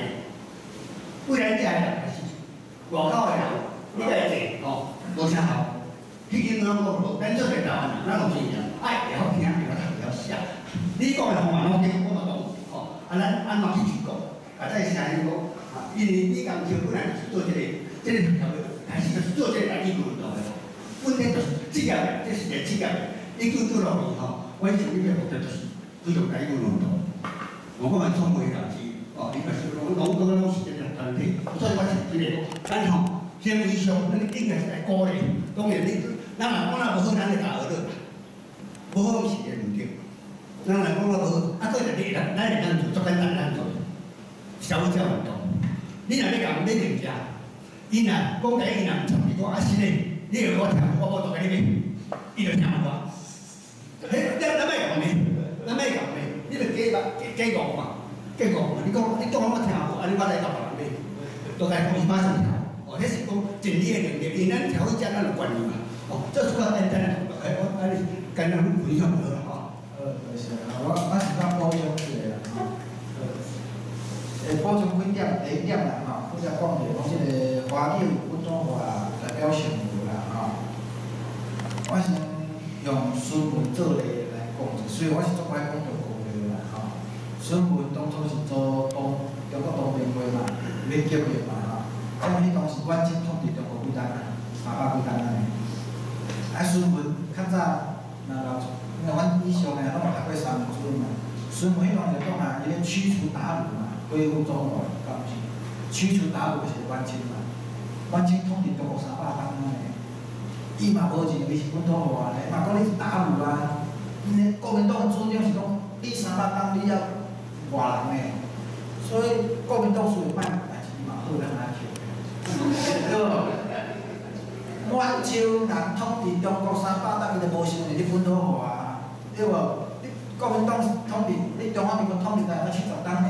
为咱遮个人开始，外口的人你来坐无啥好。迄间拢无，咱做个台湾人，咱拢是一样，爱会晓听，会晓读，会晓写。你讲的方法，我嘛懂，咱安怎去讲？再是安尼讲，因为你讲桥本来就是做这个条路，开始就是做这个家己运动的。本身就是职业的，这是个职业的。伊拄落去吼，我想你个目的就是注重家己运动。我讲聪明人士，哦，你就是拢是这种团体，所以我是真个，咱吼行为上，咱应该是来鼓励。当然你，咱若讲咱无好，咱就甲学落。无好是个问题。咱若讲咱无好，啊，做就你咱会当做，做简单咱做。消费者运动，你若咧甲我买定价，伊若讲第一，伊若唔参与我，啊是嘞，你要我听，我无做甲你买，伊就听我。嘿，咱莫讲咩，咱莫讲咩，你著假讲嘛，假讲嘛，你讲我听无，啊你我来甲别人买，都该讲伊马上听。哦，迄是讲尽你的能力，因咱调一只咱就管理嘛。哦，这是我简单的同学，我你简单分享好了吼。是啊，我是讲补充一个啦吼。补充几点，第一点啦吼，拄则讲着讲即个华语普通话代表性有啦吼。我先用孙文做例来讲，虽然我是做爱讲中国话啦吼。孙文当初是做中国东边话嘛，要结的嘛吼。像迄当时远清统治中国几单啊，300几单安尼。啊，孙文较早，那老因为阮以上呢拢有读过三文书嘛。孙文迄当时讲啊，伊咧驱除鞑虏嘛，恢复中华，敢毋是？驱除鞑虏就是远清嘛。远清统治中国300当安尼，伊嘛无认为是本土化咧，嘛讲你是鞑虏啊。因为国民党的主张是讲，你300当你要外人诶，所以国民党虽然歹，但是伊嘛好咱来求。对无？远清人统治中国300当，伊就无想着你本土化啊，对无？你国民党统治，你中华民国统治台湾70当尔，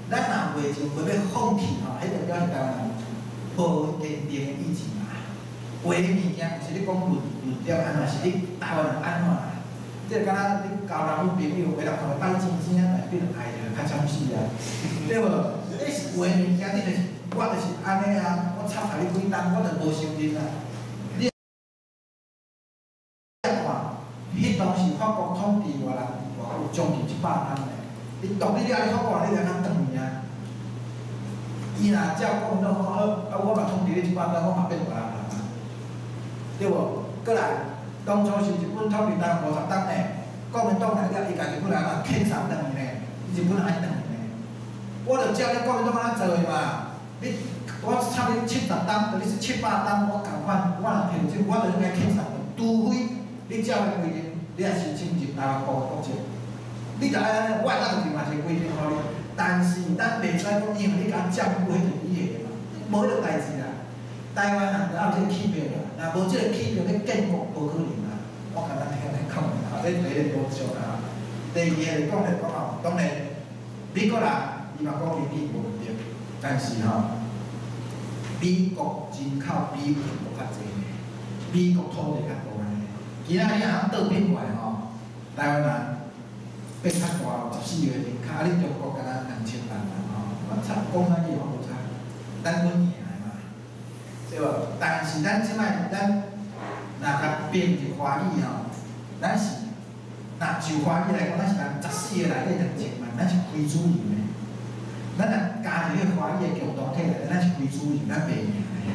咱若袂就袂要放弃吼，迄就表示台湾人无坚定的意志嘛。话物件毋是你讲论调安怎，是你台湾人安怎啦？即个敢若你交男女朋友，为了同伊斗钱钱啊，变爱着较惨死啊，对无？你是话物件，你就是。我就是安尼啊，我插下你几单，我就无承认啊。你看，迄当时法国统治外人有将近100年嘞，你独立了，你法国人你两当去啊？伊若照国民党讲好，我嘛统治你100年，我嘛变外人啊，对无？过来，当初是日本统治台湾50年嘞，国民党来了，伊家日本人嘛遣散转去呢，日本人爱转去呢，我就照你国民党安怎做的嘛。我插你70担，等于是700担，我共款，我若骗钱，我就应该遣散。除非你照个规定，你也申请入台湾国籍，你就爱安尼，我当时嘛是规定互你，但是咱袂使讲，因为你甲占卜迄个以下嘛，无迄个代志啦。台湾人就有这个起票啦，若无这个起票，你建国无可能啦。我简单听来讲啦，这第一个多少啦。第二个讲来讲哦，当然美国人伊嘛讲民主无问题。但是吼，美国人口比中国较济呢，美国土地较大呢。今仔日啊，倒变过来吼，台湾人变较大，14个人口，啊，你中国敢若2000万人吼，我差讲啥嘢我无差，咱本赢的嘛，对无？但是咱即摆咱若甲变入华语吼，咱是若就华语来讲，咱是14个内底2000万，咱是非主流的。咱若加入迄个华语的共同体内，咱是非主流，咱袂赢的。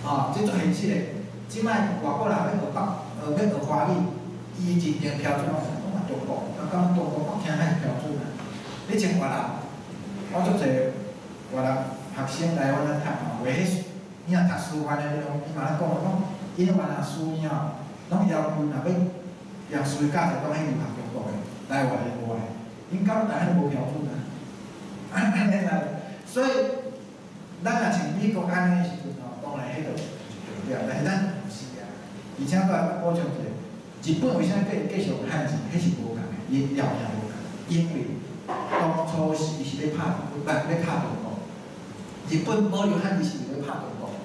哦，这做现实的。即摆外国人要学华语，伊真正标准是讲中国，讲中国北京还是标准啊。你像外人，我足侪外人学生来我咱读吼，为迄伊若读师范的，伊嘛咧讲，因外人师兄拢要求若要让师教就讲迄个读中国的，台湾的无的，因讲大家都无标准啊。安尼啦，所以咱若像美国安尼的时阵吼，当然迄个对了，但是咱毋是啊。而且搁来补充一下，日本为啥继续汉字，迄是无共的，伊了解无共，因为当初是伊是要拍中国，日本保留汉字是要拍中国，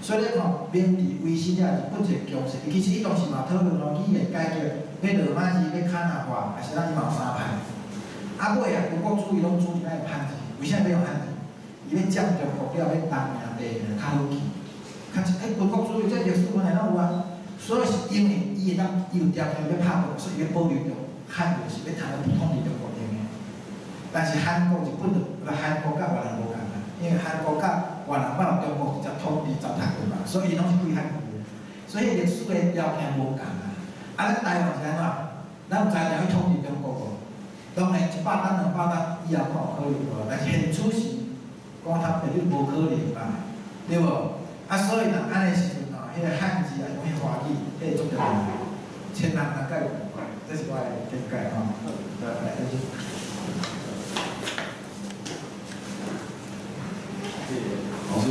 所以你看明治维新了，日本一个强势，其实伊当时嘛讨论咯，语言改革，要罗马字，要汉仔化，还是咱伊嘛有3派。啊尾啊，中国主义拢主义咱汉字，为啥要用汉字？伊要降中国了，要东名地名较好记。中国主义这历史本来拢有啊，所以是因为伊有条件要拍中，所以要保留着汉字是要通统治中国用的。但是韩国、日本韩国甲越南无共啊，因为韩国甲越南把中国直接统治糟蹋过嘛，所以拢是归韩国的，所以历史的条件无共啊。啊，咱台湾是安怎？咱有才调去统治中国无？当然100单、200单以后看有可能无，但是现处是讲他绝对无可能嘛，对无？啊，所以若安尼时阵吼，迄个汉字啊，用迄华语，迄个足重要，千人难解有关，这是我的见解吼。来，继续。我说，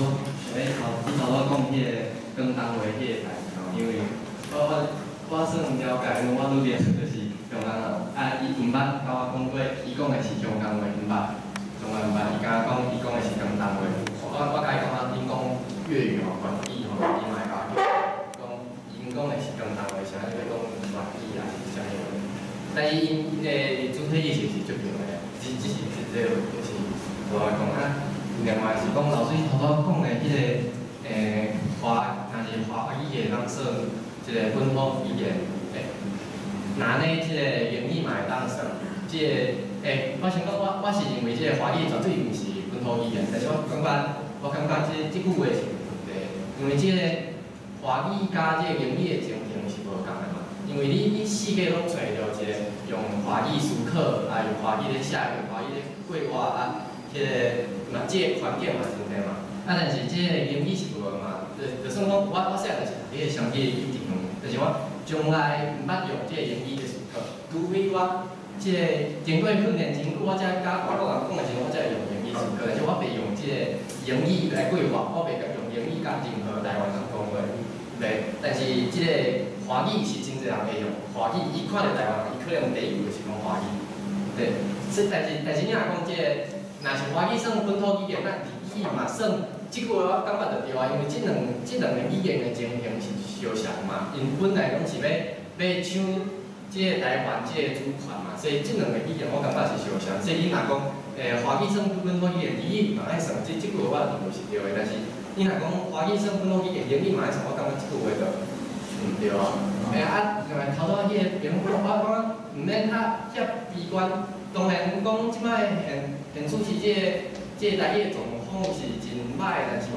你头仔讲迄个广东话迄个代志吼，因为我算了解，因为我拄练就是中国人，啊，伊毋捌甲我讲过，伊讲的是中国话，毋捌，中国话毋捌，伊敢讲伊讲的是广东话。我甲伊讲啊，恁讲粤语吼，粤语吼，伊嘛会甲我讲因讲的是广东话，啥物要讲粤语啊，是啥物话？但是因的主体意识是足强的，只是这个就是我来讲啊。另外是讲老师头拄讲的迄个若是华语的，当算一个本土语言，那呢，即个英语嘛会当算，即个我先讲我是认为即个华语绝对毋是本土语言，但是我感觉即句话是有问题，因为即个华语加即个英语的情形是无共的嘛，因为你世界拢找着一个用华语思考，啊用华语咧写，用华语咧绘画啊。即个嘛，即个环境嘛真侪嘛，啊，但是即个英语是无嘛，就算讲我细汉就是读迄个商业语言，但是我从来毋捌用即个英语的思考，除非我即个经过训练真久，我才甲外国人讲的时候，我才会用英语思考，但是我袂用即个英语来规划，我袂用英语甲任何台湾人讲话，袂。但是即个华语是真侪人会用，华语伊看到台湾人，伊可能第一句就是讲华语，对。但是你若讲即个。若是华语算本土语言，咱日语嘛算，即句我感觉着对啊，因为即两个语言的情形是相像嘛，因本来拢是要抢即个台湾即个主权嘛，所以即两个语言我感觉是相像。所以你若讲华语算本土语言，日语嘛爱算，即句我认为是对的。但是你若讲华语算本土语言，英语嘛爱算，我感觉即句话就毋对啊。啊，另外头拄迄个评论，我感觉毋免遐悲观。当然讲即摆现处是即个台语的状况是真歹，但是讲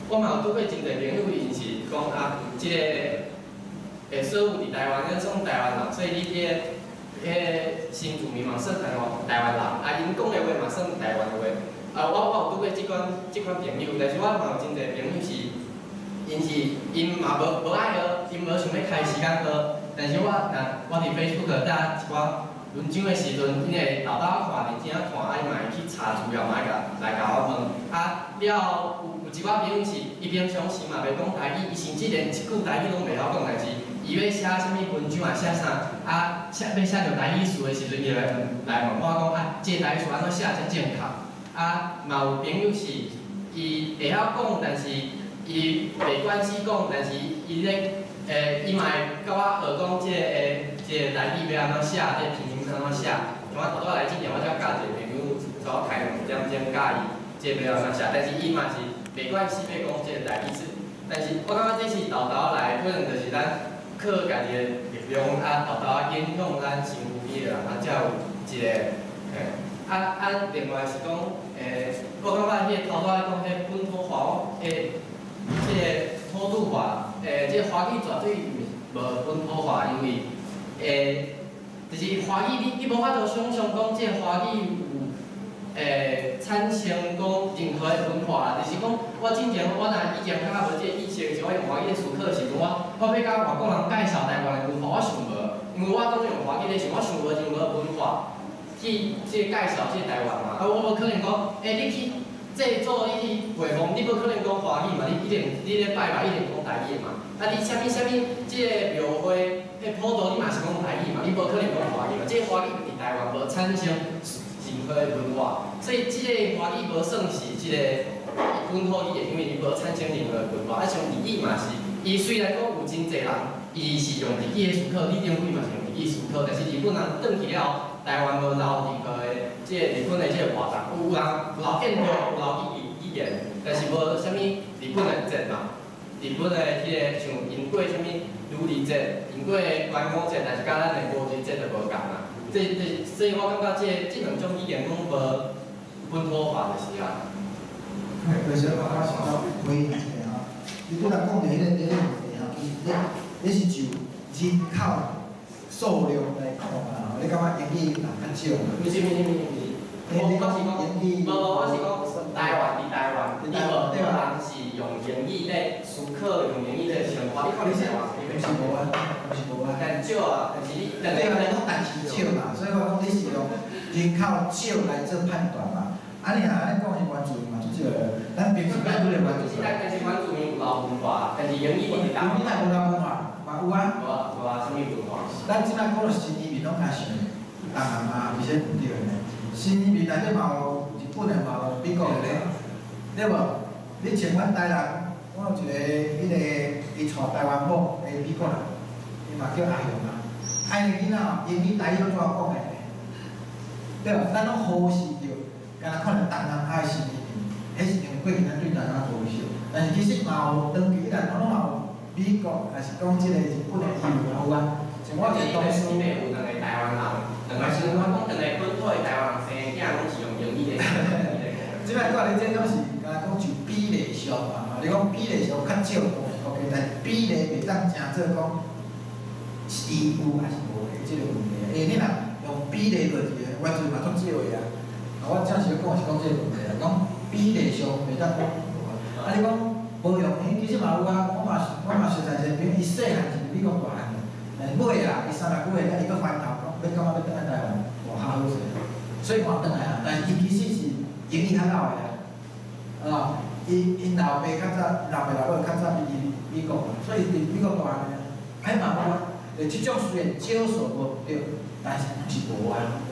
我嘛有拄过真侪朋友，因是讲啊，即个所有伫台湾，咱算台湾人，所以你迄个新住民嘛算台湾人，啊，因讲的话嘛算台湾的话。啊，我有拄过即款朋友，但是我嘛有真侪朋友是，因嘛无爱学，因无想要开时间学，但是我伫 Facebook 搭一寡。文章的时阵，因个豆豆看认真看，啊伊嘛会去查资料，嘛来甲我问。啊了有一寡朋友是，伊平常时嘛袂讲台语，伊甚至连一句台语拢袂晓讲，但是伊要写啥物文章啊，写啥啊，要写着台语词的时阵，伊来问我讲啊，即个台语词安怎写才正确？啊，嘛有朋友是，伊会晓讲，但是伊袂关系讲，但是伊咧伊嘛会甲我学讲即个台语要安怎写，即个拼音安怎写。像我头拄来之前，我才教一个朋友，甲我开2点钟教伊即个要安怎写，但是伊嘛是袂关系要讲即个台语字。但是我感觉这是豆豆来，可能就是咱靠家己的力量，啊豆豆影响咱身躯边的人，啊才有一个另外是讲我感觉迄个头拄仔讲迄本土化，即个土土化，即个华语绝对无本土化，因为就是华语你无法度想象讲即个华语有产生讲任何的文化，就是讲我之前我若以前较无即个意识的时候，我用华语咧思考的时阵，我要甲外国人介绍台湾的文化，我想无，因为我当用华语咧想，我想无任何文化去即个介绍即个台湾嘛，啊我无可能讲，你去制作你去画风，你无可能讲华语嘛，你咧拜嘛一定讲台语嘛，啊你啥物即个庙会。普渡你嘛是讲台语嘛，你无可能讲华语嘛。即个华语伫台湾无产生任何的文化，所以即个华语无算是即个本土语言，因为伊无产生任何的文化。啊，像日语嘛是，伊虽然讲有真侪人，伊是用日语的思考，你中国嘛是用日语思考，但是日本人转去了，台湾无留任何的即个日本的即个活动，有人留建筑，有留语言，但是无啥物日本的节嘛。日本的迄个像因过啥物如日节，因过端午节，但是甲咱的国际节就无共啦。即所以我感觉这两种语言讲无本土化就是啊。为什么我想到回应一下吼？你拄才讲的迄个问题吼，你是就人口数量来讲啊，你感觉英语人较少嘛？不是，我是讲台湾，你无人是用英语咧思考，用英语咧生活。你看你台湾是无啊，但少啊，但是你对啊，讲但是少嘛，所以我讲你是用人口少来做判断嘛。啊，你若安尼讲是原住民嘛，就少个，咱平时咱拄着原住民。但是原住民有老文化，但是英语是台湾无老文化，嘛有啊。有啊，什么文化？咱即摆讲到新移民拢较像东南亚这些地方的，新移民内底嘛有日本的，嘛有美国的咧，对无？你像阮台人，我有一个迄个伊娶台湾某，美国人，伊嘛叫阿雄啊。阿雄囡仔哦，英语台语拢怎讲的？对无？咱拢忽视着，敢若看着东南亚的新移民，迄是因为过去咱对东南亚无熟，但是其实嘛有长期以来，拢嘛有美国，还是讲即个日本的移民有啊。像我一个同事，有两个台湾人，两个是我讲两个本土的台湾人生囝拢是用英语的。即摆我咧这种是，敢若讲就比例上嘛，你讲比例上较少，OK，但比例袂当真做讲是有还是无的即个问题。因为你若用比例落去，原住嘛足少的啊。我正是讲是讲即个问题啊，讲比例上袂当讲。啊，你讲无用，其实嘛有啊，我嘛实在一个朋友，伊细汉是美国大汉的，但是尾啊，伊30几岁，伊搁翻头讲，要感觉要倒来台湾，哇，较好势，所以我倒来啊。但是伊其实是英语较老的啊，因老爸较早，老爸老母较早去美国嘛，所以伫美国大汉的，哎嘛有啊，就即种虽然少数无对，但是是无啊。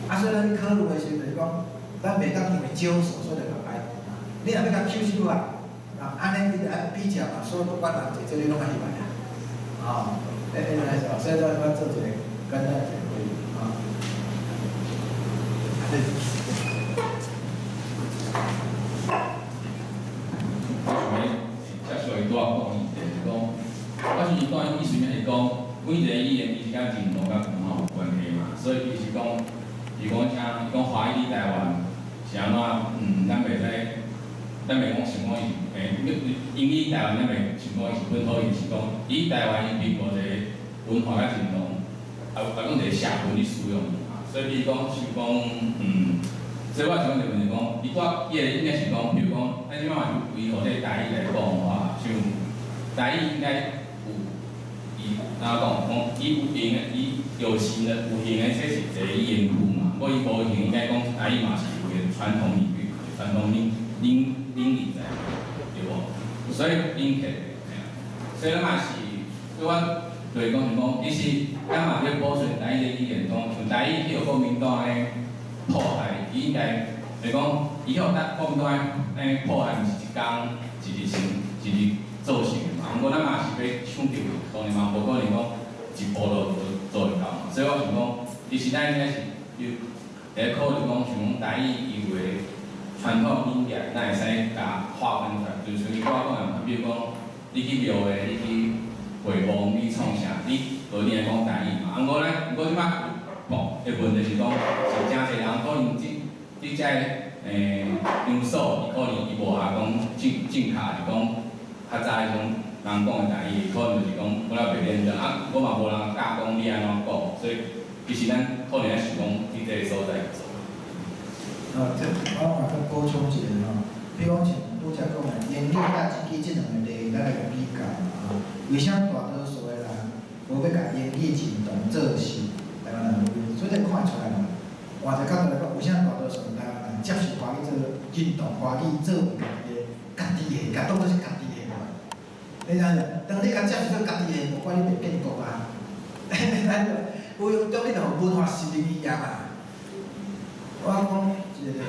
啊，所以咱考虑的时候就是讲，咱袂当因为少数所以就排除嘛。你若要甲吸收啊，啊，安尼你著爱比较嘛，所有不管人侪做你拢爱去买啊。啊，来是，所以我做一个简单一个回应啊。接续伊拄仔讲伊就是讲，我是伊段意思面是讲，每一个语言伊是甲人种甲文化有关系嘛，所以伊是讲，伊讲华语台湾是安怎？咱袂使，咱袂讲想讲伊，英语台湾咱袂想讲伊是本土，伊是讲伊台湾伊并无一个文化甲认同，啊讲一个社会去使用嘛，所以伊讲是讲，所以我想问一个问题讲，伊我伊个应该是讲，比如讲，咱即摆嘛是为何这台语来讲话，像台语应该有伊哪讲伊有形的，伊有形的、有形的，这是一个语言库嘛。不过伊无形应该讲台语嘛是有个传统领域、传统领域在，对无？所以linking，所以咱嘛是，所以我就是讲是讲，其实咱嘛要保存台语的语言，讲像台语去国民党诶破坏，伊应该就是讲，以后咱国民党诶破坏，毋是一工一日做成的嘛。毋过咱嘛是要抢救，当然嘛无可能讲一步就做会到嘛。所以我想讲，其实咱应该是要考虑讲，像讲台语伊有诶传统语言，咱会使甲划分出来，就是像你我讲的，比如讲你去庙诶，你去会坊，你创啥，你就你来讲台语嘛。毋过即摆的问题是讲，是真侪人可能即只场所，伊可能伊无下讲正卡，是讲较早迄种人讲的台语，可能就是讲我了袂认真啊，我嘛无人教讲你安怎讲，所以其实咱可能要想讲伫这个所在做。我嘛再补充一个吼，比如讲像拄则讲的，英语甲自己即两个例，咱来比较嘛吼。为啥大多数的人无要甲英语认同做是台湾人母语？所以你看出来嘛，换一个角度来讲，为啥大多数台湾人接受华语做认同华语做家己的，甲当作是家己的嘛？你知影？当你甲接受做家己的，无管你袂建国啊，有当你就文化失灵去呀嘛。我讲一个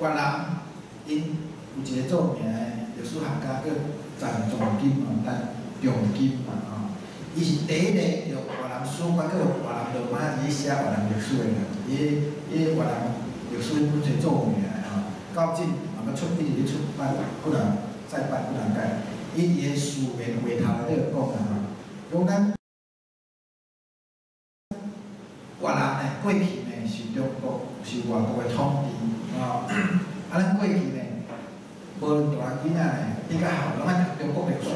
越南，因有一个著名的历史学家叫张仲景嘛，仲景嘛吼，伊是第一个用越南书法，佮用越南罗马字写越南历史的人，伊越南历史本最著名的吼，到今嘛要一直咧出版，不能再版，不能改。伊伫个书面画头内底讲啊，讲咱越南呢，过去呢是中国是外国的统治，咱过去呢，无论大囡仔呢，比较好，拢爱读中国历史，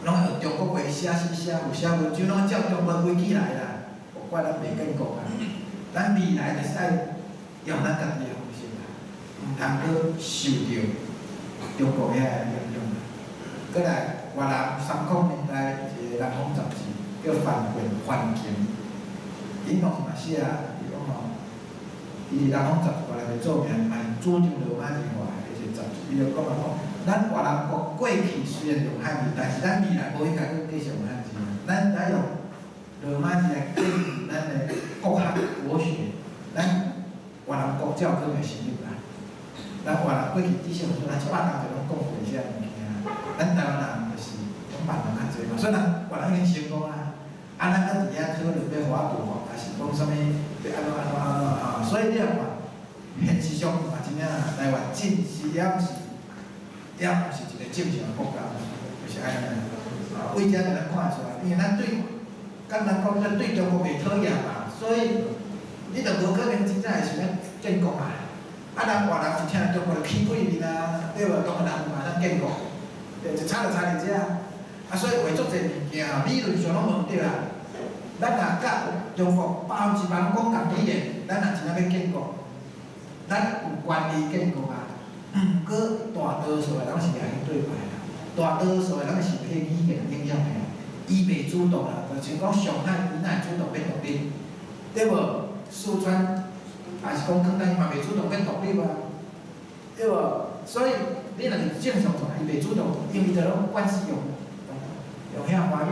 拢爱学中国话写诗写，有写文章，拢照中国规矩来啦。无怪咱袂建国啊，咱未来就是爱用咱家己的方式啦，毋通去受着中国遐个影响。过来，越南30年代一个南方杂志叫《反quyền環境》，伊拢是嘛写，伊讲吼，伊南方杂志过来个做名，嘛主张罗马文化的一个杂志，伊就讲咱越南国过去虽然用汉字，但是咱未来无应该继续用汉字，咱用罗马字来建立咱的国学国学，咱越南国教科会成立啦。咱越南过去至少说，咱700人就拢讲过些物件，咱台湾人就是讲万人较济嘛，所以咱越南已经成功啊。咱搁伫遐讨论要华独吼，还是讲啥物要安怎啊？所以你看，现实上嘛真正台湾真是也是一个正常的国家，就是安尼。为遮就咱看出来，因为咱对，简单讲，咱对中国袂讨厌嘛，所以你就无可能真正会想要建国啊。咱越南是听中国的起鬼面啊，对无？当然人马上建国，就差伫遮。所以为足侪物件理论上拢无对啦。咱若甲中国100%讲共理念，咱若真正要建国，咱有权利建国啊。过大多数的人是掠去对牌啦，大多数的人是被语言影响的，伊袂主动啦，就像讲上海，伊哪会主动要独立，对无？四川还是讲广东，伊嘛袂主动要独立啊，对无？所以你若是正常状态，伊袂主动，因为伊就拢关系用遐华语，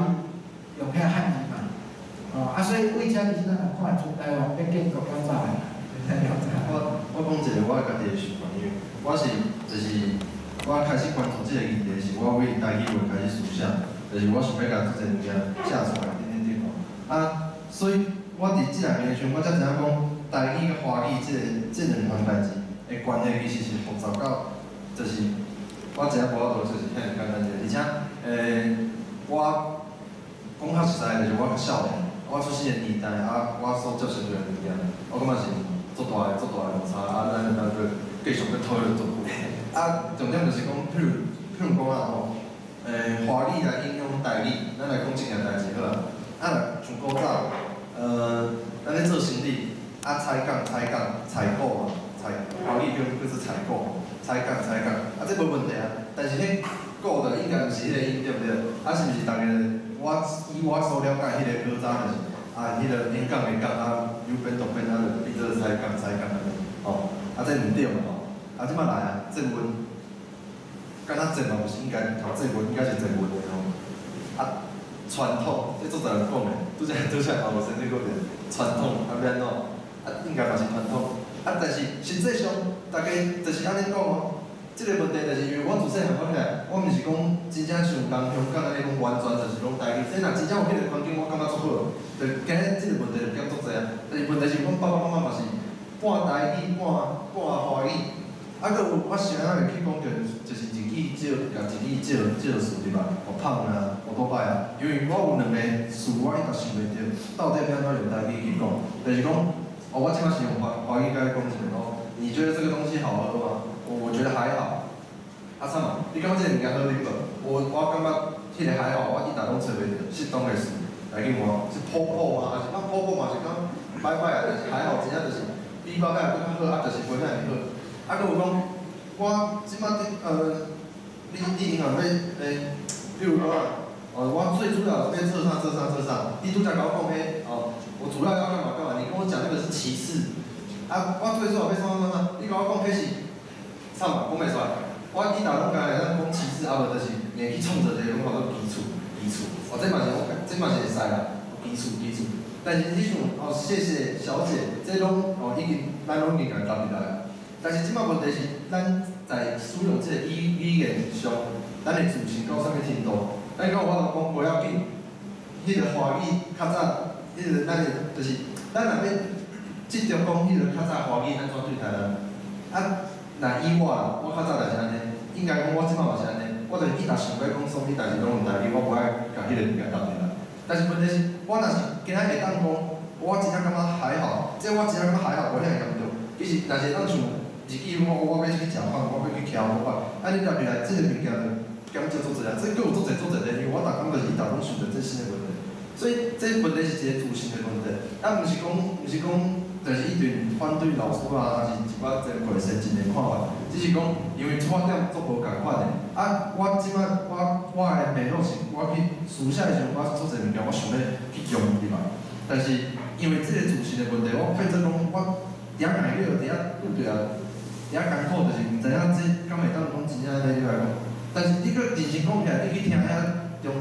用遐汉字嘛，所以为遮其实咱也看出台湾要建国较早的。我讲一个我家己的想法，因为我就是我开始关注这个议题是我为台语文开始思想，就是我想要甲这个物件写出来，点。所以我伫即两年时，我才知影讲台语甲华语这两项代志的关系其实是复杂到，就是我知影无法度就是遐简单者，而且我讲较实在就是我较少年，我出生的年代我所接受到的物件，我感觉是足大的落差，咱就继续要讨论足久。重点就是讲，譬如讲华语来影响台语，咱来讲一件代志好啦。像古早，咱咧做生意，采购嘛，华语叫做采购，采购，这无问题啊。但是迄购的应该毋是迄个音对不对？是毋是逐个以我所了解，迄个古早就是迄个演讲有变读变就变做采购这毋对嘛即摆来正文，敢若正嘛，毋是应该读正文，应该是正文的传统，这足侪人讲的，拄则嘛无先生讲着传统要安怎？应该嘛是传统，但是实际上大家就是安尼讲这个问题就是因为我自细汉发起来，我毋是讲真正像人香港安尼讲完全就是讲台语，若真正有迄个环境，我感觉足好，就今日这个问题就减足侪啊。但是问题是，阮爸爸妈妈嘛是半台语半华语，搁有我是安怎会去讲就是日语少，甲日语少数对吧？学胖啊，学多摆啊，因为我有两个词我一直想袂着，到底要安怎用台语去讲？就是讲，我即摆是用华语甲你讲一下你觉得这个东西好喝吗？我觉得还好。啥嘛？你感觉这个物件好啉无？我感觉迄个还好，我一直拢找袂着适当的词来去换，是泡泡嘛，还是泡泡嘛？是讲摆摆啊，就是还好，真正就是比摆摆更较好，就是袂遐尔好。搁有讲，我即摆你银行要比如讲我最主要是要做啥？你拄则甲我讲迄我主要要干嘛？你跟我讲那个是其次。我最主要要啥？你甲我讲迄是啥嘛？讲袂出来。我一直拢甲咱讲其次，无就是硬去创造一个讲法做基础。这嘛是会使啦，基础。但是你像谢谢小姐，这拢已经咱拢已经甲答入来。但是即摆问题是，咱在使用这个语言上，咱的自信到啥物程度？咱讲有法度讲不要紧，迄个华语较早，迄个咱就是咱若要执着讲迄个较早华语安怎对待人，若以我较早就是安尼，应该讲我即摆嘛是安尼，我就是一直想要讲所有代志拢用台语，我无爱甲迄个物件答入来。但是问题是，我若是今仔会当讲，我真正感觉还好，这我真正感觉还好，无遐严重。其实，但是咱像日记我要去食饭，我要去徛好饭，你入来，这个物件就减少做侪啊，这佫有做侪的，因为我逐工就是一直拢想着这新的问题，所以这问题是一个自信的问题，毋是讲，就是一群反对老师啊，还是一寡真过先进的看法，只是讲因为出发点做无共款的。我即摆我的脉络是，我去私下的时阵，我做侪物件，我想要去用入来，但是因为这个自信的问题，我变做讲我伫遐挨了，伫遐拄着，伫遐艰苦，就是毋知影这敢会当讲真正安尼来讲。但是你搁认真讲起来，你去听遐中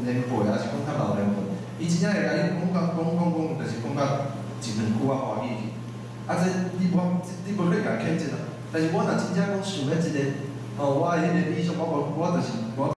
年辈，还是讲较老年辈，伊真正会甲你讲，就是讲到一两句华语去。你无咧甲伊肯定啊。但是我若真正讲想要一个，我的迄个理想，我就是我。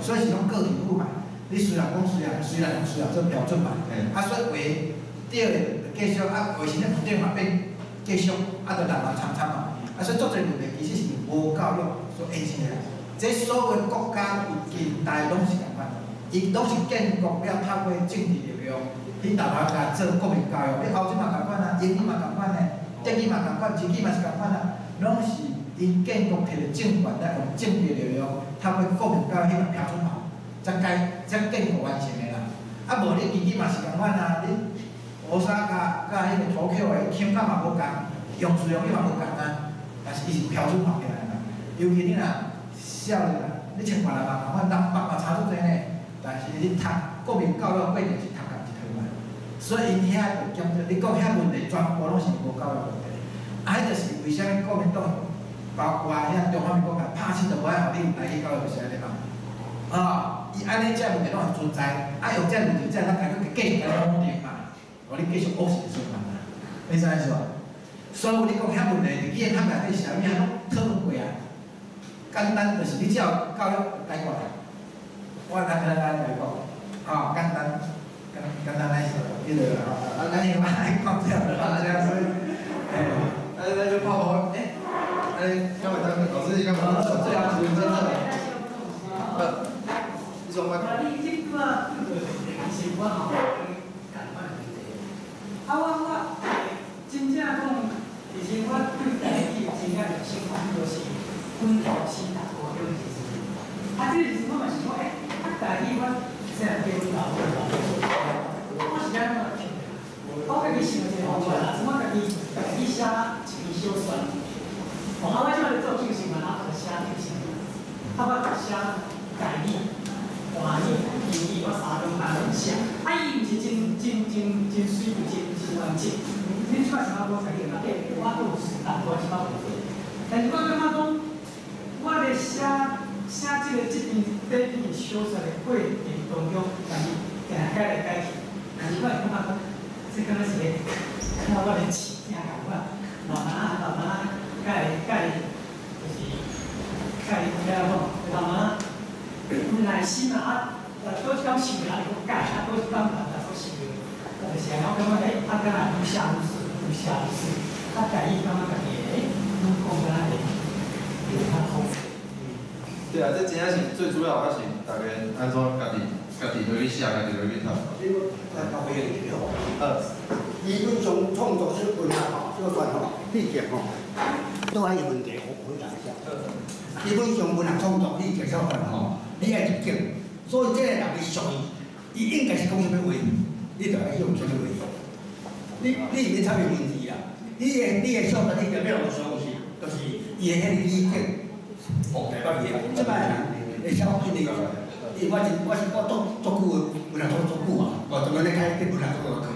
所以是讲个体户嘛。你虽然做标准嘛，所以为对的继续，为先咧对嘛变继续，就人人参嘛。所以做这问题其实是无教育所引起的。这所有国家近代拢是共款，伊拢是建国了透过政治力量，去大家甲做国民教育。你欧洲嘛共款啊，英语嘛共款呢，德语嘛共款，日语嘛是共款啊，拢是因建国摕着政权来用政治力量，透过国民教育迄个标准化。才建国完成的啦。无你日语嘛是共款啊，你乌沙甲迄个土口的腔感嘛无共，用词用语嘛无共啊。但是伊是标准化起来啦。尤其你若少年啦，你像别人嘛共款，人嘛差足济呢。但是你读国民教育，必定是读共一套嘛。所以因遐就检讨，你讲遐问题全部拢是无教育问题。迄就是为啥物国民党包括遐中华民国甲拍死就无爱互你台语教育，就是安尼嘛。伊安尼遮问题拢会存在，用遮问题才咱家己继续来努力嘛，互你继续学习顺嘛，你知影是无？所以你讲遐问题，日语他们内底是安怎拢讨论过啊？简单就是你只要教育解决，我来讲，简单来说，迄个咱迄个爱讲这样的话，这样所以，那就泡泡，刚才老师，你刚才说这样子，真的。你说我。你这个是我后悔感觉问题。我真正讲，其实我对台语真正有兴趣，就是本土师大学了解是。这个是我嘛是讲，台语我这样叫老我是安怎听的？我家己想一个方法啦，我家己写一篇小说。我即摆咧做旧新闻，我写旧新闻，我写台语。华语、英语我3种班拢写，伊毋是真水，真完整。你即摆是我家己嘛？我都有适当，我即摆有做。但是我感觉讲，我咧写这篇小说的过程当中，但是定改来改去，但是我会感觉讲，这敢若是个，我咧试听感觉，慢慢改，就是改怎样讲，慢慢。耐心啊！多讲想啦，你改啊，多讲啦，多想。就是我感觉敢若愈写愈顺，台语感觉家己愈讲敢若会较好。对啊，这真正是最主要，还是大家安怎家己落去写，家己落去读。基本上创作小说小说理解都爱问题，我回答一下。基本上文学创作理解小说你爱入境，所以这个人伊属伊应该是讲什么话，你就爱用什么话。你免参与问题啦。你的小说你就要有相信，就是伊的迄个理解，大到伊的。即摆人会晓去理解。我足久的文学足久啊，我专门咧开文学创作课。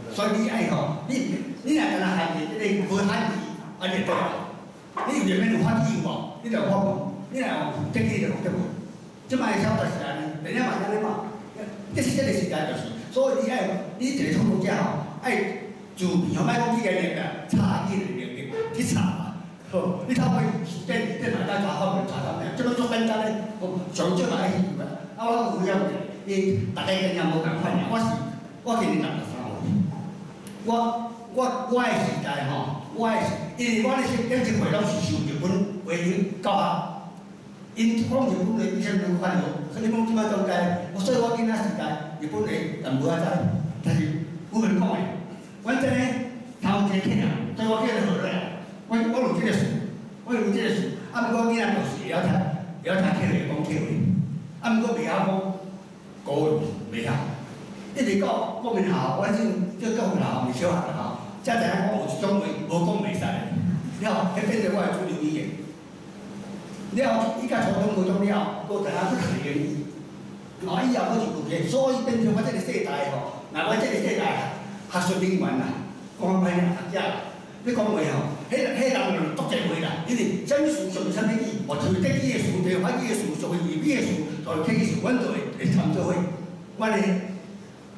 所以你爱你若敢若汉字，你无汉字，安尼对啊？你入面有法语无？你就有法文，你若有德语就有德文。即摆小说是安尼，第一嘛安尼嘛，这是这个时代就是，所以你一个创作者爱自评，莫讲去个领域，查去领域去查嘛。好，你透过电脑在查方面查啥物？即摆做简单咧，上少嘛爱去嘛。我有了伊大家经验无共款尔，我今年63岁，我的时代因为我咧顶一辈拢是受日本话语教学。因讲日本的以前没有翻译，所以讲即摆中间，所以我囡仔时代，日本的但无爱知，但是有人讲的，阮这个头一个客人，所以我叫你学来，我有这个事，啊，毋过囡仔就是会晓听客话讲客话，啊，毋过袂晓讲国语，袂晓。一直到国民校，我这国民校毋是小学校，才知影讲有一种话无讲袂使的，了，迄变成我的主流语言。了，伊甲初中、高中了，搁知影去学英语。哦，以后我就有个，所以变成我这个世代吼，那我这个世代学术人员啦，讲歹听学者，你讲话吼，迄人就多侪话啦，因为啥物事属于啥物语，哦，就是德语的事、台湾语的事、属于语言的事、属于客语事，阮就会参做伙。我咧，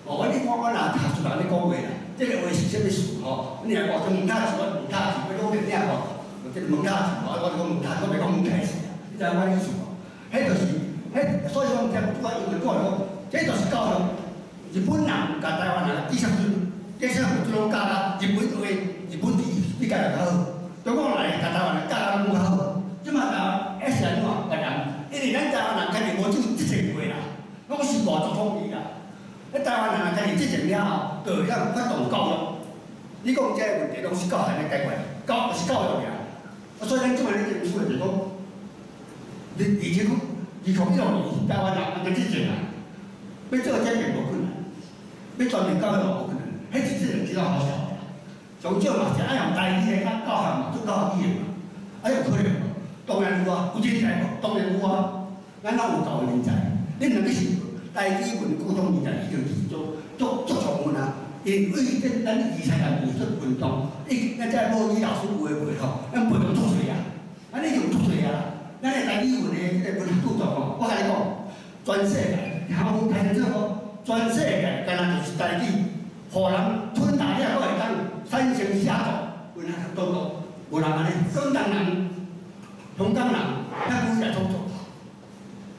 哦，你看我若学术人咧讲话啦，这个话是啥物事吼？你若讲做蒙太奇，我蒙太奇，我讲个领吼，这个蒙太奇，我就讲蒙太，我袂讲蒙太奇啊，你知影我意思无？迄就是。所以讲，听不管因为讲，这就是教育。日本人甲台湾人至少拢教啦，日本话、日本字比较较好。中国人甲台湾人教得拢较好。即马甲 S 人话个人，因为咱台湾人家己无种即种话啦，拢是外族统治啦。咱台湾人家己即种了后，就会晓发动教育。你讲这个问题，拢是教育来解决，就是教育呀。所以咱即马咧政府就是讲，以前讲。2016年，台湾人安尼即种啊，要做这个无困难，要全面教育无困难，迄是即种好小的。上少嘛是爱用台语来教学嘛，做教育语言嘛，啊有可能无？当然有啊，有人才无？当然有啊，咱哪有够人才？恁若是台语文高中人才，已经是做充分啊。因为这咱二三年艺术运动，咱这母语老师有诶话吼，咱培养足侪啊，安尼就足侪啊。咱个台语文的这个文学著作吼，我甲你讲，全世界，台湾台这个全世界，干那就是台语，互人吞大了，搁会当产生写作，文学著作，无人安尼。广东人、香港人，遐古来创作，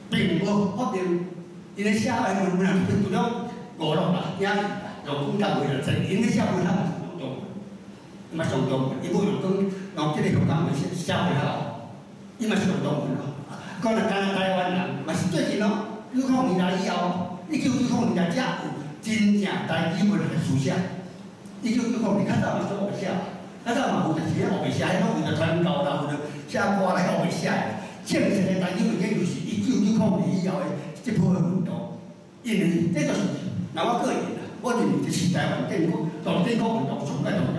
并无发明，因咧写的文学除了五六啦、英语啦、用广东话啦，就因咧写文学嘛上重，嘛上重，伊无用用即个香港话写文学。伊嘛是上当分咯，讲若干台湾人嘛是最近咯，20年来以后，1990年才有真正台语文学书写。1990年较早嘛做学写，较早嘛有就是咧学写，迄拢为着传教啦，为着写歌来学写的。正式的台语文献就是1990年以后的这波运动，因为这就是，那我个人啦，我认为这是台湾建国运动上最重要。